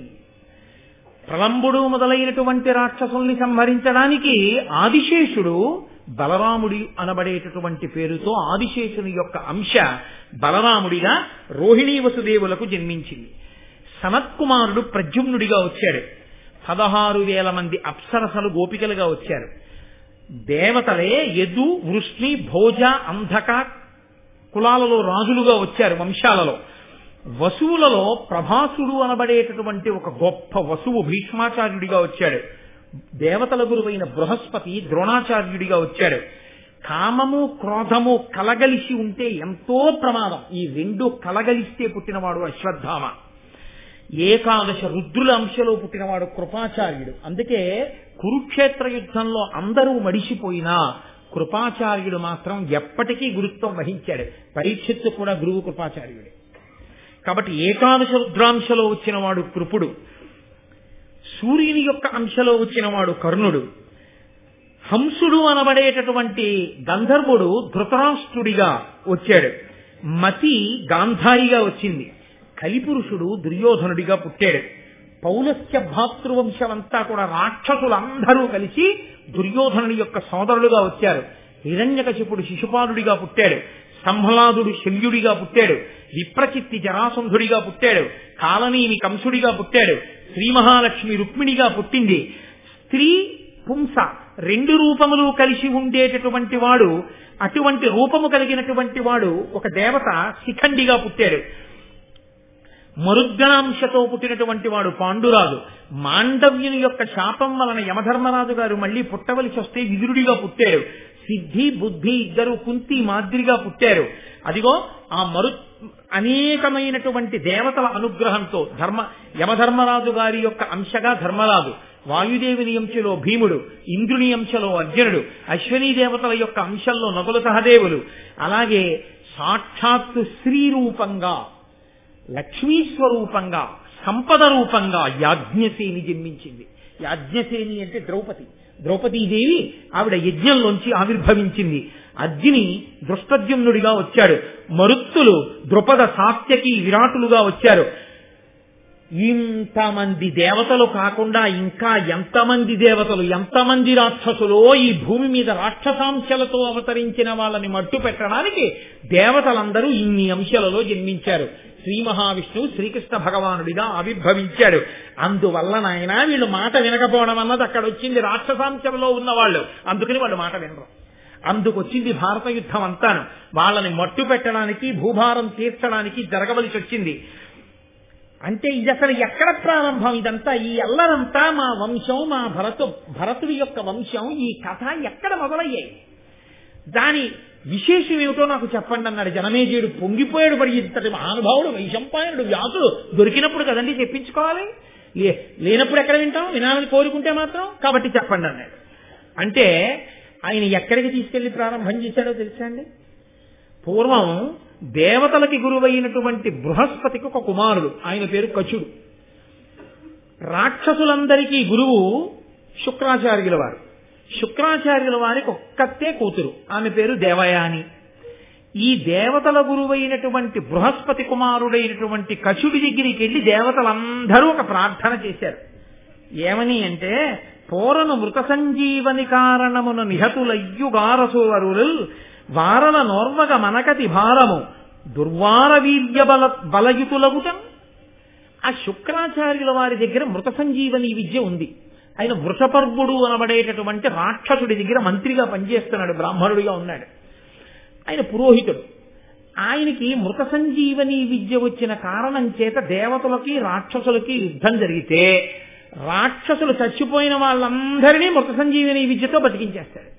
ప్రళంబుడు మొదలైనటువంటి రాక్షసుల్ని సంహరించడానికి ఆదిశేషుడు బలరాముడి అనబడేటటువంటి పేరుతో ఆదిశేషుని యొక్క అంశ బలరాముడిగా రోహిణీ వసుదేవులకు జన్మించింది. సనత్కుమారుడు ప్రద్యుమ్నుడిగా వచ్చాడు. 16,000 మంది అప్సరసలు గోపికలుగా వచ్చారు. దేవతలే యదు వృష్ణి భోజ అంధక కులాలలో రాజులుగా వచ్చారు వంశాలలో. వసువులలో ప్రభాసుడు అనబడేటటువంటి ఒక గొప్ప వసువు భీష్మాచార్యుడిగా వచ్చాడు. దేవతల గురువైన బృహస్పతి ద్రోణాచార్యుడిగా వచ్చాడు. కామము క్రోధము కలగలిసి ఉంటే ఎంతో ప్రమాదం. ఈ రెండు కలగలిస్తే పుట్టినవాడు అశ్వత్థామ. ఏకాదశ రుద్రుల అంశలో పుట్టినవాడు కృపాచార్యుడు. అందుకే కురుక్షేత్ర యుద్ధంలో అందరూ మడిసిపోయినా కృపాచార్యుడు మాత్రం ఎప్పటికీ గురుత్వం వహించాడు. పరీక్షిత్తు కూడా గురువు కృపాచార్యుడే. కాబట్టి ఏకాదశ రుద్రాంశలో వచ్చినవాడు కృపుడు. సూర్యుని యొక్క అంశలో వచ్చినవాడు కర్ణుడు. హంసుడు అనబడేటటువంటి గంధర్వుడు ధృతరాష్ట్రుడిగా వచ్చాడు. మతి గాంధారిగా వచ్చింది. కలిపురుషుడు దుర్యోధనుడిగా పుట్టాడు. పౌలస్య భాతృవంశమంతా కూడా రాక్షసులందరూ కలిసి దుర్యోధనుడి యొక్క సోదరులుగా వచ్చారు. హిరణ్యకశిపుడు శిశుపాలుడిగా పుట్టాడు. సంహ్లాదుడు శల్యుడిగా పుట్టాడు. విప్రచిత్తి జరాసంధుడిగా పుట్టాడు. కాలనీని కంసుడిగా పుట్టాడు. శ్రీ మహాలక్ష్మి రుక్మిణిగా పుట్టింది. స్త్రీ పుంస రెండు రూపములు కలిసి ఉండేటటువంటి వాడు, అటువంటి రూపము కలిగినటువంటి వాడు ఒక దేవత శిఖండిగా పుట్టాడు. మరుద్గణాంశతో పుట్టినటువంటి వాడు పాండురాజు. మాండవ్యుని యొక్క శాపం వలన యమధర్మరాజు గారు మళ్లీ పుట్టవలసి వస్తే విదురుడిగా పుట్టాడు. సిద్ధి బుద్ధి ఇద్దరు కుంతి మాదిరిగా పుట్టారు. అదిగో ఆ అనేకమైనటువంటి దేవతల అనుగ్రహంతో యమధర్మరాజు గారి యొక్క అంశగా ధర్మరాజు, వాయుదేవుని అంశలో భీముడు, ఇంద్రుని అంశలో అర్జునుడు, అశ్విని దేవతల యొక్క అంశంలో నకుల సహదేవులు, అలాగే సాక్షాత్తు శ్రీ రూపంగా లక్ష్మీస్వరూపంగా సంపద రూపంగా యాజ్ఞసేని జన్మించింది. యాజ్ఞసేని అంటే ద్రౌపదీదేవి ఆవిడ యజ్ఞంలోంచి ఆవిర్భవించింది. అగ్ని దృష్టద్యుమ్నుడిగా వచ్చాడు. మరుత్తులు ద్రుపద సాత్యకి విరాటులుగా వచ్చారు. ఇంతమంది దేవతలు కాకుండా ఇంకా ఎంతమంది దేవతలు, ఎంతమంది రాక్షసులో ఈ భూమి మీద రాక్షసాంశలతో అవతరించిన వాళ్ళని మట్టు పెట్టడానికి దేవతలందరూ ఇన్ని అంశాలలో జన్మించారు. శ్రీ మహావిష్ణువు శ్రీకృష్ణ భగవానుడిగా ఆవిర్భవించాడు. అందువల్ల నాయన వీళ్ళు మాట వినకపోవడం అన్నది అక్కడ వచ్చింది. రాక్షసాంశంలో ఉన్నవాళ్ళు, అందుకని వాళ్ళు మాట వినరు. అందుకొచ్చింది భారత యుద్ధం అంతాను. వాళ్ళని మట్టు పెట్టడానికి, భూభారం తీర్చడానికి జరగవలసి వచ్చింది. అంటే ఇది అసలు ఎక్కడ ప్రారంభం? ఇదంతా ఈ అల్లరంతా మా వంశం, మా భరతుడి యొక్క వంశం, ఈ కథ ఎక్కడ మొదలయ్యాయి? దాని విశేషం ఏమిటో నాకు చెప్పండి అన్నాడు. జనమేజయుడు పొంగిపోయాడు. పడి ఇంతటి మహానుభావుడు వైశంపాయనుడు వ్యాసుడు దొరికినప్పుడు కదండి చెప్పించుకోవాలి, లేనప్పుడు ఎక్కడ వింటాం? వినాలని కోరుకుంటే మాత్రం. కాబట్టి చెప్పండి అన్నాడు. అంటే ఆయన ఎక్కడికి తీసుకెళ్లి ప్రారంభం చేశాడో తెలుసా అండి? పూర్వం దేవతలకి గురువైనటువంటి బృహస్పతికి ఒక కుమారుడు, ఆయన పేరు కచుడు. రాక్షసులందరికీ గురువు శుక్రాచార్యుల వారు. శుక్రాచార్యుల వారికి ఒక్కతే కూతురు, ఆమె పేరు దేవయాని. ఈ దేవతల గురువైనటువంటి బృహస్పతి కుమారుడైనటువంటి కచుడి దగ్గరికి వెళ్లి దేవతలందరూ ఒక ప్రార్థన చేశారు. ఏమని అంటే, పోరను మృత సంజీవని కారణమును నిహతులయ్యుగారసువరులు వారల నోర్వగ మనకతి భారము దుర్వార వీర్య బలయుతులగుటం. ఆ శుక్రాచార్యుల వారి దగ్గర మృత సంజీవని విద్య ఉంది. ఆయన వృషపర్వుడు అనబడేటటువంటి రాక్షసుడి దగ్గర మంత్రిగా పనిచేస్తున్నాడు, బ్రాహ్మణుడిగా ఉన్నాడు. ఆయన పురోహితుడు. ఆయనకి మృత సంజీవని విద్య వచ్చిన కారణం చేత దేవతలకి రాక్షసులకి యుద్ధం జరిగితే రాక్షసులు చచ్చిపోయిన వాళ్ళందరినీ మృత సంజీవని విద్యతో బతికించేస్తాడు,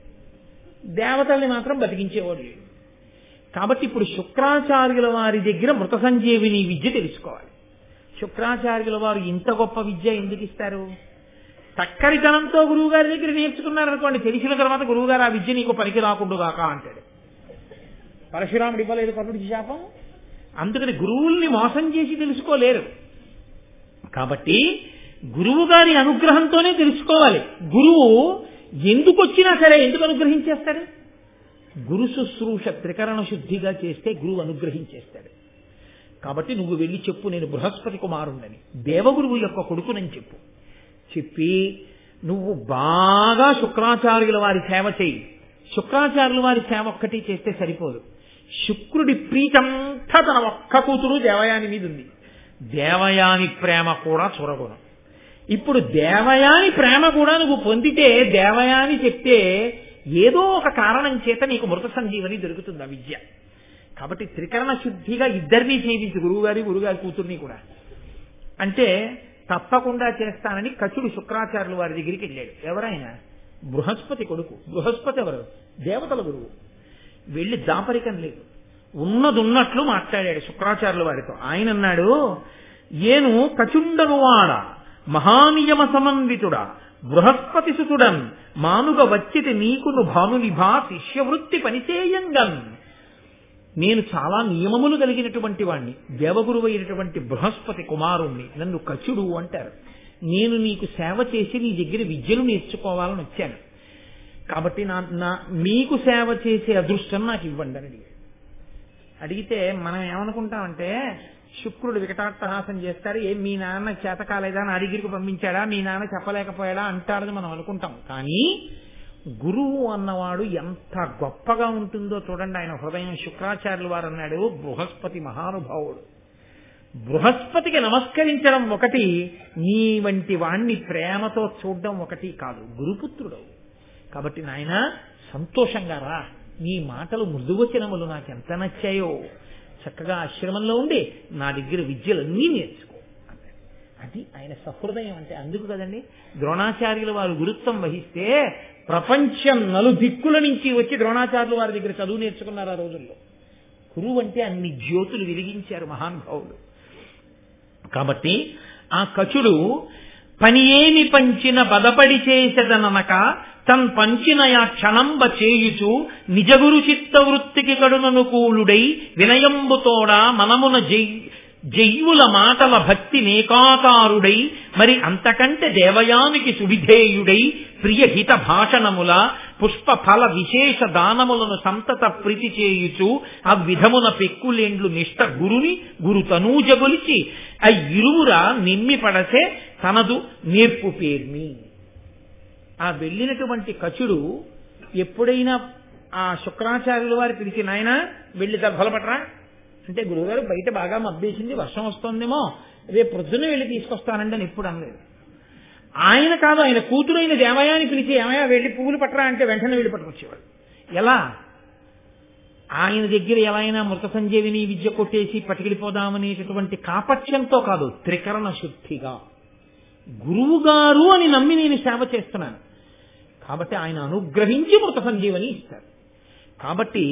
దేవతల్ని మాత్రం బతికించేవాడు లేడు. కాబట్టి ఇప్పుడు శుక్రాచార్యుల వారి దగ్గర మృత సంజీవిని విద్య తెలుసుకోవాలి. శుక్రాచార్యుల వారు ఇంత గొప్ప విద్య ఎందుకు ఇస్తారు? తక్కరితనంతో గురువు గారి దగ్గర నేర్చుకున్నారనుకోండి, తెలిసిన తర్వాత గురువుగారు ఆ విద్య నీకు పనికి రాకుండుగాక అంటాడు. పరశురాముడు ఇవ్వలేదు కర్ణుడికి శాపం. అందుకని గురువుల్ని మోసం చేసి తెలుసుకోలేరు. కాబట్టి గురువు గారి అనుగ్రహంతోనే తెలుసుకోవాలి. గురువు ఎందుకు వచ్చినా సరే ఎందుకు అనుగ్రహించేస్తాడు? గురు శుశ్రూష త్రికరణ శుద్ధిగా చేస్తే గురువు అనుగ్రహించేస్తాడు. కాబట్టి నువ్వు వెళ్ళి చెప్పు, నేను బృహస్పతి కుమారుణ్ణని, దేవగురువు యొక్క కొడుకునని చెప్పు. చెప్పి నువ్వు బాగా శుక్రాచార్యుల వారి సేవ చేయి. శుక్రాచార్యుల వారి సేవ ఒక్కటి చేస్తే సరిపోదు. శుక్రుడి ప్రీతంతా తన ఒక్క కూతురు దేవయాని మీద ఉంది. దేవయాని ప్రేమ కూడా చూరగొను. ఇప్పుడు దేవయాని ప్రేమ కూడా నువ్వు పొందితే, దేవయాని చెప్తే ఏదో ఒక కారణం చేత నీకు మృత సంజీవని దొరుకుతుంది ఆ విద్య. కాబట్టి త్రికరణ శుద్ధిగా ఇద్దరినీ సేవించు, గురువుగారి కూతుర్ని కూడా. అంటే తప్పకుండా చేస్తానని కచుడు శుక్రాచార్యుల వారి దగ్గరికి వెళ్ళాడు. ఎవరైనా? బృహస్పతి కొడుకు. బృహస్పతి ఎవరు? దేవతల గురువు. వెళ్ళి దాపరికం లేదు, ఉన్నదున్నట్లు మాట్లాడాడు శుక్రాచార్యుల వారితో. ఆయన అన్నాడు, ఏను కచుండనువాడ మహానియమ సమన్వితుడా బృహస్పతి సుతుడన్ మానుగ వచ్చితి నీకును భానునిభా శిష్యవృత్తి పనిచేయంగన్. నేను చాలా నియమములు కలిగినటువంటి వాణ్ణి, దేవగురువు అయినటువంటి బృహస్పతి కుమారుణ్ణి, నన్ను కచుడు అంటారు. నేను నీకు సేవ చేసి నీ దగ్గర విద్యలు నేర్చుకోవాలని వచ్చాను. కాబట్టి మీకు సేవ చేసే అదృష్టం నాకు ఇవ్వండి అని అడిగితే మనం ఏమనుకుంటామంటే, శుక్రుడు వికటాట్టహాసం చేస్తాడు, ఏం మీ నాన్న చేత కాలేదా అని అడిగిరికి పంపించాడా, మీ నాన్న చెప్పలేకపోయాడా అంటాడని మనం అనుకుంటాం. కానీ గురువు అన్నవాడు ఎంత గొప్పగా ఉంటుందో చూడండి ఆయన హృదయం. శుక్రాచార్యుల వారు అన్నాడు, బృహస్పతి మహానుభావుడు. బృహస్పతికి నమస్కరించడం ఒకటి, నీ వంటి వాణ్ణి ప్రేమతో చూడడం ఒకటి కాదు, గురుపుత్రుడు. కాబట్టి నాయన సంతోషంగా రా, నీ మాటలు మృదువచనములు నాకెంత నచ్చాయో, చక్కగా ఆశ్రమంలో ఉండి నా దగ్గర విద్యలన్నీ నేర్చుకో అన్నాడు. అది ఆయన సహృదయం అంటే. అందుకు కదండి ద్రోణాచార్యుల వారు గురుత్వం వహిస్తే ప్రపంచం నలుదిక్కుల నుంచి వచ్చి ద్రోణాచార్యుల వారి దగ్గర చదువు నేర్చుకున్నారు ఆ రోజుల్లో. గురువు అంటే అన్ని జ్యోతులు వెలిగించారు మహానుభావులు. కాబట్టి ఆ కచుడు పని ఏమి పంచిన బదపడి చేసదనక తన్ పంచిన యా క్షణంబ చేయుచు నిజగురు చిత్తవృత్తికి కడుననుకూలుడై వినయంబుతోడా మనమున జయ్యుల మాటల భక్తి నేకాకారుడై మరి అంతకంటే దేవయానికి సువిధేయుడై ప్రియహిత భాషణముల పుష్ప ఫల విశేష దానములను సంతత ప్రీతి చేయుచు ఆ విధమున పెక్కులేండ్లు నిష్ట గురుని గురు తనూజగొలిచి ఆ ఇరువుర నిమ్మి పడసే తనదు నేర్పు పేర్మి. ఆ వెళ్ళినటువంటి కచుడు ఎప్పుడైనా ఆ శుక్రాచార్యుల వారి పిలిచి, నాయన వెళ్ళి దర్భలపట్రా అంటే, గురువుగారు బయట బాగా మబ్బేసింది, వర్షం వస్తోందేమో, రేపు ప్రొద్దున వెళ్ళి తీసుకొస్తానండి అని ఎప్పుడు అనలేదు. ఆయన కాదు, ఆయన కూతురైన దేవయాని పిలిచి, ఏమయ్యా వెళ్ళి పువ్వులు పట్టరా అంటే వెంటనే వెళ్ళి పట్టుకొచ్చేవాడు. ఎలా? ఆయన దగ్గర ఎలా అయినా మృత సంజీవిని విద్య కొట్టేసి పట్టుకెళ్ళిపోదామనేటటువంటి కాపట్యంతో కాదు, త్రికరణ శుద్ధిగా గురువు గారు అని నమ్మి నేను సేవ చేస్తున్నాను కాబట్టి ఆయన అనుగ్రహించి మృత సంజీవని ఇస్తారు. కాబట్టి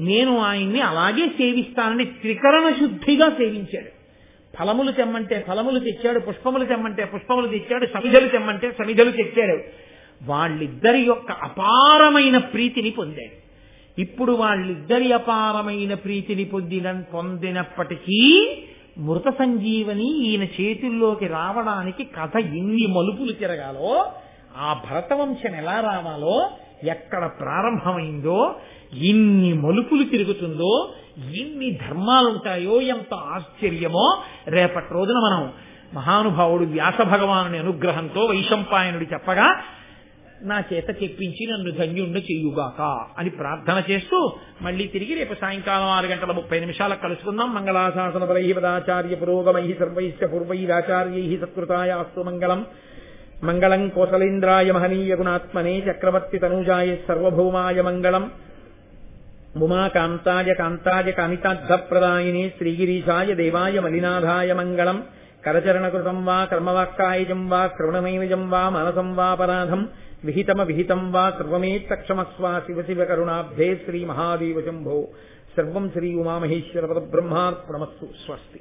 నేను ఆయన్ని అలాగే సేవిస్తానని త్రికరణ శుద్ధిగా సేవించాడు. ఫలములు తెమ్మంటే ఫలములు తెచ్చాడు, పుష్పములు తెమ్మంటే పుష్పములు తెచ్చాడు, సమిధలు తెమ్మంటే సమిధలు తెచ్చాడు. వాళ్ళిద్దరి యొక్క అపారమైన ప్రీతిని పొందాడు. ఇప్పుడు వాళ్ళిద్దరి అపారమైన ప్రీతిని పొందినప్పటికీ మృత సంజీవని ఈయన చేతుల్లోకి రావడానికి కథ ఎన్ని మలుపులు తిరగాలో, ఆ భరతవంశం ఎలా రావాలో, ఎక్కడ ప్రారంభమైందో, ఎన్ని మలుపులు తిరుగుతుందో, ఎన్ని ధర్మాలుంటాయో, ఎంత ఆశ్చర్యమో రేపటి రోజున మనం మహానుభావుడు వ్యాస భగవానుని అనుగ్రహంతో వైశంపాయనుడి చెప్పగా నా చేత చెప్పించి నన్ను ధన్యుణ్ణి చెయ్యుగాక అని ప్రార్థన చేస్తూ మళ్ళీ తిరిగి రేపు సాయంకాలం 6:30 కలుసుకుందాం. మంగళాశాసన పరై పదాచార్య పురోగమై సర్వైశ్చ పూర్వైరాచార్యై సత్కృతాయ అస్తు మంగళం. మంగళం కోసలేంద్రాయ మహనీయ గుణాత్మనే చక్రవర్తి తనూజాయ సర్వభౌమాయ మంగళం. ఉమాకాంతాయ కాంతాయ కామితార్థప్రదాయినే శ్రీగిరీశాయ దేవాయ మలినాథాయ మంగళం. కరచరణకృతం వా కర్మవాక్కాయజం వా శ్రవణనైనజం వా మనసం వాపరాధం విహితం వా సర్వమేత్తక్షమస్వ శివ శివ కరుణాబ్ధే శ్రీ మహాదేవ శంభో. సర్వం శ్రీ ఉమామహేశ్వర పరబ్రహ్మార్పణమస్తు. స్వస్తి.